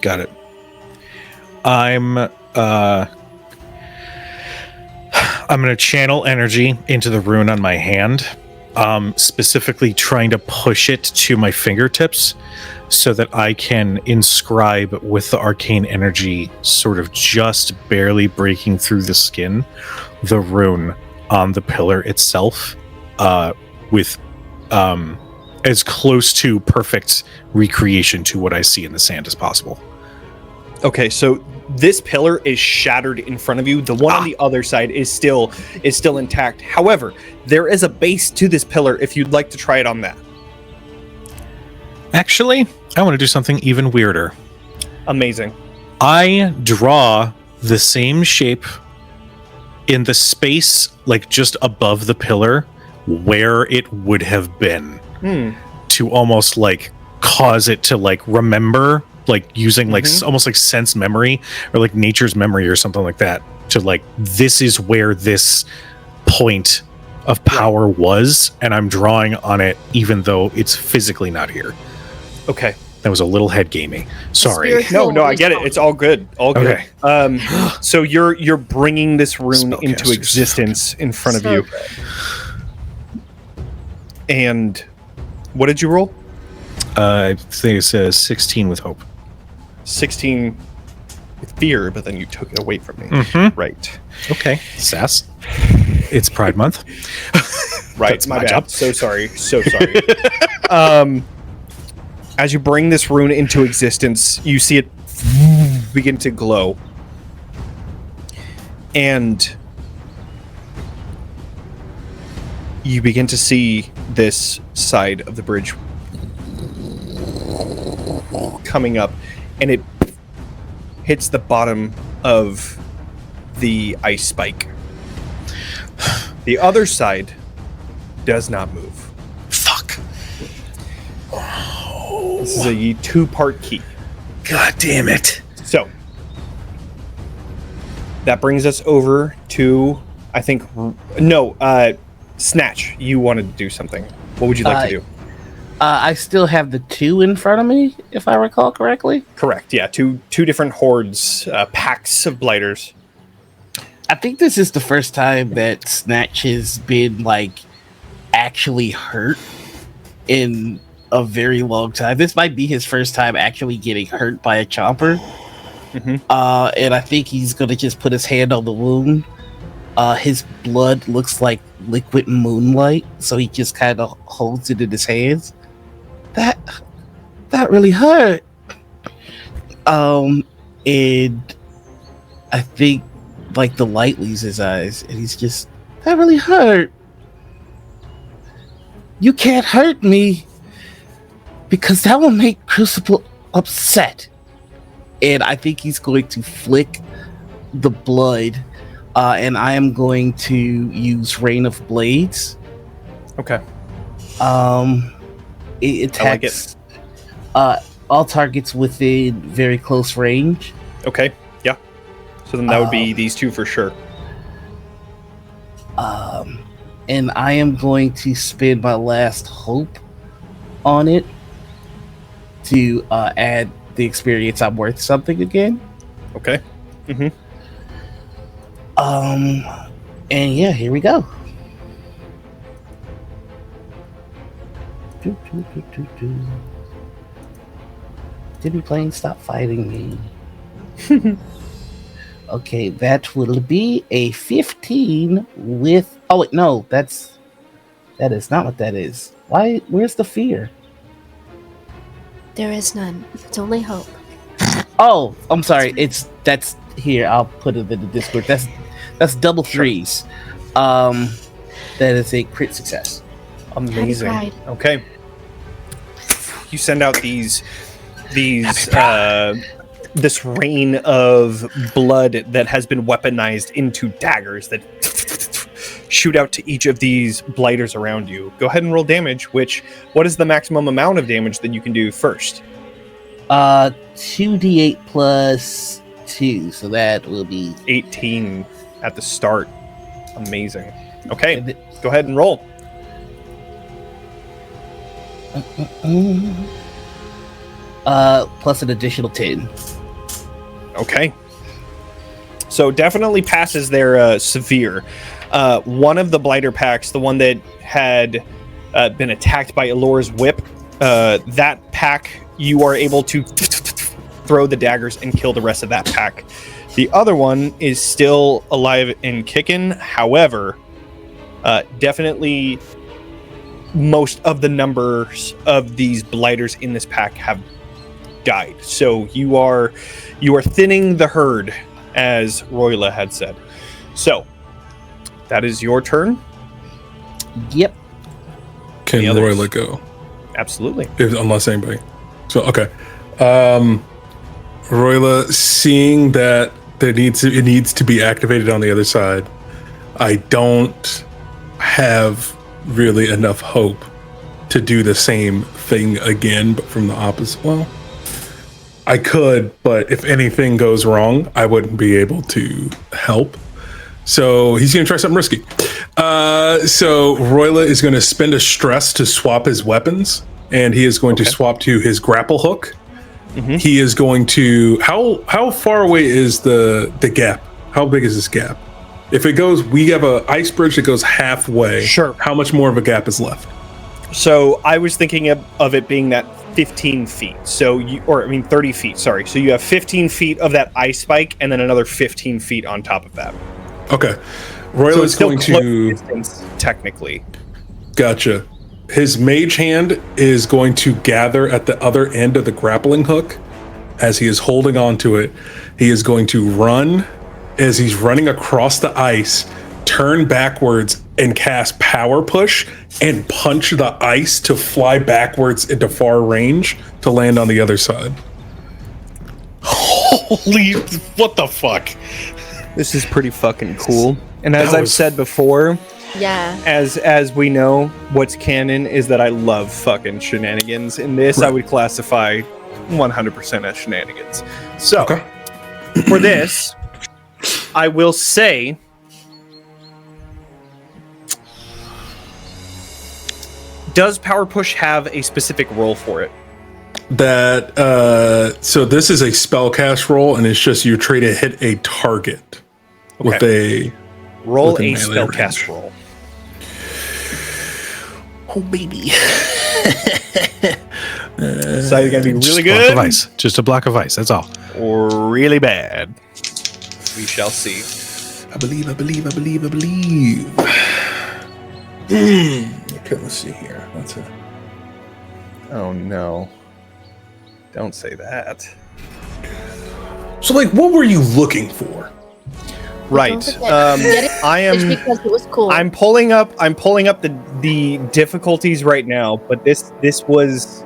Got it. I'm going to channel energy into the rune on my hand, specifically trying to push it to my fingertips so that I can inscribe with the arcane energy, sort of just barely breaking through the skin, the rune on the pillar itself, with as close to perfect recreation to what I see in the sand as possible. Okay, so this pillar is shattered in front of you. The one on the other side is still intact. However, there is a base to this pillar if you'd like to try it on that. Actually, I want to do something even weirder. Amazing. I draw the same shape in the space, like just above the pillar, where it would have been, to almost like cause it to like remember, like using like almost like sense memory or like nature's memory or something like that, to like, this is where this point of power was, and I'm drawing on it even though it's physically not here. Okay. That was a little head gamey. Sorry. No, I get it. It's all good. All good. Okay. So you're bringing this rune into existence in front of you. Good. And what did you roll? I think it says 16 with hope. 16 with fear, but then you took it away from me. Right. Okay. Sass. It's Pride Month. Right. That's my my bad. job. So sorry. As you bring this rune into existence, you see it begin to glow. And you begin to see this side of the bridge coming up, and it hits the bottom of the ice spike. The other side does not move. Fuck. This is a two-part key. God damn it. So, that brings us over to, I think, Snatch, you wanted to do something. What would you like to do? I still have the 2 in front of me, if I recall correctly. Correct, yeah. Two different hordes, packs of blighters. I think this is the first time that Snatch has been, like, actually hurt in a very long time. This might be his first time actually getting hurt by a chomper. And I think he's going to just put his hand on the wound. His blood looks like liquid moonlight, so he just kind of holds it in his hands. That really hurt. And I think like the light leaves his eyes, and he's just, that really hurt. You can't hurt me, because that will make Crucible upset. And I think he's going to flick the blood. And I am going to use Rain of Blades. Okay. It attacks all targets within very close range. Okay, yeah. So then that would be these two for sure. And I am going to spend my last hope on it to add the experience I'm worth something again. Okay. And yeah, here we go. Didn't plane stop fighting me? Okay, that will be a 15 with. Oh wait, no, that is not what that is. Why? Where's the fear? There is none. It's only hope. Oh, I'm sorry. That's here. I'll put it in the Discord. That's double threes. That is a crit success. Amazing. Happy Okay. You send out these this rain of blood that has been weaponized into daggers that shoot out to each of these blighters around you. Go ahead and roll damage. What is the maximum amount of damage that you can do first? 2d8 plus 2, so that will be 18 at the start. Amazing. Okay, go ahead and roll. plus an additional 10. Okay. So definitely passes their severe. One of the blighter packs, the one that had been attacked by Elora's whip, that pack, you are able to throw the daggers and kill the rest of that pack. The other one is still alive and kicking. However, definitely most of the numbers of these blighters in this pack have died. So you are thinning the herd, as Royla had said. So that is your turn. Yep. Can Royla go? Absolutely. Unless anybody. So okay. Royla, seeing that it needs to be activated on the other side, I don't have really enough hope to do the same thing again, but from the opposite. Well, I could, but if anything goes wrong, I wouldn't be able to help. So he's going to try something risky. So Royla is going to spend a stress to swap his weapons, and he is going to swap to his grapple hook. Mm-hmm. He is going to... How far away is the gap? How big is this gap? If it goes... We have an ice bridge that goes halfway. Sure. How much more of a gap is left? So I was thinking of it being that 15 feet. 30 feet, sorry. So you have 15 feet of that ice spike, and then another 15 feet on top of that. Okay. Royla is going to... distance, technically. Gotcha. His mage hand is going to gather at the other end of the grappling hook. As he is holding on to it, he is going to run. As he's running across the ice, turn backwards and cast Power Push and punch the ice to fly backwards into far range to land on the other side. Holy, what the fuck? This is pretty fucking cool. And as I've said before, Yeah. as we know, what's canon is that I love fucking shenanigans. In this, Right. I would classify 100% as shenanigans. So, Okay. for this, I will say... Does Power Push have a specific role for it? So this is a spellcast roll, and it's just you try to hit a target with a... Roll with a melee spellcast range. roll. Oh, baby. It's either going to be really Block good of ice. Just a block of ice. That's all. or really bad. We shall see. I believe. Okay, let's see here. That's it. Oh no. Don't say that. So, what were you looking for? Right. Don't forget, get it I just am because it was cool. I'm pulling up the difficulties right now, but this was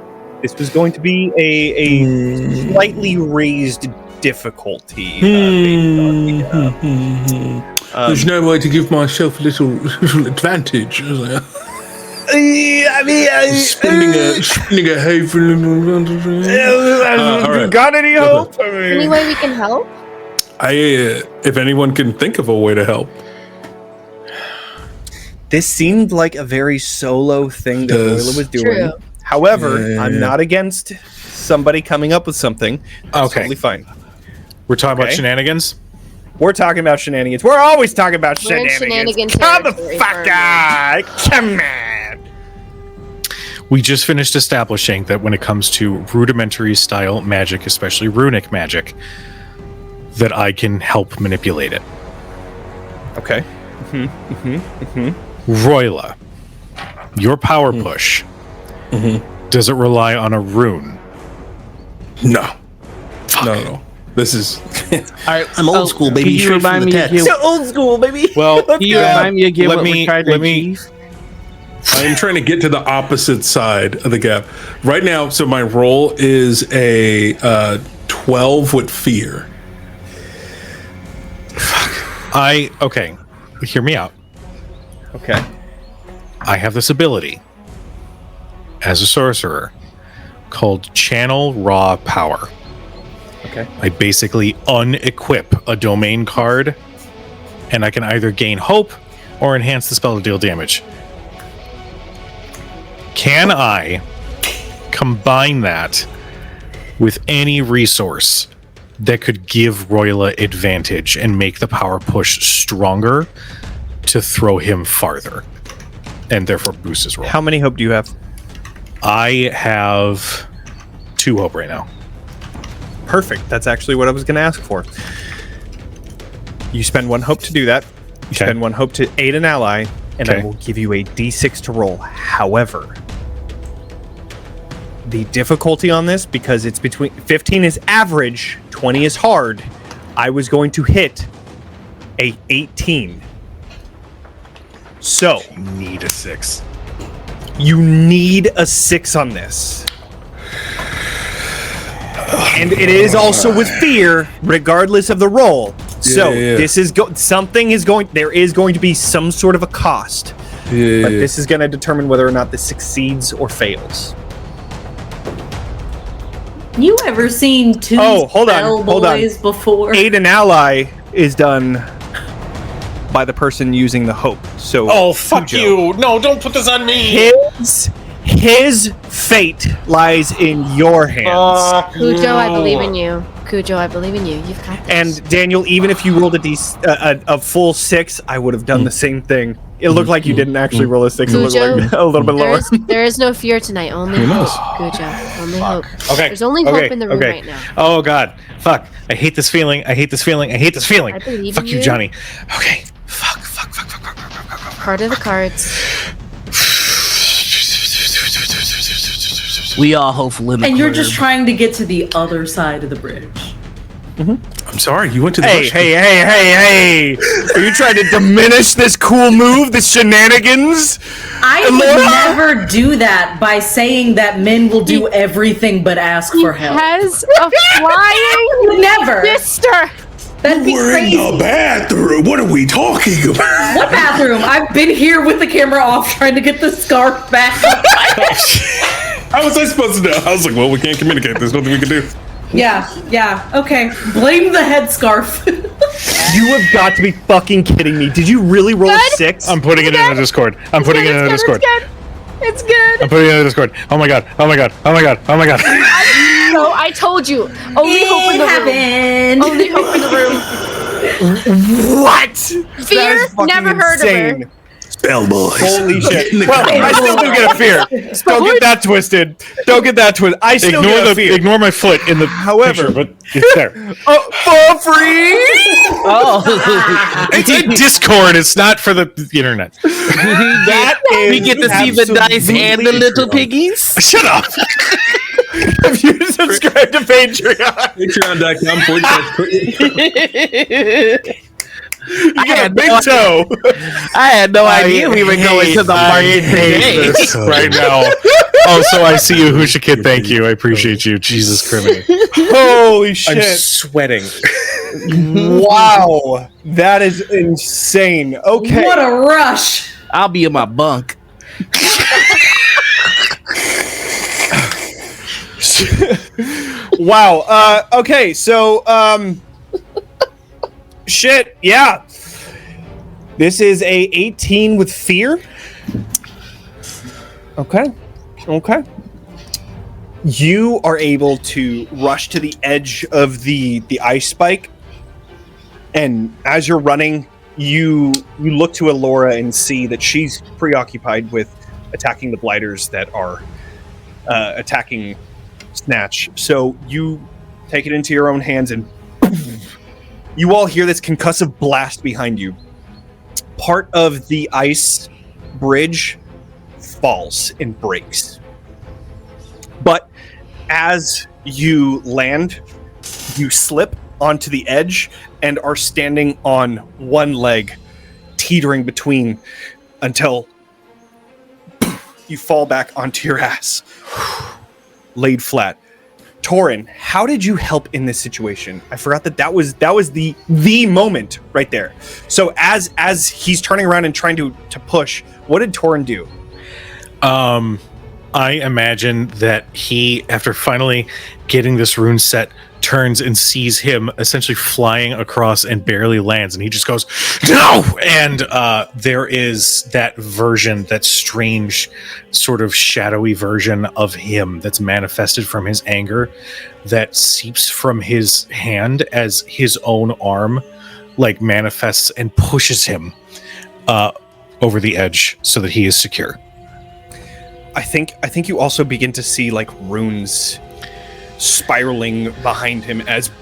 going to be a slightly raised difficulty. Based on There's no way to give myself a little advantage. Spinning a haven. All right. Got any hope? Any way we can help? If anyone can think of a way to help. This seemed like a very solo thing that Does. Royla was doing. True. However, Yeah. I'm not against somebody coming up with something. That's Okay. totally fine. We're talking about Okay. shenanigans? We're talking about shenanigans. We're always talking about We're in shenanigans. shenanigan territory Motherfucker! Come on! We just finished establishing that when it comes to rudimentary style magic, especially runic magic, that I can help manipulate it. Okay. Royla, your power push, does it rely on a rune? No. Not at all. This is I'm old school, baby. Can you Straight from remind the me text. again? old school, baby. well. Can you remind me again Let what me- we're trying to let me- achieve? I am trying to get to the opposite side of the gap right now. So my roll is a 12 with fear. Okay, hear me out. Okay. I have this ability as a sorcerer called Channel Raw Power. Okay. I basically unequip a domain card, and I can either gain hope or enhance the spell to deal damage. Can I combine that with any resource that could give Royla advantage and make the power push stronger to throw him farther, and therefore boost his roll? How many hope do you have? I have 2 hope right now. Perfect. That's actually what I was going to ask for. You spend 1 hope to do that. You Okay. spend 1 hope to aid an ally, and I Okay. will give you a d6 to roll. However, the difficulty on this, because it's between 15 is average, 20 is hard, I was going to hit a 18. So, Need a 6. you need a 6 on this. And it is also with fear, regardless of the roll. So Yeah. this is there is going to be some sort of a cost. Yeah. But this is going to determine whether or not this succeeds or fails. You ever seen two Oh, hold on, spell hold on. boys before? Aid an ally is done by the person using the hope. So Cujo, you! No, don't put this on me! his fate lies in your hands. Cujo, I believe in you. Cujo, I believe in you. You've got this. And Daniel, even if you rolled a full 6, I would have done the same thing. It looked like you didn't actually roll a 6. It looked Cujo, like a little bit lower. there is no fear tonight. Only hope, Cujo. Only hope. Okay. There's only hope in the room right now. Oh god. Fuck. I hate this feeling. I hate this feeling. I hate this feeling. I believe Fuck in you, you. Johnny. Okay. Fuck. Part of the cards. We all hopeful in the And you're just crib. trying to get to the other side of the bridge. I'm sorry, you went to the Hey, bush. hey! Are you trying to diminish this cool move, this shenanigans? I would never do that by saying that men will do everything but ask for help. Has a flying Never. sister. That'd be crazy. bathroom. What are we talking about? What bathroom? I've been here with the camera off trying to get the scarf back. How was I supposed to know? I was like, well, we can't communicate. There's nothing we can do. Yeah, okay. Blame the headscarf. You have got to be fucking kidding me. Did you really roll a Good. 6? I'm putting it in the Discord. I'm putting it in the Discord. It's good. I'm putting it in the Discord. Oh my god. No, I told you. Only hope in It the room. happened. Only hope in the room. What? Fear? That is fucking Never heard of her. insane. Spell boys. Holy shit. Well, I still do get a fear. Don't get that twisted. I still get a fear. Ignore my foot in the However- picture, but it's there. For free? Oh, It's a Discord. It's not for the internet. That is we get to see the dice and the little piggies. Shut up. If you subscribe to Patreon, Patreon.com/. you get a big toe. I had no idea we were going to the market today. this right now. Oh, so I see you, Husha Kid. Thank you. I appreciate you. Jesus Christ. Holy I'm shit. sweating. Wow. That is insane. Okay. What a rush. I'll be in my bunk. Wow. Okay, so shit, yeah. This is a 18 with fear. Okay. You are able to rush to the edge of the ice spike, and as you're running, you look to Alora and see that she's preoccupied with attacking the blighters that are attacking Snatch. So you take it into your own hands, and you all hear this concussive blast behind you. Part of the ice bridge falls and breaks. But as you land, you slip onto the edge and are standing on one leg, teetering between until you fall back onto your ass, laid flat. Torin, how did you help in this situation? I forgot that was the moment right there. So as he's turning around and trying to push, what did Torin do? I imagine that he, after finally getting this rune set, turns and sees him essentially flying across and barely lands, and he just goes, "No!" And there is that version, that strange sort of shadowy version of him that's manifested from his anger that seeps from his hand as his own arm like manifests and pushes him over the edge so that he is secure. I think you also begin to see like runes spiraling behind him as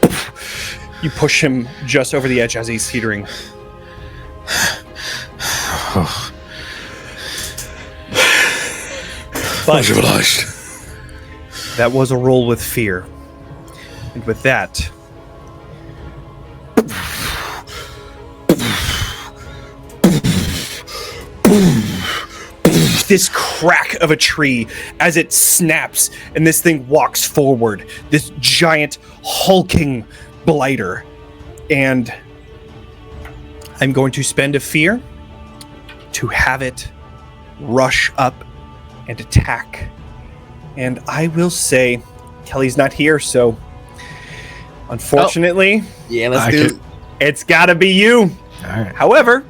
you push him just over the edge as he's teetering. But that was a roll with fear. And with that, this crack of a tree as it snaps and this thing walks forward, this giant hulking blighter. And I'm going to spend a fear to have it rush up and attack. And I will say Kelly's not here, so unfortunately, it's gotta be you. All right. However,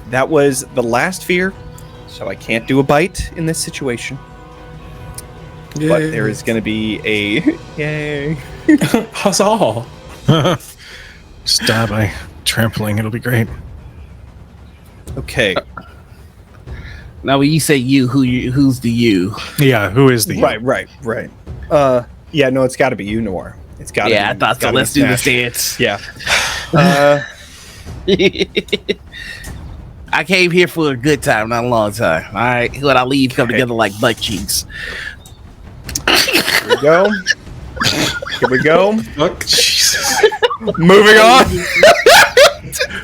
that was the last fear, so I can't do a bite in this situation. Yay. But there is going to be a yay. Huzzah! Just die by trampling. It'll be great. Okay. Now, when you say you, who's the you? Yeah, who is the you? Right. Yeah, no, it's got to be you, Noir. It's got to be. Yeah, I thought so. Let's do the dance. Yeah. I came here for a good time, not a long time. All right, when I leave, come together like butt cheeks. Here we go. Here we go. Fuck. Jesus. Moving on.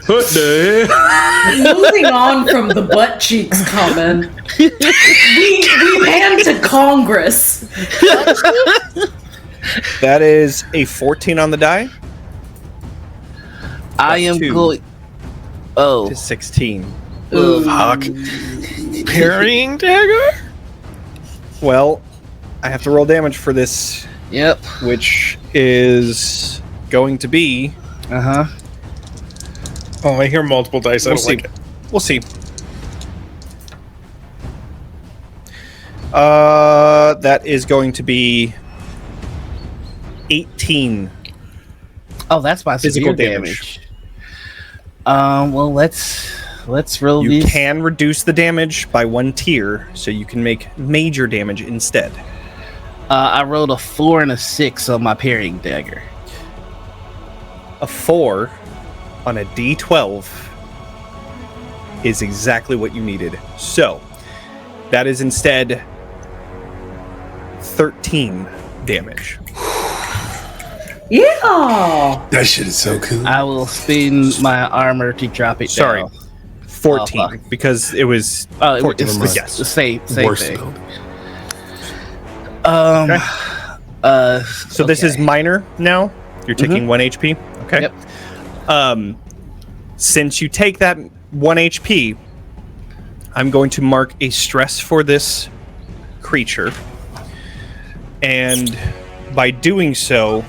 What the hell? Moving on from the butt cheeks comment, we hand to Congress. That is a 14 on the die. I am going. Oh, to 16. Fuck. Parrying dagger? Well, I have to roll damage for this. Yep. Which is going to be. Uh-huh. Oh, I hear multiple dice. We'll see. We'll see. That is going to be 18. Oh, that's my physical severe damage. Well, let's roll You these. can reduce the damage by 1 tier, so you can make major damage instead. I rolled a 4 and a 6 on my parrying dagger. A 4 on a D12 is exactly what you needed. So, that is instead 13 damage. Yeah. That shit is so cool. I will spin my armor to drop it Sorry, down. 14, because it was 14. It's Yes. the same Worst thing. build. Okay. So this okay. is minor now. You're taking 1 HP. Okay. Yep. Since you take that 1 HP, I'm going to mark a stress for this creature. And by doing so,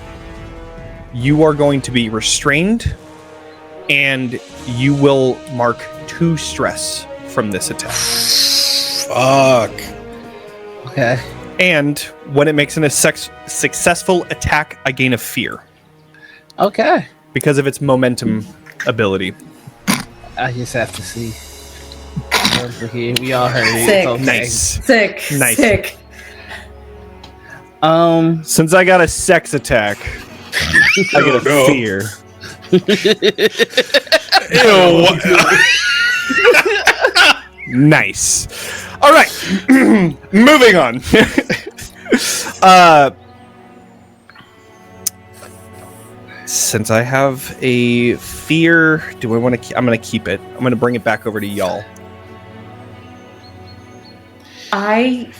you are going to be restrained, and you will mark 2 stress from this attack. Fuck. Okay. And when it makes a successful attack, I gain a fear Okay. because of its momentum ability. I just have to see. Over here, we all heard it. Sick. It's okay. Nice. Sick. Nice. Sick. Since I got a sex attack, I get a fear. Ew. Nice. All right. Moving on. Since I have a fear, do I want to? I'm going to keep it. I'm going to bring it back over to y'all. I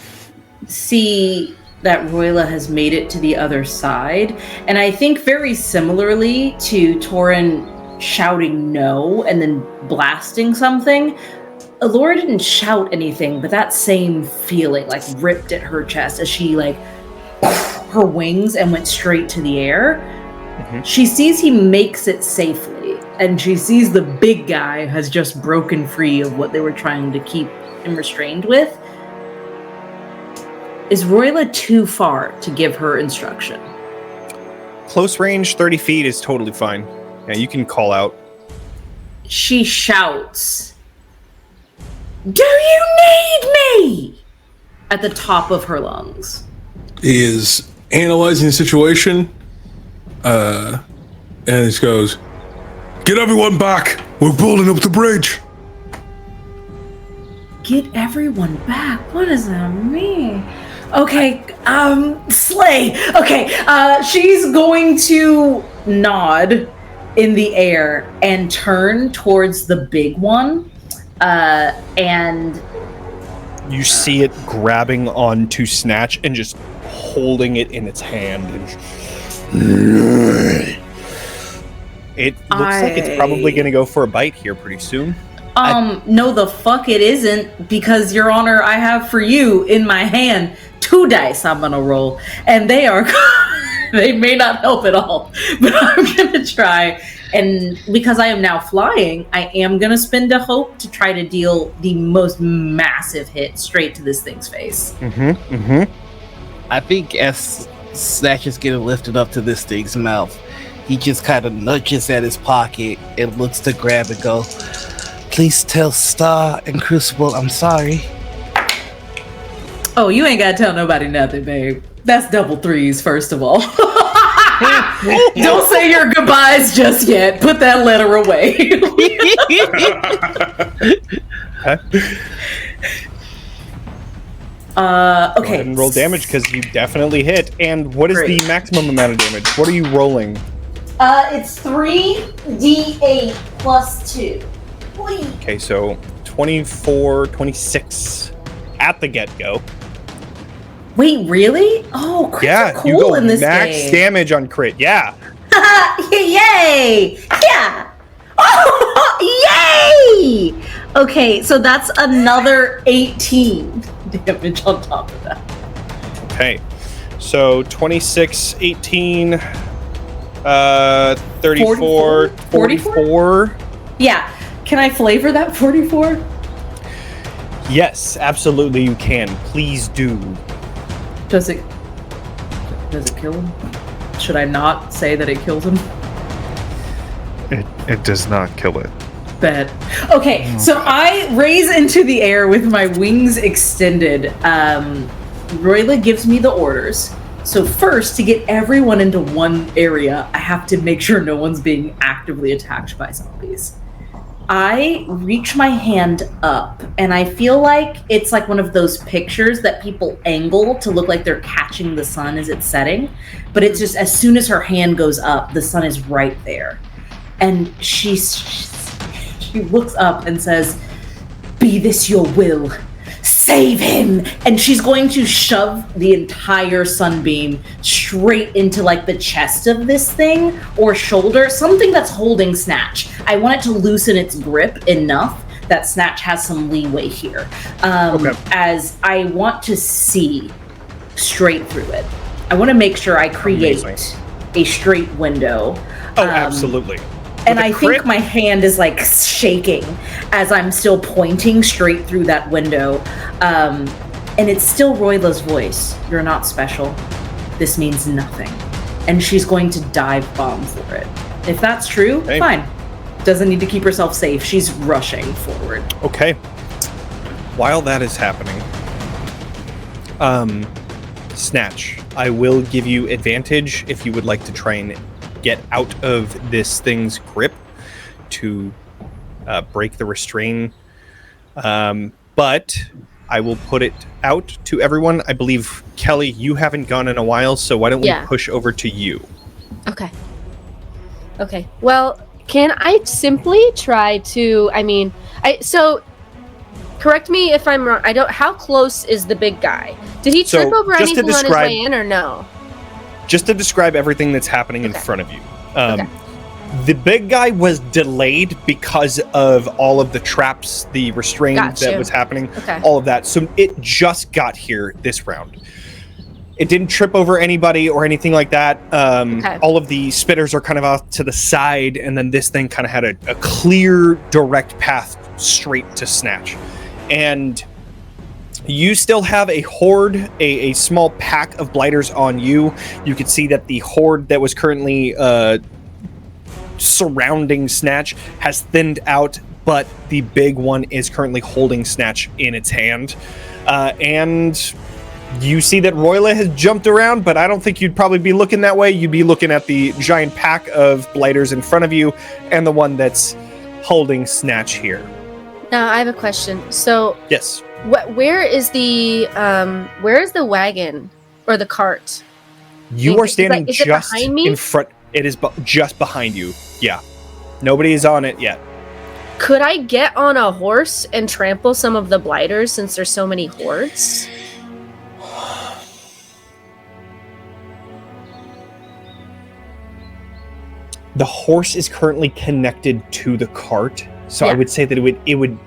see that Royla has made it to the other side, and I think very similarly to Torin shouting no and then blasting something, Alora didn't shout anything, but that same feeling like ripped at her chest as she like her wings and went straight to the air. Mm-hmm. She sees he makes it safely, and she sees the big guy has just broken free of what they were trying to keep him restrained with. Is Royla too far to give her instruction? Close range, 30 feet is totally fine. Yeah, you can call out. She shouts, "Do you need me?" at the top of her lungs. He is analyzing the situation, and he goes, "Get everyone back! We're building up the bridge!" Get everyone back? What does that mean? Okay, slay. Okay, she's going to nod in the air and turn towards the big one, and you see it grabbing onto Snatch and just holding it in its hand. It looks like it's probably going to go for a bite here pretty soon. No the fuck it isn't, because Your Honor, I have for you in my hand 2 dice I'm gonna roll, and they are they may not help at all, but I'm gonna try. And because I am now flying, I am gonna spend a hope to try to deal the most massive hit straight to this thing's face. I think as Snatch is getting lifted up to this thing's mouth, he just kind of nudges at his pocket and looks to grab and go, "Please tell Star and Crucible I'm sorry." Oh, you ain't gotta tell nobody nothing, babe. That's double threes, first of all. Don't say your goodbyes just yet. Put that letter away. Okay. Go ahead and roll damage, because you definitely hit. And what is the maximum amount of damage? What are you rolling? It's 3d8 plus 2. Okay, so 24, 26 at the get-go. Wait, really? Oh, crits are cool you go in this max game. damage on crit, yeah. Yay! Yeah! Oh, yay! Okay, so that's another 18 damage on top of that. Okay, so 26, 18, 34, 44. Yeah. Can I flavor that 44? Yes, absolutely you can. Please do. Does it kill him? Should I not say that it kills him? It does not kill it. Bet. Okay, so I raise into the air with my wings extended. Royla gives me the orders. So first, to get everyone into one area, I have to make sure no one's being actively attacked by zombies. I reach my hand up, and I feel like it's like one of those pictures that people angle to look like they're catching the sun as it's setting. But it's just as soon as her hand goes up, the sun is right there. And she looks up and says, "Be this your will. Save him!" And she's going to shove the entire sunbeam straight into like the chest of this thing or shoulder, something that's holding Snatch. I want it to loosen its grip enough that Snatch has some leeway here. As I want to see straight through it. I want to make sure I create a straight window. Oh, absolutely. And I think my hand is like shaking as I'm still pointing straight through that window. And it's still Royla's voice. "You're not special. This means nothing." And she's going to dive bomb for it. If that's true, fine. Doesn't need to keep herself safe. She's rushing forward. Okay. While that is happening, Snatch, I will give you advantage if you would like to try and get out of this thing's grip to break the restraint. But I will put it out to everyone. I believe, Kelly, you haven't gone in a while, so why don't we push over to you? Okay. Okay. Well, can I simply try to? So correct me if I'm wrong. I don't. How close is the big guy? Did he trip So, over just to anything on his describe- way in, or no? Just to describe everything that's happening in Okay. front of you. Okay. The big guy was delayed because of all of the traps, the restraint Gotcha. that was happening, Okay. all of that. So it just got here this round. It didn't trip over anybody or anything like that. Okay. All of the spitters are kind of off to the side, and then this thing kind of had a clear, direct path straight to Snatch. And you still have a horde, a small pack of blighters on you. You could see that the horde that was currently surrounding Snatch has thinned out, but the big one is currently holding Snatch in its hand. And you see that Royla has jumped around, but I don't think you'd probably be looking that way. You'd be looking at the giant pack of blighters in front of you and the one that's holding Snatch here. Now I have a question. So, Yes. where is the wagon or the cart? You are standing is it just behind me? in front. It is just behind you. Yeah. Nobody is on it yet. Could I get on a horse and trample some of the blighters since there's so many hordes? The horse is currently connected to the cart, so I Yeah. would say that it would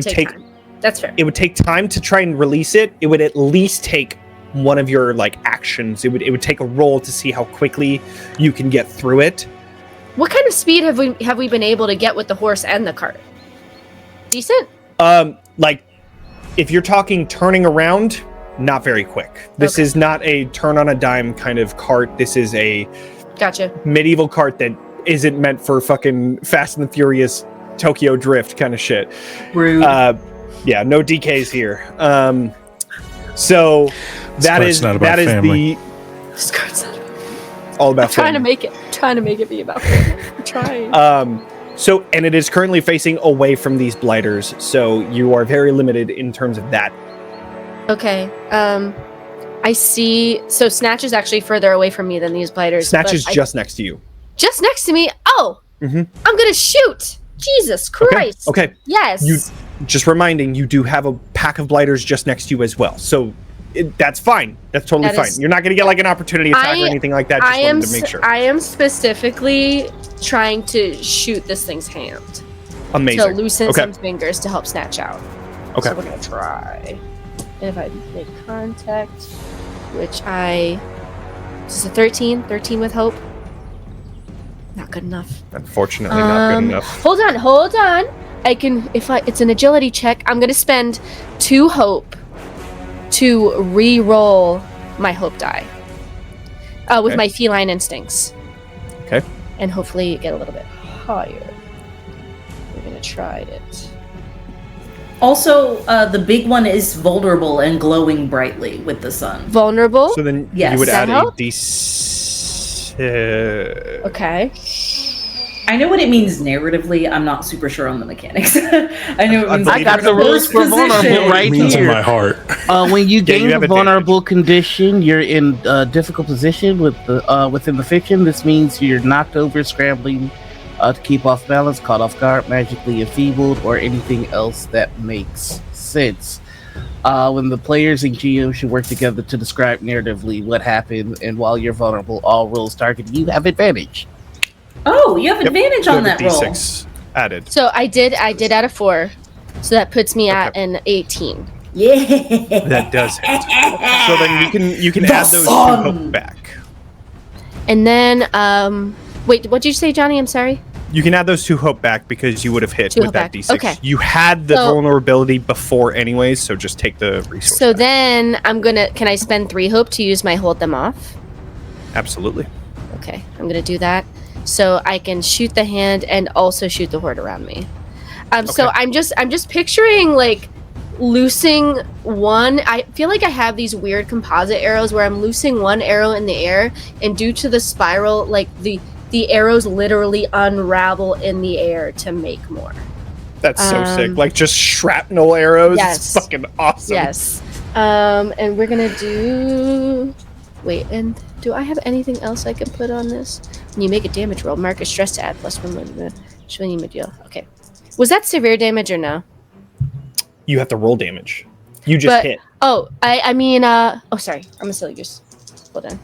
take time. That's fair. it would take time to try and release it. It would at least take one of your actions. It would take a roll to see how quickly you can get through it. What kind of speed have we been able to get with the horse and the cart? Decent? If you're talking turning around, not very quick. This Okay. is not a turn on a dime kind of cart. This is a Gotcha. medieval cart that isn't meant for fucking Fast and the Furious Tokyo Drift kind of shit. Rude. Yeah, no DKs here. So This that cart's is not about family. This cart's not all about trying to family. make it be about family. I'm trying. So, and it is currently facing away from these blighters, so you are very limited in terms of that. Okay. I see. So Snatch is actually further away from me than these blighters. Snatch but is just next to you. just next to me. Oh, Mhm. I'm gonna shoot. Jesus Christ. Okay. Yes. You just reminding you do have a pack of blighters just next to you as well, so that's fine. That's totally That fine. is- You're not going to get an opportunity attack or anything like that. Just wanted to make sure. I am specifically trying to shoot this thing's hand Amazing. to loosen Okay. some fingers to help Snatch out. Okay. So we're gonna try. And if I make contact, which this is a 13. 13 with hope. Not good enough. Unfortunately, not good enough. Hold on. I can, it's an agility check. I'm gonna spend 2 hope to re-roll my hope die with Okay. my feline instincts. Okay. And hopefully get a little bit higher. We're gonna try it. Also, the big one is vulnerable and glowing brightly with the sun. Vulnerable. So then Yes. you would Does add that a help? Okay. I know what it means narratively. I'm not super sure on the mechanics. I know it means I got the rules for vulnerable right It means in here. my heart. When you gain you have the advantage. vulnerable condition, you're in a difficult position with within the fiction. This means you're knocked over, scrambling to keep off balance, caught off guard, magically enfeebled, or anything else that makes sense. When the players and GM should work together to describe narratively what happened, and while you're vulnerable, all rolls targeted you have advantage. Oh, you have Yep, advantage you on have that a roll. D6 added. So I did add a 4. So that puts me at Okay. an 18. Yeah. That does hit. So then you can The add those sun. 2 hope back. And then wait, what did you say, Johnny? I'm sorry. You can add those 2 hope back because you would have hit 2 with hope that back. D6. Okay. You had the So- vulnerability before anyways, so just take the resource. So back. then can I spend 3 hope to use my hold them off? Absolutely. Okay, I'm gonna do that. So I can shoot the hand and also shoot the horde around me. So Okay. I'm just picturing loosing one. I feel like I have these weird composite arrows where I'm loosing one arrow in the air, and due to the spiral, the arrows literally unravel in the air to make more. That's so sick. Just shrapnel arrows. Yes. It's fucking awesome. Yes. And we're gonna do. Wait, and do I have anything else I can put on this? When you make a damage roll, mark a stress to add +1 when you deal. Okay. Was that severe damage or no? You have to roll damage. You just hit. Oh, sorry. I'm a silly goose. Hold on.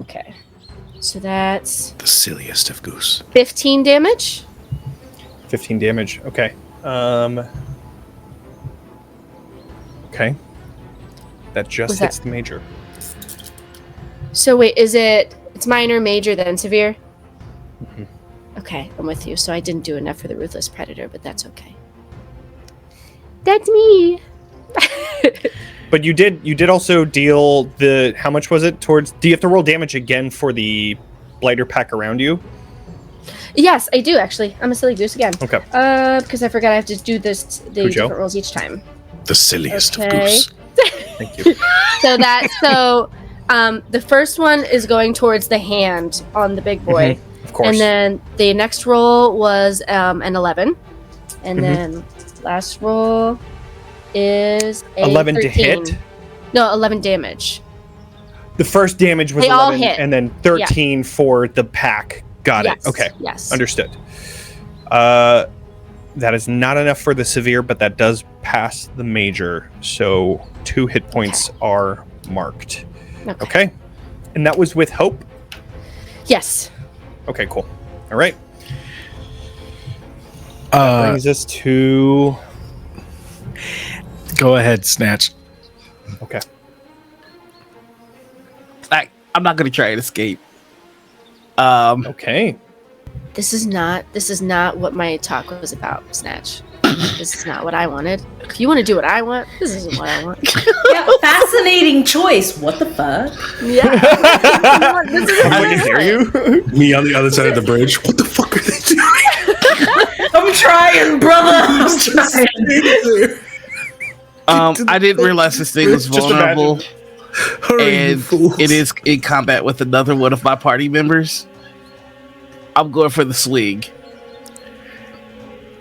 Okay. So that's The silliest of goose. 15 damage. 15 damage. Okay. Okay. That just hits the major. So wait, it's minor, major, then severe? Mm-hmm. Okay, I'm with you. So I didn't do enough for the Ruthless Predator, but that's okay. That's me. But you did also deal how much was it towards, do you have to roll damage again for the blighter pack around you? Yes, I do actually. I'm a silly goose again. Okay. Because I forgot I have to do the different rolls each time. The silliest of goose. Thank you. The first one is going towards the hand on the big boy. Mm-hmm. Of course. And then the next roll was an 11. And then last roll is a 11 13. to hit? No, 11 damage. The first damage was They all 11, hit. and then 13 for the pack. Got it. Okay. Yes. Understood. That is not enough for the severe, but that does pass the major. So 2 hit points are marked. Okay. And that was with hope? Yes. Okay, cool. All right. That brings us to... Go ahead, Snatch. Okay. I'm not gonna try and escape. Okay. This is not what my talk was about, Snatch. This is not what I wanted. If you want to do what I want, this isn't what I want. Yeah, fascinating choice. What the fuck? Yeah. This is I can hear you. Me on the other side of the bridge. What the fuck are they doing? I'm trying, brother. I'm trying. I didn't realize this thing was Just vulnerable, Hurry, you and fools. it is in combat with another one of my party members. I'm going for the swing.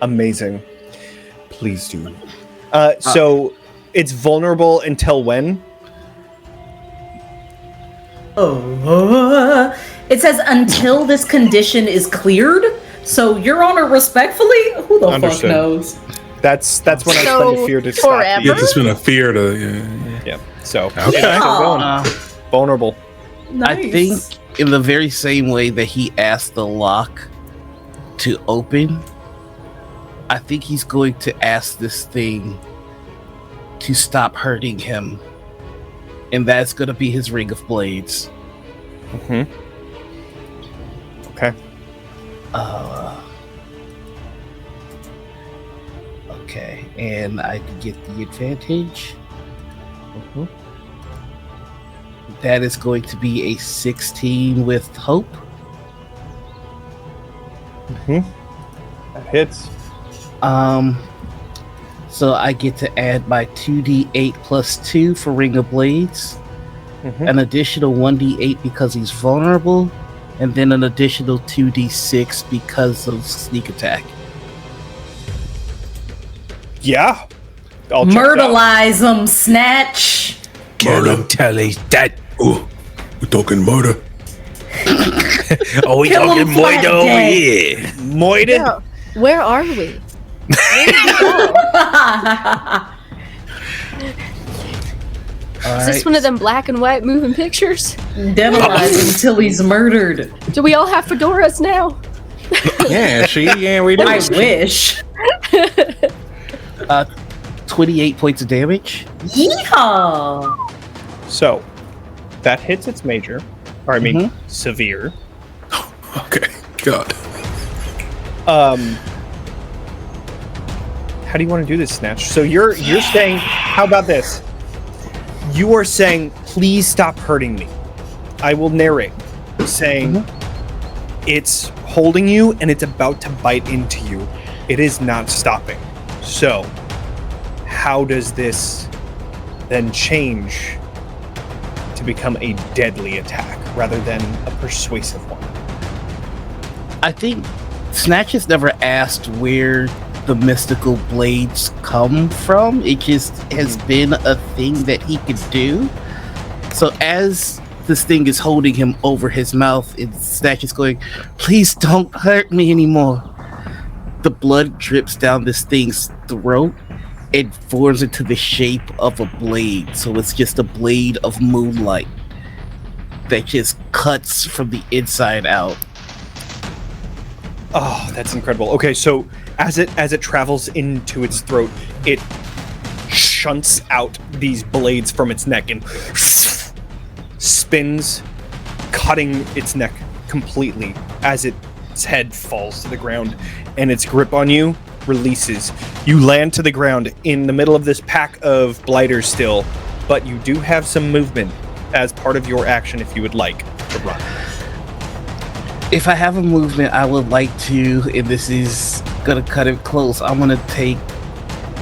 Amazing. Please do. So it's vulnerable until when? It says until this condition is cleared. So, Your Honor, respectfully, who the Understood. fuck knows? That's when I So, spend a fear to forever? stop Yeah, it's been a fear to. Yeah. So Okay. it's still Uh, vulnerable. Nice. I think in the very same way that he asked the lock to open, I think he's going to ask this thing to stop hurting him. And that's going to be his Ring of Blades. Mm-hmm. Okay. Okay, and I get the advantage. Mm-hmm. That is going to be a 16 with hope. Mm-hmm. That hits. So I get to add my 2d8 plus 2 for Ring of Blades, Mm-hmm. an additional 1d8 because he's vulnerable, and then an additional 2d6 because of sneak attack. Yeah. I'll check that. Myrtleize them, Snatch. Murder. Telly that. Oh, we're talking murder. Oh, we Kill talking him flat Moida over dead. here. Moida? Yeah. Where are we? Is this one of them black and white moving pictures? Demonize him till he's murdered. Do we all have fedoras now? Yeah, we do. I wish. 28 points of damage. Yeehaw! So that hits its major. Or I mean severe. Okay, God. How do you want to do this, Snatch? So you're saying, how about this? You are saying, please stop hurting me. I will narrate, saying it's holding you and it's about to bite into you. It is not stopping. So how does this then change to become a deadly attack rather than a persuasive one? I think Snatch has never asked where the mystical blades come from. It just has been a thing that he could do. So as this thing is holding him over his mouth, and Snatch is going, "Please don't hurt me anymore." The blood drips down this thing's throat. It forms into the shape of a blade, so it's just a blade of moonlight that just cuts from the inside out. Oh, that's incredible. Okay, so as it travels into its throat, it shunts out these blades from its neck and spins, cutting its neck completely as its head falls to the ground, and its grip on you releases. You land to the ground in the middle of this pack of blighters still, but you do have some movement as part of your action if you would like to run. If I have a movement, I would like to, and this is gonna cut it close, I'm gonna take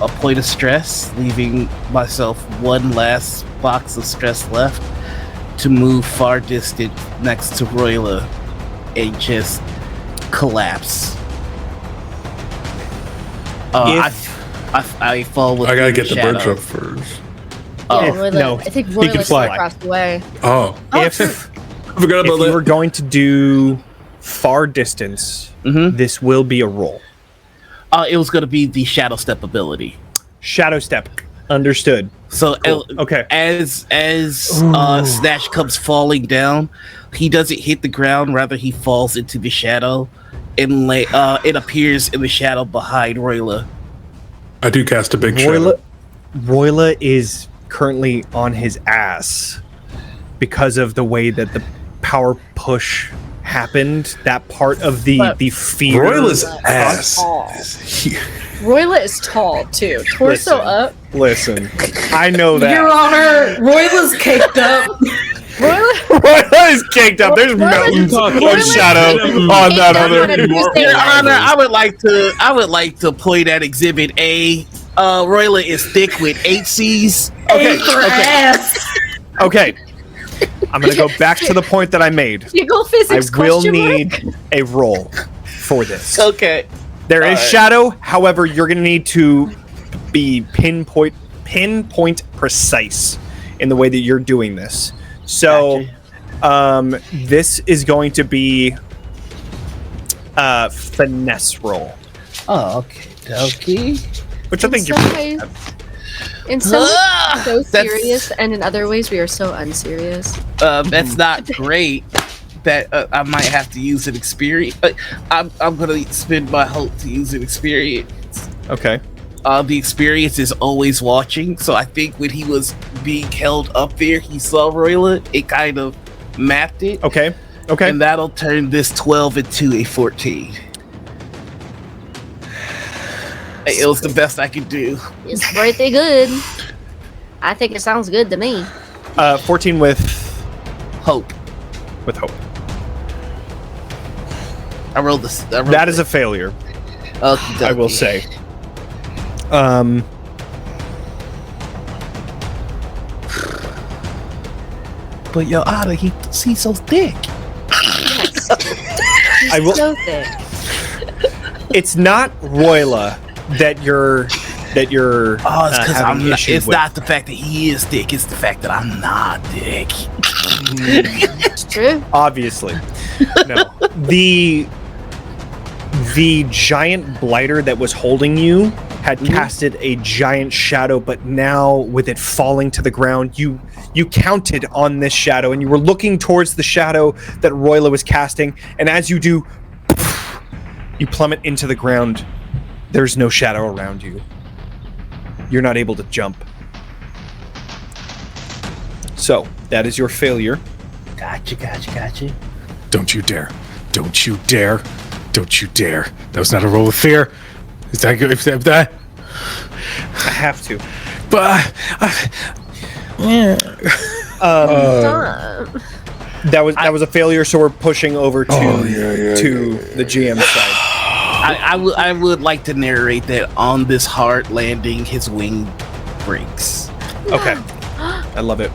a point of stress, leaving myself one last box of stress left to move far distant next to Royla and just collapse. I fall with I gotta get the shadow. birds up first. Yeah, If- Royla, no, I think he can Royla's fly. across the way. Oh, If I forgot if about you were that. going to do far distance, this will be a roll. It was gonna be the shadow step ability. Shadow step. Understood. So Okay. as Snatch comes falling down, he doesn't hit the ground. Rather, he falls into the shadow, and it appears in the shadow behind Royla. I do cast a big shadow. Royla is currently on his ass because of the way that the power push happened. That part of the fear. Royla's ass tall. is huge. Royla is tall too. Torso Listen. up. Listen, I know that. Your Honor, Royla's caked up. Royla. Royla is caked up. There's mountains of shadow on that other. Your Honor, I would like to point at Exhibit A. Royla is thick with 8 C's. Okay, For okay, ass. okay. I'm gonna go back to the point that I made. Jiggle I physics will question mark? need a roll for this. Okay. There is shadow, however, you're gonna need to be pinpoint precise in the way that you're doing this. So, this is going to be a finesse roll, Oh, okay. Okay. which I think you're. In some ways, so That's- serious, and in other ways, we are so unserious. That's not great. That I might have to use an experience. I'm gonna spend my hope to use an experience. Okay. The experience is always watching, so I think when he was being held up there, he saw Royla. It kind of mapped it, Okay. Okay. and that'll turn this 12 into a 14. It was the best I could do. It's pretty good. I think it sounds good to me. 14 with Hope. hope. I rolled this. That is a failure, I will say. But yo, Ada, he's so thick. I will. So thick. It's not Royla that you're Oh, it's because having I'm. Not, issues it's with. not the fact that he is thick. It's the fact that I'm not thick. It's true. Obviously. No. The giant blighter that was holding you had casted a giant shadow, but now with it falling to the ground, you counted on this shadow and you were looking towards the shadow that Royla was casting, and as you do, you plummet into the ground. There's no shadow around you. You're not able to jump. So, that is your failure. Gotcha. Don't you dare. Don't you dare. Don't you dare. That was not a roll of fear. Is that good? If that? I have to. But Stop. That was a failure, so we're pushing over to the GM side. I would like to narrate that on this hard landing, his wing breaks. Okay. I love it.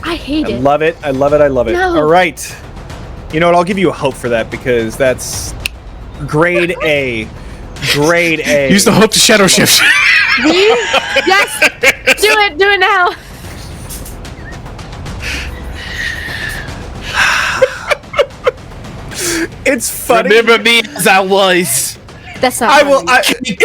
I hate I it. love it. I love it. I love it. No. All right. You know what? I'll give you a hope for that because that's grade A. Grade A. use the hope to shadow shift. Yes. Do it. Do it now. It's funny. Remember me as I was. That's not I will. funny.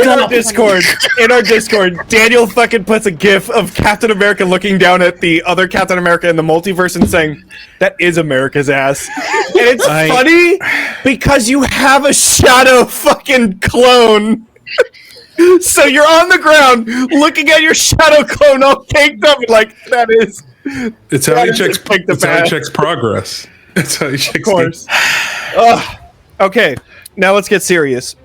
In our Discord, Daniel fucking puts a gif of Captain America looking down at the other Captain America in the multiverse and saying, "That is America's ass." And it's funny because you have a shadow fucking clone. So you're on the ground looking at your shadow clone all caked up, like that is. It's how he checks. It's how he checks progress. It's how he checks. Of course. Okay, now let's get serious.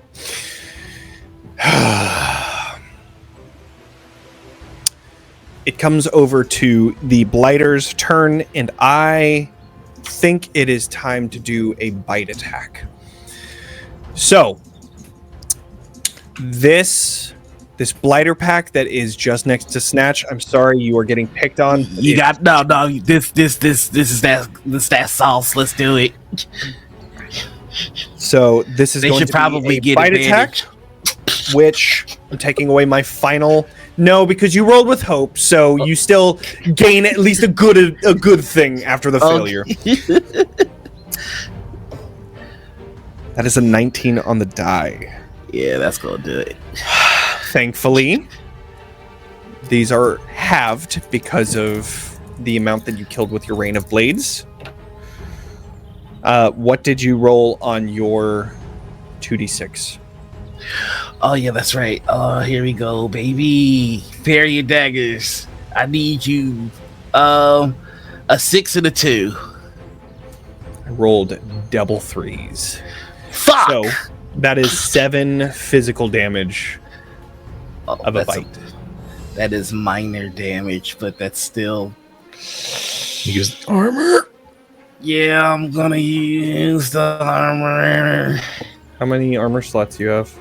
It comes over to the Blighter's turn, and I think it is time to do a bite attack. So, this Blighter pack that is just next to Snatch, I'm sorry you are getting picked on. You got no. This is that sauce. Let's do it. So this is They going should to probably be a get bite attack, advantage. which I'm taking away my final. No, because you rolled with hope, so you still gain at least a good thing after the failure. That is a 19 on the die. Yeah, that's gonna do it. Thankfully, these are halved because of the amount that you killed with your Rain of Blades. What did you roll on your 2d6? Oh yeah, that's right. Here we go, baby. Pair your daggers. I need you. A 6 and a 2. I rolled double 3s. Fuck. So that is 7 physical damage of a bite. That is minor damage, but that's still. Use armor. Yeah, I'm gonna use the armor. How many armor slots do you have?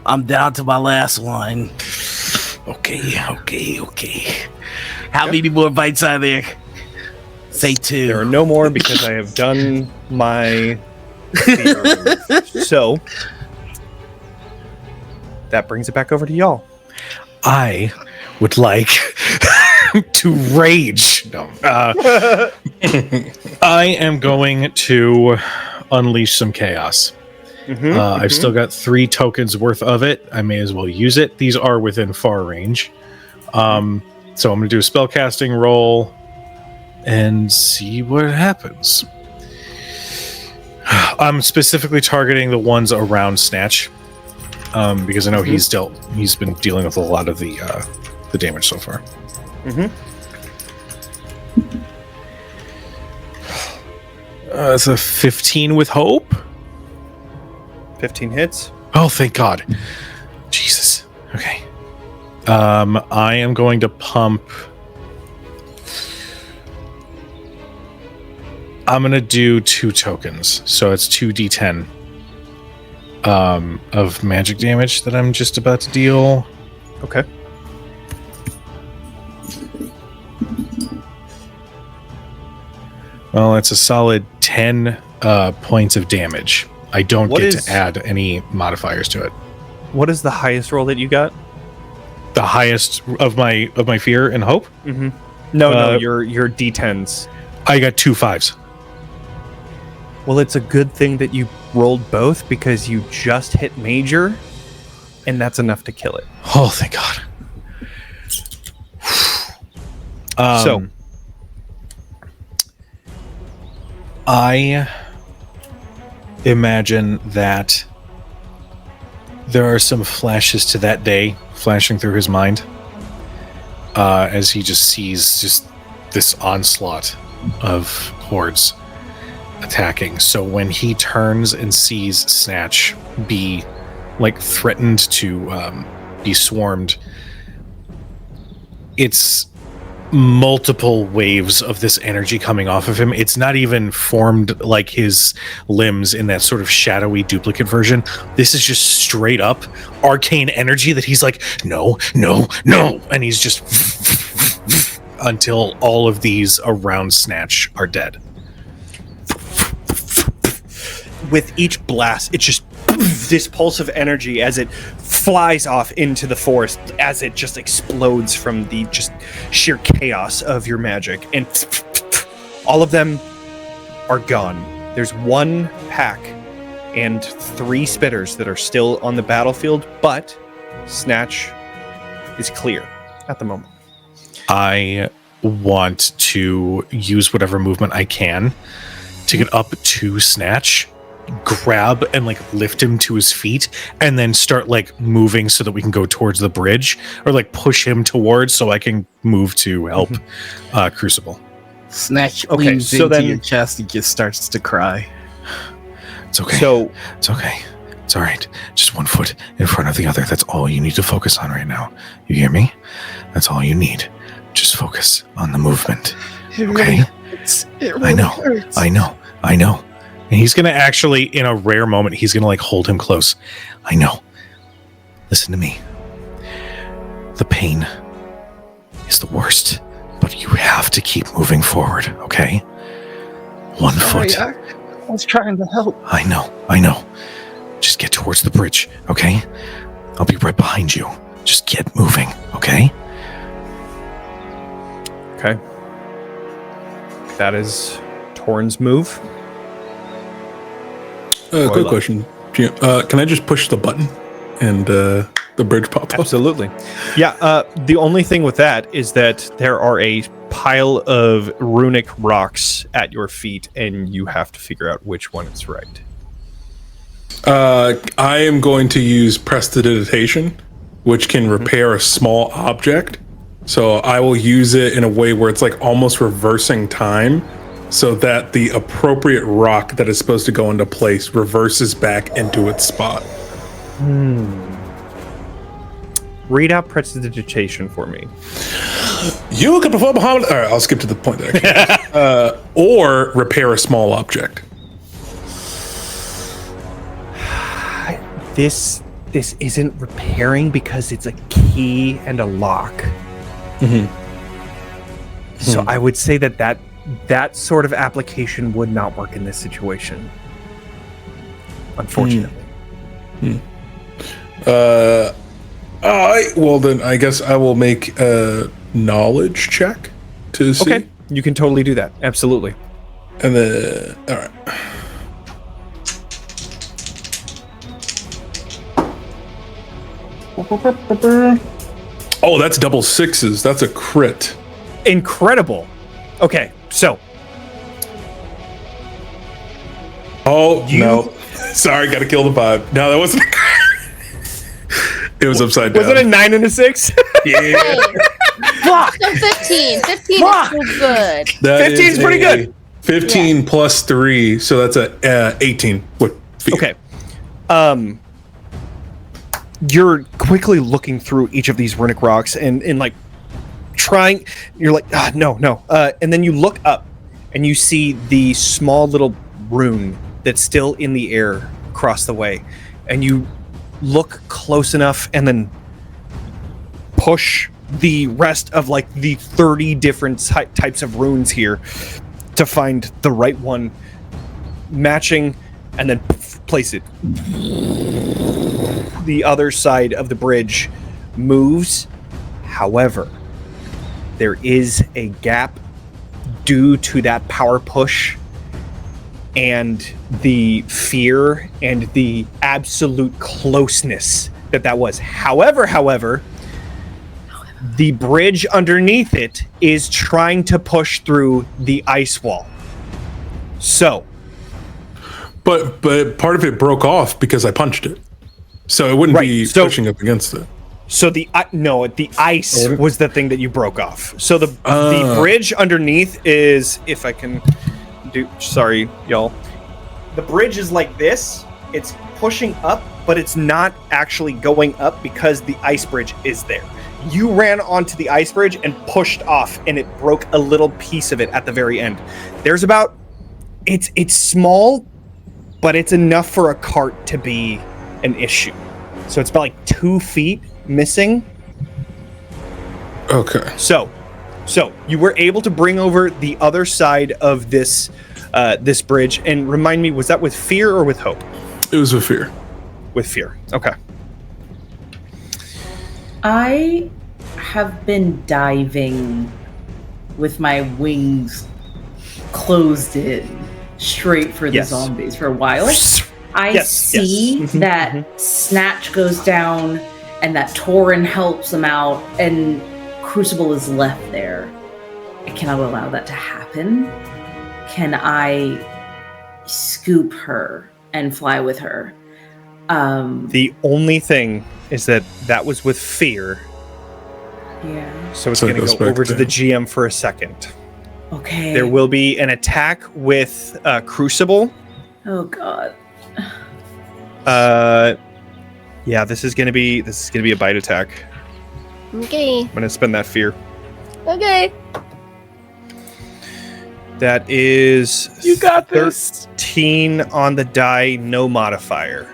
I'm down to my last one. Okay. How many more bites are there? Say 2. There are no more because I have done my fear move. So that brings it back over to y'all. I would like to rage. No. I am going to unleash some chaos. I've still got 3 tokens worth of it. I may as well use it. These are within far range. So I'm going to do a spellcasting roll and see what happens. I'm specifically targeting the ones around Snatch because I know he's been dealing with a lot of the damage so far. It's a 15 with hope. 15 hits. Oh, thank God. Jesus. Okay. I am going to pump. I'm going to do 2 tokens. So it's 2d10 of magic damage that I'm just about to deal. Okay. Well, it's a solid 10 points of damage. I don't get to add any modifiers to it. What is the highest roll that you got? The highest of my fear and hope? No, your d10s. I got 2 5s. Well, it's a good thing that you rolled both because you just hit major, and that's enough to kill it. Oh, thank God. So, I imagine that there are some flashes to that day flashing through his mind as he just sees just this onslaught of hordes attacking. So when he turns and sees Snatch be threatened to be swarmed, it's multiple waves of this energy coming off of him. It's not even formed like his limbs in that sort of shadowy duplicate version. This is just straight up arcane energy that he's like, no, and he's just until all of these around Snatch are dead. with each blast, it's just this pulse of energy as it flies off into the forest, as it just explodes from the just sheer chaos of your magic, and all of them are gone. There's one pack and 3 spitters that are still on the battlefield, but Snatch is clear at the moment. I want to use whatever movement I can to get up to Snatch, grab and like lift him to his feet, and then start like moving so that we can go towards the bridge, or like push him towards so I can move to help Crucible. Snatch Okay, leans so into then- your chest and just starts to cry. It's okay. So It's okay. It's all right. Just one foot in front of the other. That's all you need to focus on right now. You hear me? That's all you need. Just focus on the movement. Okay? I know. I know. And he's going to actually, in a rare moment, he's going to like hold him close. I know. Listen to me. The pain is the worst, but you have to keep moving forward, okay? One foot. I was trying to help. I know. Just get towards the bridge, okay? I'll be right behind you. Just get moving, okay? okay, that is Torn's move. Quick question. Can I just push the button and the bridge pop up? Absolutely. Yeah, the only thing with that is that there are a pile of runic rocks at your feet, and you have to figure out which one is right. I am going to use Prestidigitation, which can repair a small object. So I will use it in a way where it's like almost reversing time, so that the appropriate rock that is supposed to go into place reverses back into its spot. Read out prestidigitation for me. You can perform a harmony. All right, I'll skip to the point that I can. Or repair a small object. This isn't repairing because it's a key and a lock. So I would say that sort of application would not work in this situation, unfortunately. Well, then I guess I will make a knowledge check to see. Okay, you can totally do that. Absolutely. And then, all right. Oh, that's double sixes. That's a crit. Incredible. Okay, so no. Sorry, gotta kill the vibe. No, that wasn't. It was upside down. was it a 9 and a 6? Yeah. So 15. 15 is so good. That 15 is pretty good. 15 plus 3, so that's a 18 with fear. Okay. You're quickly looking through each of these runic rocks and like trying. You're like, no. And then you look up and you see the small little rune that's still in the air across the way, and you look close enough and then push the rest of like the 30 different types of runes here to find the right one matching, and then place it. The other side of the bridge moves. However, there is a gap due to that power push and the fear and the absolute closeness that was. However, the bridge underneath it is trying to push through the ice wall. So, But part of it broke off because I punched it, so it wouldn't be pushing up against it. So the ice was the thing that you broke off. So the bridge underneath is, if I can do, sorry y'all, the bridge is like this. It's pushing up, but it's not actually going up because the ice bridge is there. You ran onto the ice bridge and pushed off, and it broke a little piece of it at the very end. There's about, it's small, but it's enough for a cart to be an issue. So it's about like 2 feet missing. Okay. So you were able to bring over the other side of this this bridge. And remind me, was that with fear or with hope? It was with fear. With fear. Okay. I have been diving with my wings closed in straight for the Yes. zombies for a while. I Yes, see yes. that Snatch goes down and that Torin helps him out and Crucible is left there. I cannot allow that to happen. Can I scoop her and fly with her? The only thing is that was with fear, Yeah. so it's So it going to goes go back over to to- the GM for a second. Okay. There will be an attack with Crucible. Oh god. Yeah, this is gonna be a bite attack. Okay. I'm gonna spend that fear. Okay. That is You got this. 13 on the die, no modifier.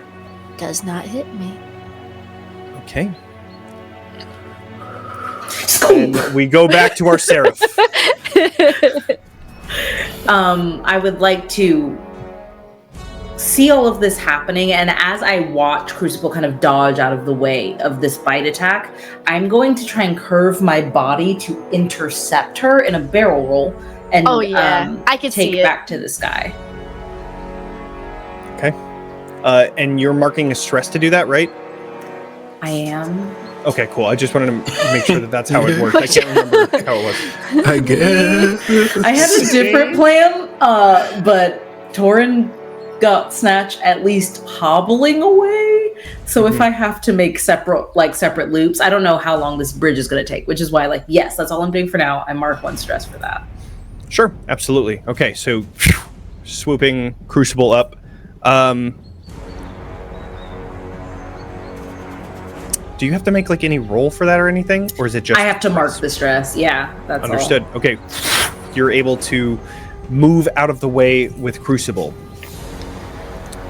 Does not hit me. Okay. And we go back to our Seraph. I would like to see all of this happening, and as I watch Crucible kind of dodge out of the way of this bite attack, I'm going to try and curve my body to intercept her in a barrel roll and Oh, yeah. I can take see it. back to this guy. Okay. And you're marking a stress to do that, right? I am. Okay, cool. I just wanted to make sure that that's how it worked. I can't remember how it was. I guess. I had a different plan, but Torin got Snatch at least hobbling away. So if I have to make separate loops, I don't know how long this bridge is going to take, which is why, yes, that's all I'm doing for now. I mark 1 stress for that. Sure, absolutely. Okay, so swooping Crucible up. Do you have to make any roll for that or anything, or is it just? I have to mark the stress. Yeah, that's Understood. all. Okay, you're able to move out of the way with Crucible.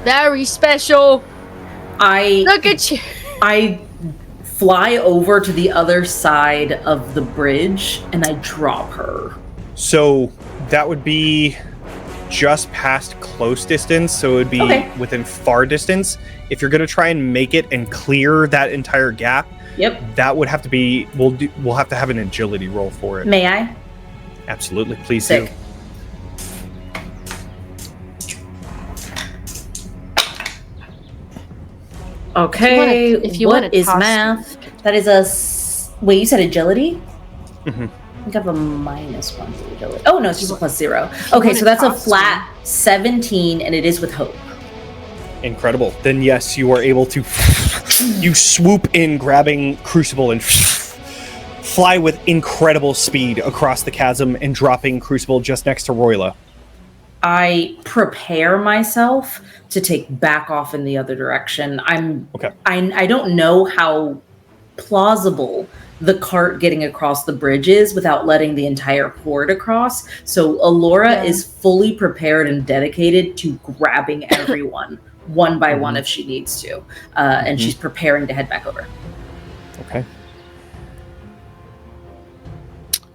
Very special. Look at you. I fly over to the other side of the bridge and I drop her. So that would be just past close distance, so it would be within far distance. If you're going to try and make it and clear that entire gap, that would have to be. We'll have to have an agility roll for it. May I? Absolutely, please Sick. do. Okay. If you what wanna is toss math? That is wait, you said agility? Mhm. I think I have a -1 to agility. Oh no, it's just a +0. you Okay, wanna so that's a toss flat 17, and it is with hope. Incredible. Then yes, you are able to. You swoop in, grabbing Crucible, and fly with incredible speed across the chasm and dropping Crucible just next to Royla. I prepare myself to take back off in the other direction. Okay. I don't know how plausible the cart getting across the bridge is without letting the entire horde across. So Alora is fully prepared and dedicated to grabbing everyone one by one if she needs to. And she's preparing to head back over. Okay.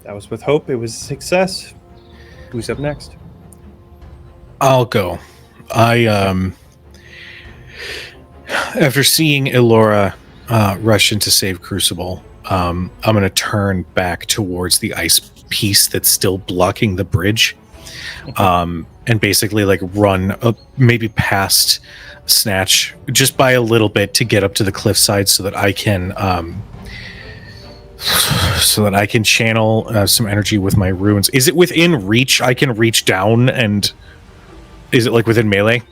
That was with hope. It was a success. Who's up next? I'll go. After seeing Elora rush in to save Crucible, I'm going to turn back towards the ice piece that's still blocking the bridge, and basically run up, maybe past Snatch just by a little bit to get up to the cliffside so that I can channel some energy with my runes. Is it within reach? I can reach down, and is it within melee?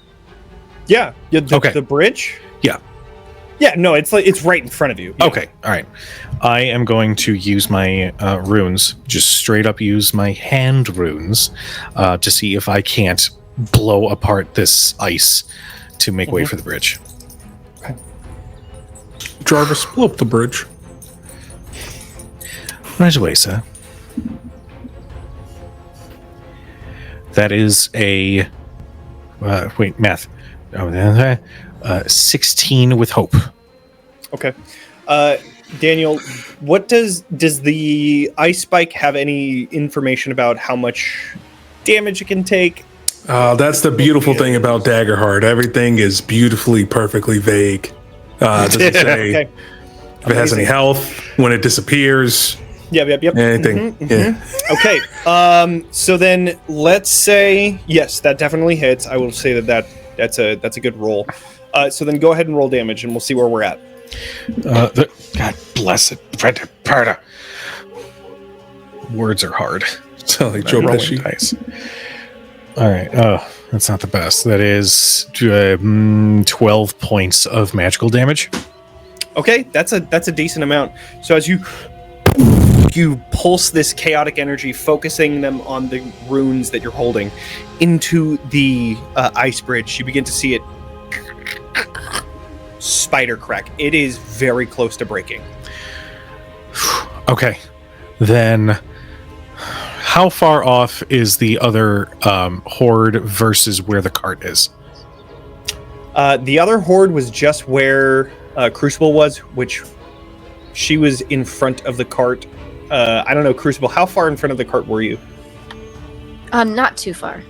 Yeah. Okay. The bridge? Yeah. Yeah, no, it's right in front of you. Yeah. Okay, all right. I am going to use my runes, just straight up use my hand runes to see if I can't blow apart this ice to make way for the bridge. Okay. Jarvis, blow up the bridge. Right away, sir. That is a... wait, math. 16 with hope. Okay. Daniel, what does the ice spike have any information about how much damage it can take? That's the beautiful thing about Daggerheart. Everything is beautifully, perfectly vague. Does it say Okay. if it has any health, when it disappears? Yep. Anything. Yeah. Okay. So then let's say yes, that definitely hits. I will say that's a good roll. So then go ahead and roll damage, and we'll see where we're at. God bless it. Parda. Words are hard. Sound like Joe Rolling Pesci. dice. All right. Oh, that's not the best. That is 12 points of magical damage. Okay, that's a decent amount. So as you pulse this chaotic energy, focusing them on the runes that you're holding into the ice bridge, you begin to see it spider crack. It is very close to breaking. Okay. Then how far off is the other horde versus where the cart is? The other horde was just where Crucible was, which she was in front of the cart. I don't know, Crucible, how far in front of the cart were you? Not too far.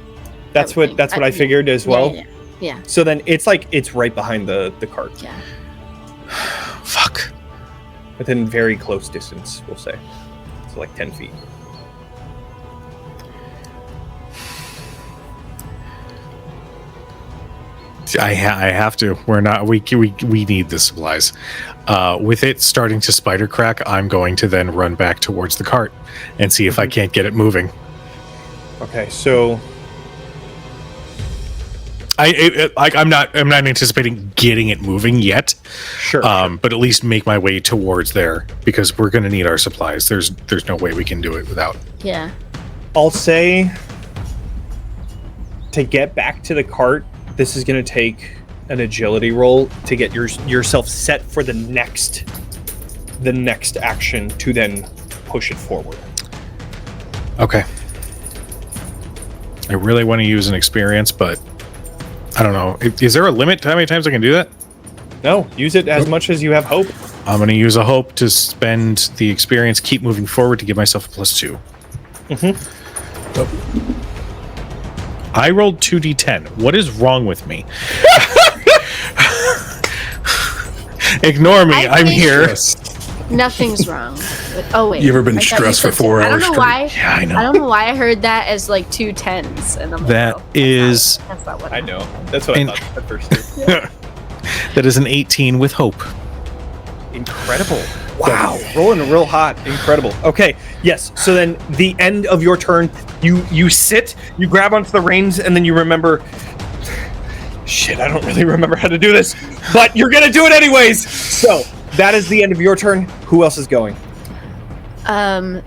That's what I figured as well. Yeah. So then it's right behind the cart. Yeah. Fuck. Within very close distance, we'll say. So like 10 feet. I have to. We're not. We need the supplies. With it starting to spider crack, I'm going to then run back towards the cart and see if I can't get it moving. Okay, so I'm not anticipating getting it moving yet. sure. But at least make my way towards there because we're going to need our supplies. There's no way we can do it without. Yeah. I'll say to get back to the cart, this is going to take an agility roll to get yourself set for the next action to then push it forward. Okay. I really want to use an experience, but I don't know. Is there a limit to how many times I can do that? No, use it as much as you have hope. I'm going to use a hope to spend the experience, keep moving forward to give myself a +2. I rolled 2d10. What is wrong with me? Ignore me. I'm here. Nothing's wrong. Oh wait. You ever been I thought stressed you for said 4 10. hours? I don't know why. Yeah, I know. I don't know why I heard that as like 2 10s, and I'm like, That oh, is that's not what I know. That's what I thought at first. Too. that is an 18 with hope. Incredible. Wow. Rolling real hot. Incredible. Okay. Yes. So then the end of your turn, you sit, you grab onto the reins, and then you remember, shit, I don't really remember how to do this, but you're going to do it anyways. So that is the end of your turn. Who else is going?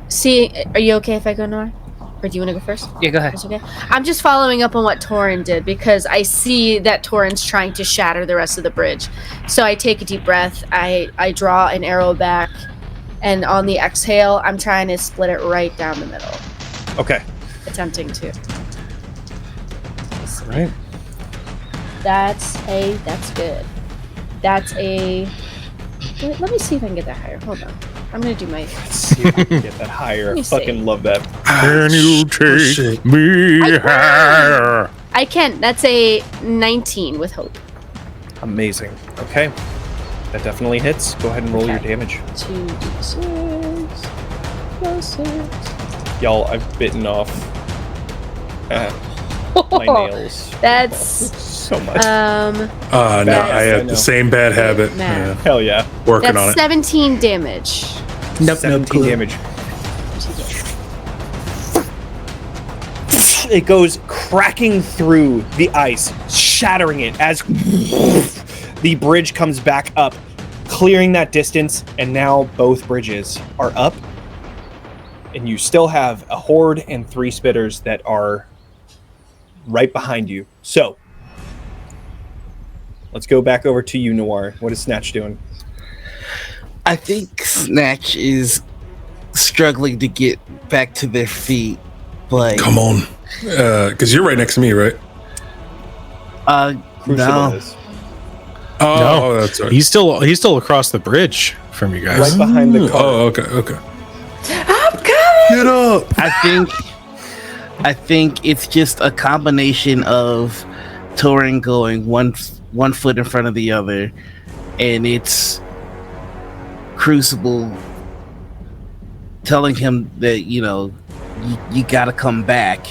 See, are you okay if I go, Nora? Or do you want to go first? Yeah, go ahead. That's okay. I'm just following up on what Torin did because I see that Torin's trying to shatter the rest of the bridge. So I take a deep breath, I draw an arrow back, and on the exhale, I'm trying to split it right down the middle. Okay. Attempting to. All right. That's good. That's a... Wait, let me see if I can get that higher. Hold on. I'm going to do my... Let's see if I can get that higher. Let me Fucking see. love that. Can you take me higher? I can. That's a 19 with hope. Amazing. Okay. That definitely hits. Go ahead and roll your Okay. damage. 2d6 plus 6. Y'all, I've bitten off my nails. That's So much. No, I I had know. the same bad habit. Man. Yeah, Hell yeah. working that's on it. 17 damage. Nope, 17 damage. It goes cracking through the ice, shattering it as the bridge comes back up, clearing that distance, and now both bridges are up. And you still have a horde and 3 spitters that are right behind you. So, let's go back over to you, Noir. What is Snatch doing? I think Snatch is struggling to get back to their feet, but Come on. Because you're right next to me, right? Crucible no. is Oh, that's right. He's still across the bridge from you guys. right behind the car. Oh, okay. Get up! I think it's just a combination of Torin going one foot in front of the other, and it's Crucible telling him that you gotta come back.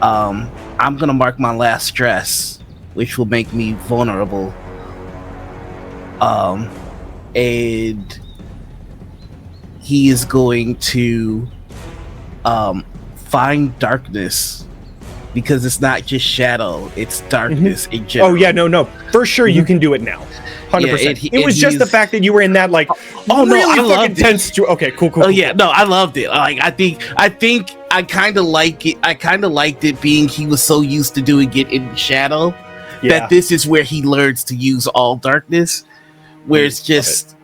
I'm gonna mark my last stress, which will make me vulnerable. And he is going to find darkness, because it's not just shadow, it's darkness in general. Oh yeah, no, for sure you can do it now. 100%. It was just the fact that you were in that like, really I loved tense. Okay, cool. Oh yeah, no, I loved it. Like I think I kind of like it. I kind of liked it being he was so used to doing it in shadow that this is where he learns to use all darkness, where it's just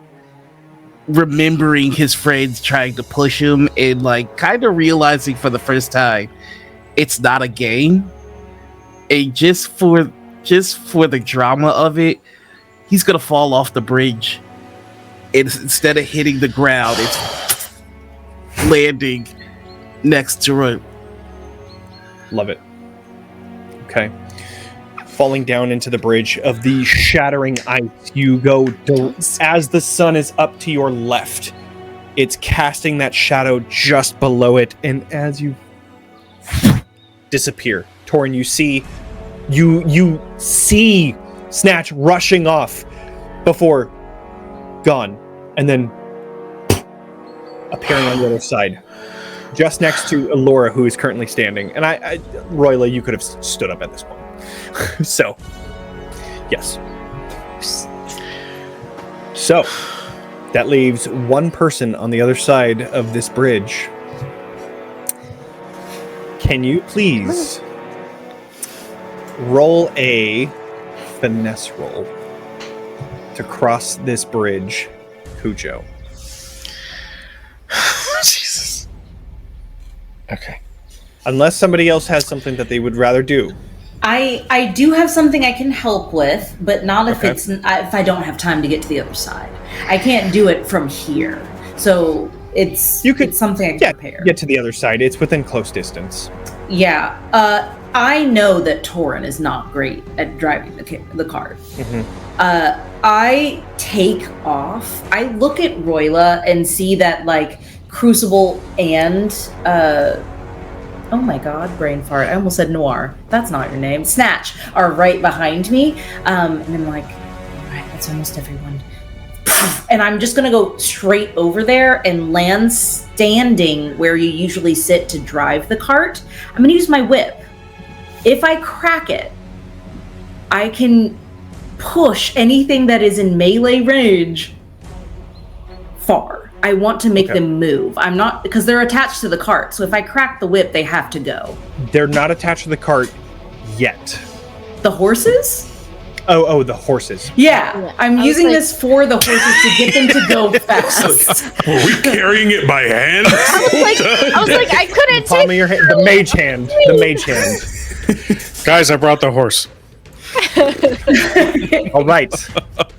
remembering his friends trying to push him and like kind of realizing for the first time it's not a game. And just for the drama of it, he's gonna fall off the bridge, and instead of hitting the ground, it's landing next to it. Love it. Okay. Falling down into the bridge of the shattering ice, you go as the sun is up to your left. It's casting that shadow just below it, and as you disappear, Torin, you see Snatch rushing off before gone, and then appearing on the other side, just next to Elora, who is currently standing. And Royla, you could have stood up at this point. So, yes. So, that leaves one person on the other side of this bridge. Can you please roll a finesse roll to cross this bridge, Cujo? Jesus. Okay. Unless somebody else has something that they would rather do. I do have something I can help with, but not if if I don't have time to get to the other side. I can't do it from here, so it's something I can prepare. Get to the other side. It's within close distance. Yeah. I know that Torin is not great at driving the cart. I take off. I look at Royla and see that like Crucible and oh my god, brain fart. I almost said Noir. That's not your name. Snatch are right behind me. And I'm like, all right, that's almost everyone. And I'm just gonna go straight over there and land standing where you usually sit to drive the cart. I'm gonna use my whip. If I crack it, I can push anything that is in melee range far. I want to make them move. I'm not, because they're attached to the cart. So if I crack the whip, they have to go. They're not attached to the cart yet. The horses? Oh, the horses. Yeah. I'm using this for the horses to get them to go fast. Were we carrying it by hand? I was like, I couldn't Palm of your hand. The mage hand. The mage hand. Guys, I brought the horse. All right.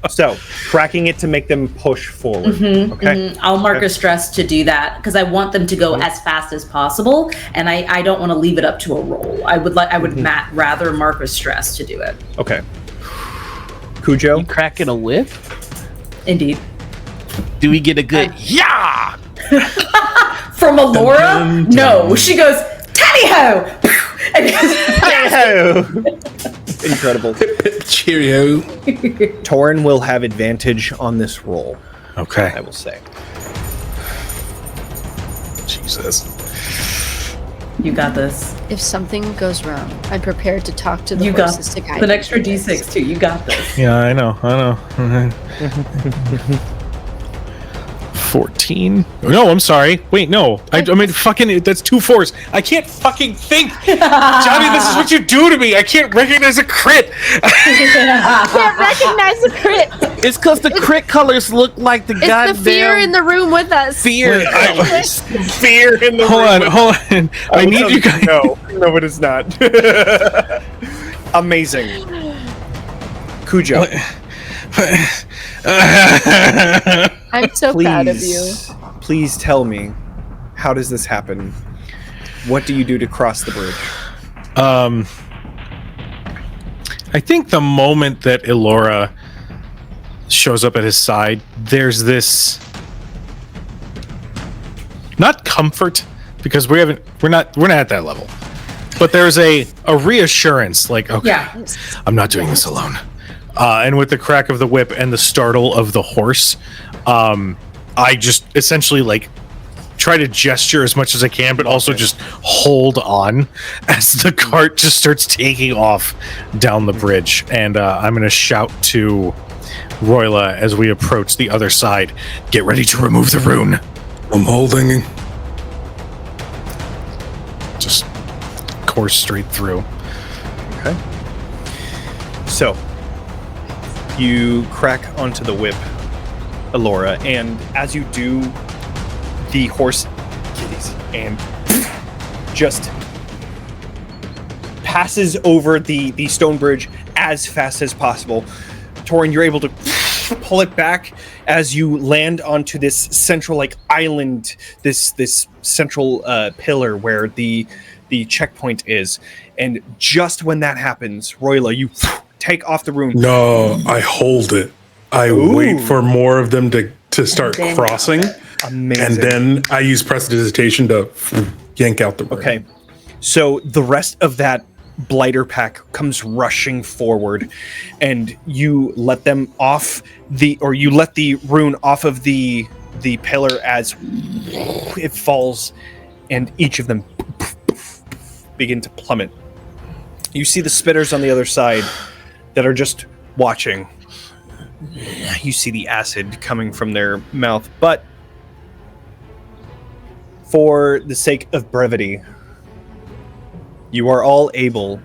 So, cracking it to make them push forward. Okay. I'll mark a stress to do that because I want them to go as fast as possible, and I don't want to leave it up to a roll. I would rather mark a stress to do it. Okay. Cujo? You cracking a whip? Indeed. Do we get a good yeah? From Elora? No. She goes, Tally-ho! Incredible. Cheerio. Torin will have advantage on this roll. Okay. I will say. Jesus. You got this. If something goes wrong, I'm prepared to talk to the You got horses to guide an me extra through this. D6 too. You got this. Yeah, I know. 14. No, I'm sorry. Wait, no. I mean, fucking, that's 2 4s. I can't fucking think. Johnny, this is what you do to me. I can't recognize a crit. Can't recognize the crit. It's because the crit colors look like the goddamn... It's the fear in the room with us. Fear. Fear in the Hold on. I need you guys. No, it is not. Amazing. Cujo. I'm so proud of you. Please tell me, how does this happen? What do you do to cross the bridge? I think the moment that Elora shows up at his side, there's this not comfort, because we're not at that level, but there's a reassurance, like, okay, Yeah. I'm not doing this alone. And with the crack of the whip and the startle of the horse, I just essentially like try to gesture as much as I can, but also just hold on as the cart just starts taking off down the bridge. And I'm going to shout to Royla as we approach the other side, get ready to remove the rune. I'm holding. Just course straight through. Okay. So, you crack onto the whip, Alora, and as you do, the horse giddies and just passes over the stone bridge as fast as possible. Torin, you're able to pull it back as you land onto this central like island, this central pillar where the checkpoint is. And just when that happens, Royla, you take off the rune. No, I hold it. I wait for more of them to start crossing. Amazing. And then I use prestidigitation to yank out the rune. Okay. So the rest of that blighter pack comes rushing forward, and you let them off you let the rune off of the pillar as it falls, and each of them begin to plummet. You see the spitters on the other side that are just watching. You see the acid coming from their mouth, but for the sake of brevity, you are all able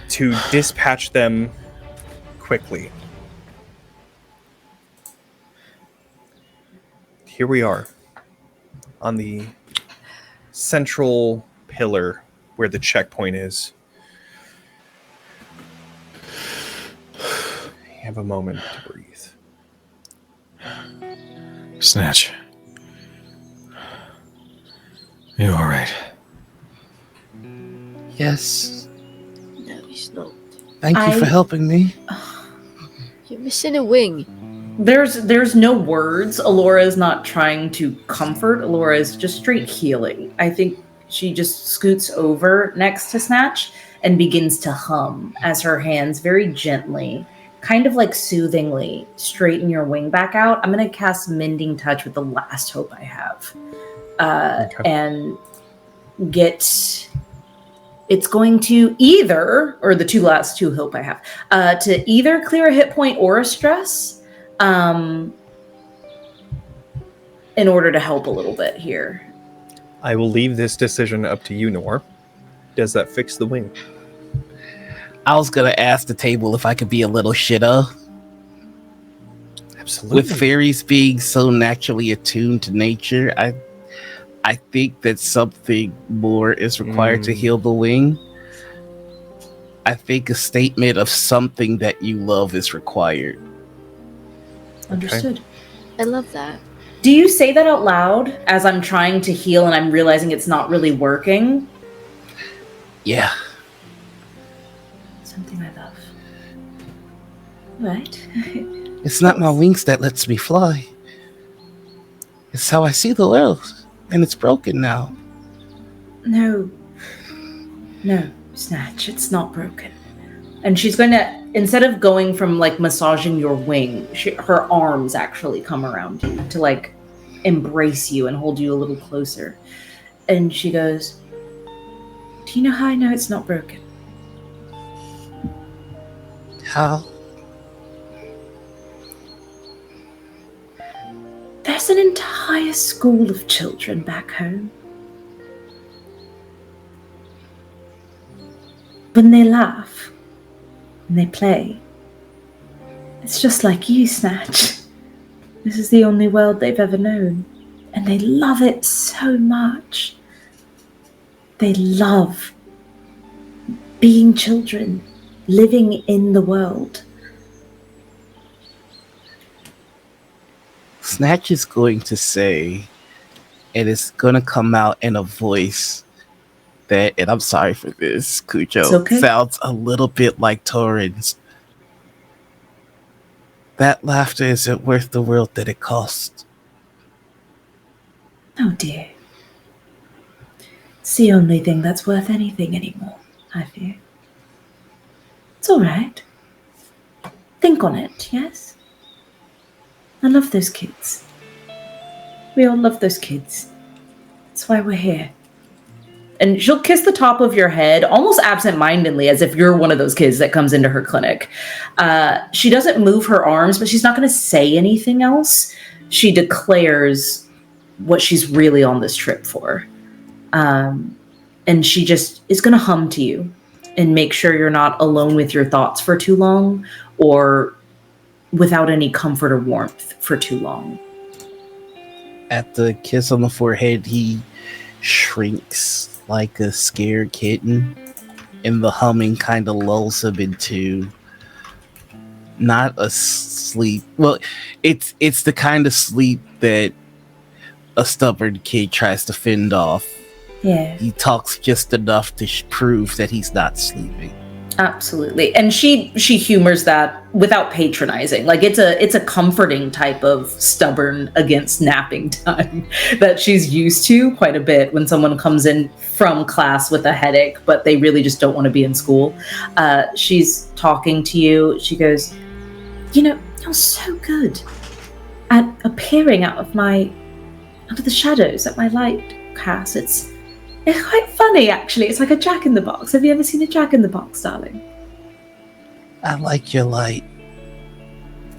to dispatch them quickly. Here we are on the central pillar where the checkpoint is. You have a moment to breathe. Snatch. You all right? Yes. No, he's not. Thank you for helping me. You're missing a wing. There's no words. Alora is not trying to comfort. Alora is just straight healing. I think she just scoots over next to Snatch and begins to hum as her hands very gently, kind of like soothingly, straighten your wing back out. I'm going to cast Mending Touch with the last hope I have. And it's going to either, or the last two hope I have, to either clear a hit point or a stress, in order to help a little bit here. I will leave this decision up to you, Nor. Does that fix the wing? I was gonna ask the table if I could be a little shitter. Absolutely. With fairies being so naturally attuned to nature, I think that something more is required to heal the wing. I think a statement of something that you love is required. Understood. I love that. Do you say that out loud as I'm trying to heal and I'm realizing it's not really working? Yeah. Something I love. Right. It's not my wings that lets me fly. It's how I see the world. And it's broken now. No, Snatch, it's not broken. And she's going to, instead of going from like massaging your wing, her arms actually come around you to like embrace you and hold you a little closer. And she goes, do you know how I know it's not broken? How? There's an entire school of children back home. When they laugh, when they play, it's just like you, Snatch. This is the only world they've ever known. And they love it so much. They love being children, living in the world. Snatch is going to say, and it's going to come out in a voice that, and I'm sorry for this, Cujo, sounds a little bit like Torin's. That laughter isn't worth the world that it costs. Oh dear. It's the only thing that's worth anything anymore, I fear. It's all right. Think on it, yes? I love those kids. We all love those kids. That's why we're here. And she'll kiss the top of your head almost absent-mindedly, as if you're one of those kids that comes into her clinic. She doesn't move her arms, but she's not going to say anything else. She declares what she's really on this trip for. And she just is going to hum to you and make sure you're not alone with your thoughts for too long or without any comfort or warmth for too long. At the kiss on the forehead, he shrinks like a scared kitten, and the humming kind of lulls him into not a sleep. Well, it's the kind of sleep that a stubborn kid tries to fend off. Yeah. He talks just enough to prove that he's not sleeping. Absolutely. And she humors that without patronizing. Like it's a comforting type of stubborn against napping time that she's used to quite a bit when someone comes in from class with a headache, but they really just don't want to be in school. She's talking to you. She goes, you're so good at appearing out of the shadows that my light casts. It's quite funny, actually. It's like a Jack-in-the-Box. Have you ever seen a Jack-in-the-Box, darling? I like your light.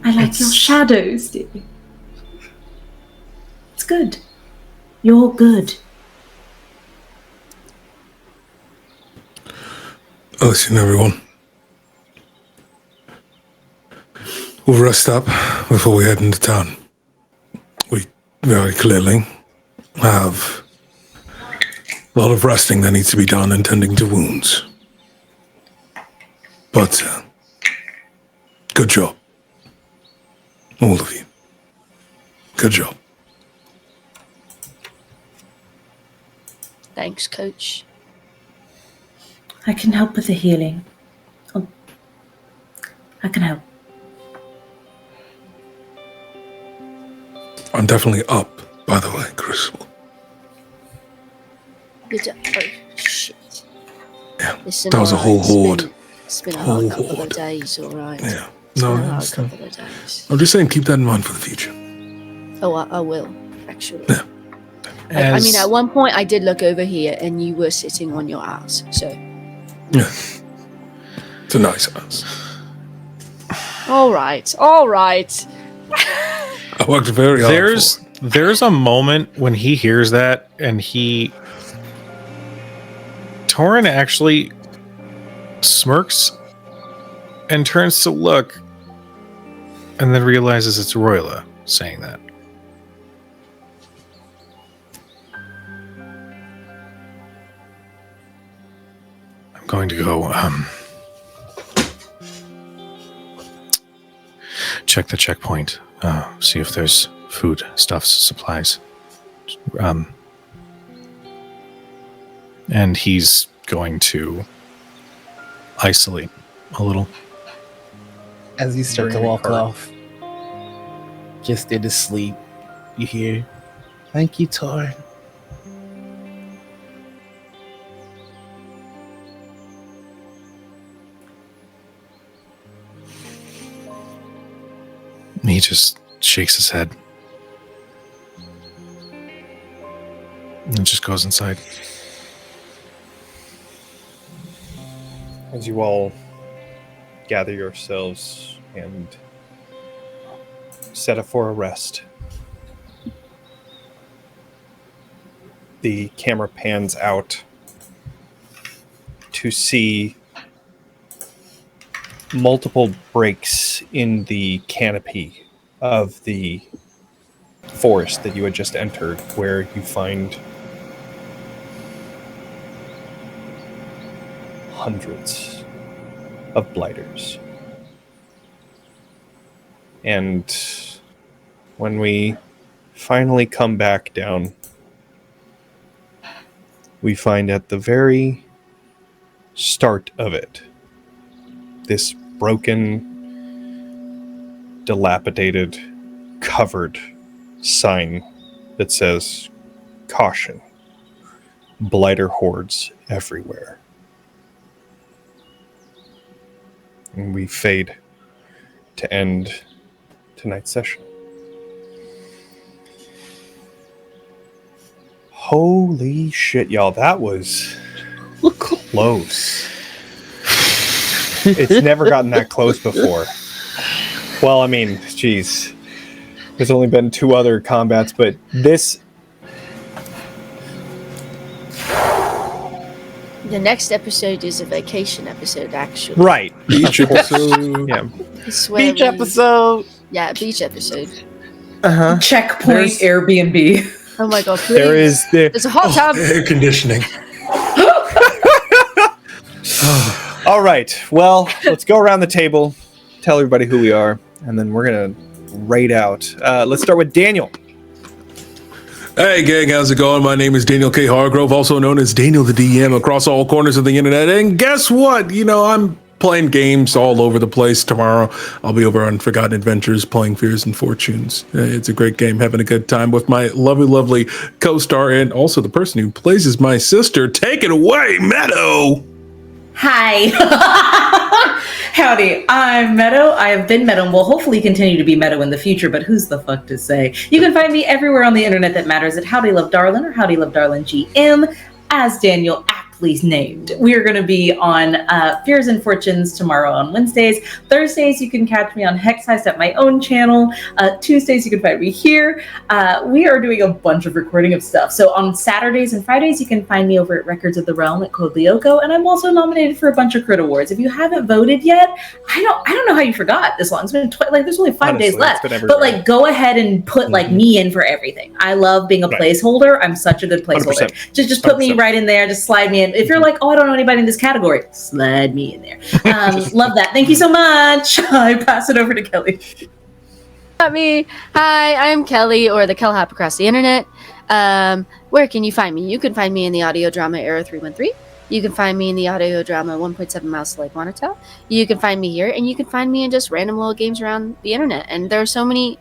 I like your shadows, dear. It's good. You're good. Listen, everyone. We'll rest up before we head into town. We very clearly have a lot of resting that needs to be done and tending to wounds. But, good job. All of you. Good job. Thanks, Coach. I can help with the healing. I can help. I'm definitely up, by the way, Crucible. Oh, shit. Yeah, Listen, that was a whole horde. It's been a hard couple of days, alright? Yeah. It's No, been I a hard understand. couple of days. I'm just saying, keep that in mind for the future. Oh, I will, actually. Yeah. I mean, at one point I did look over here and you were sitting on your ass, so. Yeah. It's a nice house. Alright. I worked very hard for it. There's a moment when he hears that and Torin actually smirks and turns to look and then realizes it's Royla saying that. I'm going to go check the checkpoint, see if there's food, stuffs, supplies. And he's going to isolate a little. As you start to walk off, just in his sleep, you hear, "Thank you, Torin." He just shakes his head and just goes inside. As you all gather yourselves and set up for a rest, the camera pans out to see multiple breaks in the canopy of the forest that you had just entered, where you find hundreds of blighters. And when we finally come back down, we find at the very start of it, this broken, dilapidated, covered sign that says Caution. Blighter hordes everywhere. And we fade to end tonight's session. Holy shit, y'all. That was close. It's never gotten that close before. Well, I mean, geez. There's only been 2 other combats, but this... The next episode is a vacation episode, actually. Right. Beach episode. Yeah. It's where Beach episode. Yeah, beach episode. Uh-huh. Checkpoint Airbnb. Oh my god, please. There's a hot tub. Air conditioning. All right. Well, let's go around the table, tell everybody who we are, and then we're going to raid out. Let's start with Daniel. Hey gang, how's it going? My name is Daniel K. Hargrove, also known as Daniel the DM across all corners of the internet. And guess what? I'm playing games all over the place. Tomorrow I'll be over on Forgotten Adventures playing Fears and Fortunes. It's a great game, having a good time with my lovely co-star and also the person who plays as my sister. Take it away, Meadow! Hi. Howdy, I'm Meadow. I have been Meadow and will hopefully continue to be Meadow in the future, but who's the fuck to say? You can find me everywhere on the internet that matters at Howdy Love Darlin or Howdy Love Darlin GM, as Daniel aptly named. We are going to be on Fears and Fortunes tomorrow on Wednesdays. Thursdays, you can catch me on Hex Heist at my own channel. Tuesdays, you can find me here. We are doing a bunch of recording of stuff. So on Saturdays and Fridays, you can find me over at Records of the Realm at Code Lyoko, and I'm also nominated for a bunch of Crit Awards. If you haven't voted yet, I don't know how you forgot this long. It's been there's only 5 days left. But go ahead and put me in for everything. I love being a placeholder. I'm such a good placeholder. 100%. Just put me right in there. Just slide me in. If you're like, oh, I don't know anybody in this category, slide me in there. Love that. Thank you so much. I pass it over to Kelly. Not me. Hi, I'm Kelly, or the Kellhop across the internet. Where can you find me? You can find me in the audio drama Error 313. You can find me in the audio drama 1.7 Miles to Lake Wanata. You can find me here, and you can find me in just random little games around the internet. And there are so many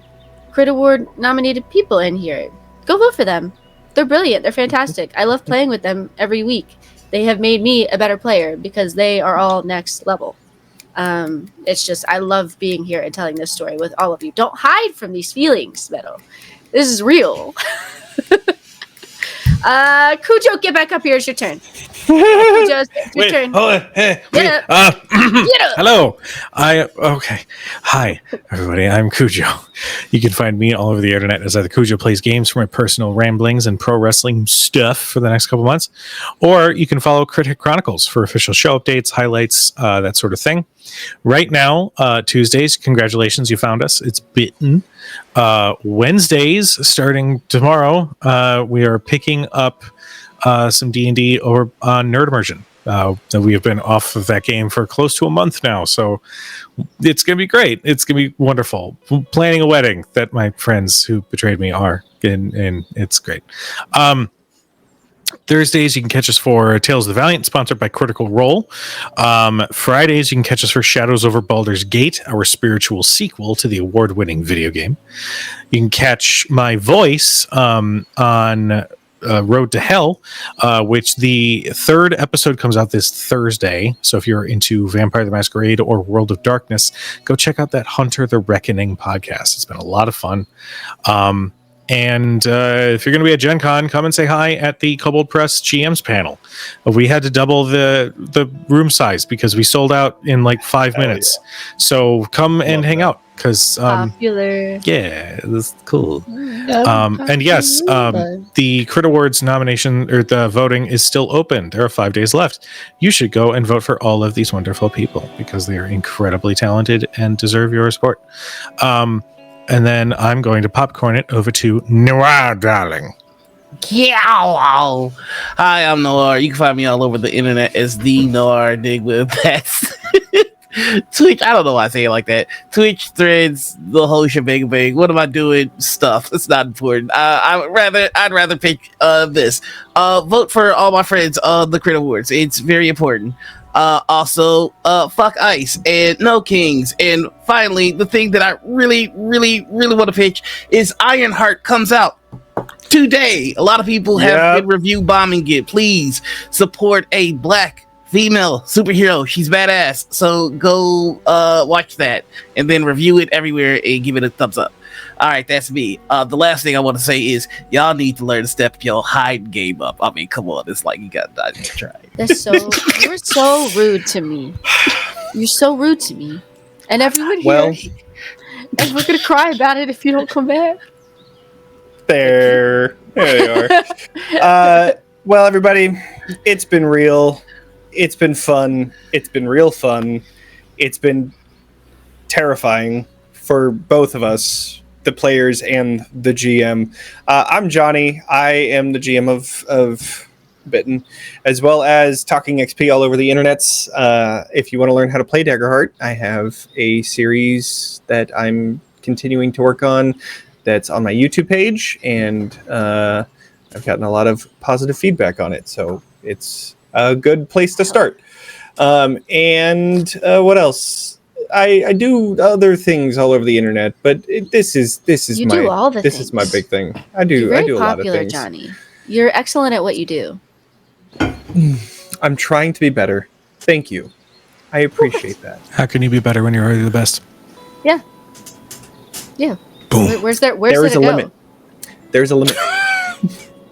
Crit Award nominated people in here. Go vote for them. They're brilliant. They're fantastic. I love playing with them every week. They have made me a better player because they are all next level. It's just, I love being here and telling this story with all of you. Don't hide from these feelings, Meadow. This is real. Cujo, get back up here. It's your turn. Cujo, it's your turn. Hold on. Hey, Get up. Get up. Hello. Okay. Hi, everybody. I'm Cujo. You can find me all over the internet as either Cujo Plays Games for my personal ramblings and pro wrestling stuff for the next couple months, or you can follow Critic Chronicles for official show updates, highlights, that sort of thing. Right now, Tuesdays, congratulations, you found us. It's Bitten. Wednesdays, starting tomorrow, we are picking up some D&D over on Nerd Immersion. We have been off of that game for close to a month now, so it's going to be great. It's going to be wonderful. Planning a wedding that my friends who betrayed me are, and it's great. Thursdays, you can catch us for Tales of the Valiant, sponsored by Critical Role. Fridays, you can catch us for Shadows Over Baldur's Gate, our spiritual sequel to the award-winning video game. You can catch my voice on Road to Hell, which the 3rd episode comes out this Thursday. So if you're into Vampire the Masquerade or World of Darkness, go check out that Hunter the Reckoning podcast. It's been a lot of fun. And if you're going to be at Gen Con, come and say hi at the Kobold Press GM's panel. We had to double the room size because we sold out in like 5 minutes. Yeah. So come and hang out because popular. Yeah, that's cool. And yes, the Crit Awards nomination or the voting is still open. There are 5 days left. You should go and vote for all of these wonderful people because they are incredibly talented and deserve your support. And then I'm going to popcorn it over to Noir, darling. Hi, I'm Noir. You can find me all over the internet as the Noir Enigma. That's Twitch. I don't know why I say it like that. Twitch, Threads, the whole shebang bang. What am I doing? Stuff. It's not important. I'd rather pick this. Vote for all my friends on the Crit Awards. It's very important. Also, fuck Ice and No Kings. And finally, the thing that I really want to pitch is Ironheart comes out today. A lot of people have Yep. been review bombing it. Please support a black female superhero. She's badass. So go watch that and then review it everywhere and give it a thumbs up. All right, that's me. The last thing I want to say is y'all need to learn to step your hide game up. I mean, come on, it's like you got to try. That's so you're so rude to me. You're so rude to me. And everyone here. Well, And we're gonna cry about it if you don't come back. there they are. Well, everybody, it's been real. It's been fun. It's been real fun. It's been terrifying for both of us, the players and the GM. I'm Johnny. I am the GM of Bitten, as well as talking XP all over the internets. If you want to learn how to play Daggerheart, I have a series that I'm continuing to work on that's on my YouTube page, and I've gotten a lot of positive feedback on it, so it's a good place to start. And what else? I do other things all over the internet, but this is You my do all the this things. is my big thing. I You're do very a lot of popular, things. Johnny. You're excellent at what you do. I'm trying to be better. Thank you. I appreciate that. How can you be better when you're already the best? Yeah. Yeah. Boom. Where's there There is it a go? limit. There's a limit.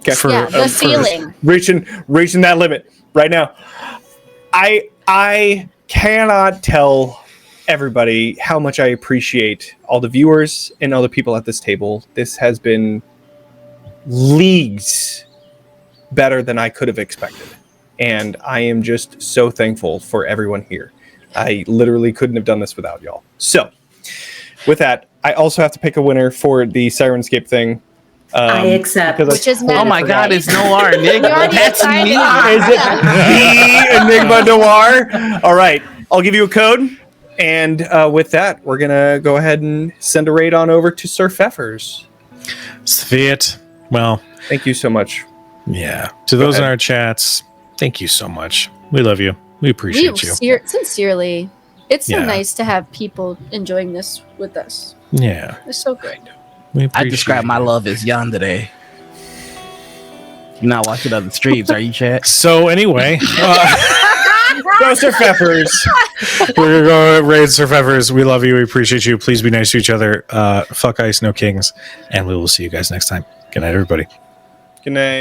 Okay. Yeah, the ceiling. Reaching that limit right now. I cannot tell everybody how much I appreciate all the viewers and all the people at this table. This has been leagues better than I could have expected. And I am just so thankful for everyone here. I literally couldn't have done this without y'all. So, with that, I also have to pick a winner for the Sirenscape thing. I accept. because I Which is totally Oh my forgot. God, it's Noir Enigma. You already That's decided. me. Is it the Enigma Noir? All right, I'll give you a code. And with that, we're going to go ahead and send a raid on over to Sir Pfeffers. Sviet. Well, Thank you so much. yeah. To those in ahead. our chats, thank you so much. We love you. We appreciate you. Sincerely, it's so Yeah. nice to have people enjoying this with us. Yeah. It's so good. We I appreciate describe my you. love as yandere. You're not watching other streams, are you, chat? So anyway, Go, Sir Pfeffers. we're going to raid Sir Pfeffers. We love you. We appreciate you. Please be nice to each other. Fuck ice, no kings. And we will see you guys next time. Good night, everybody. Good night.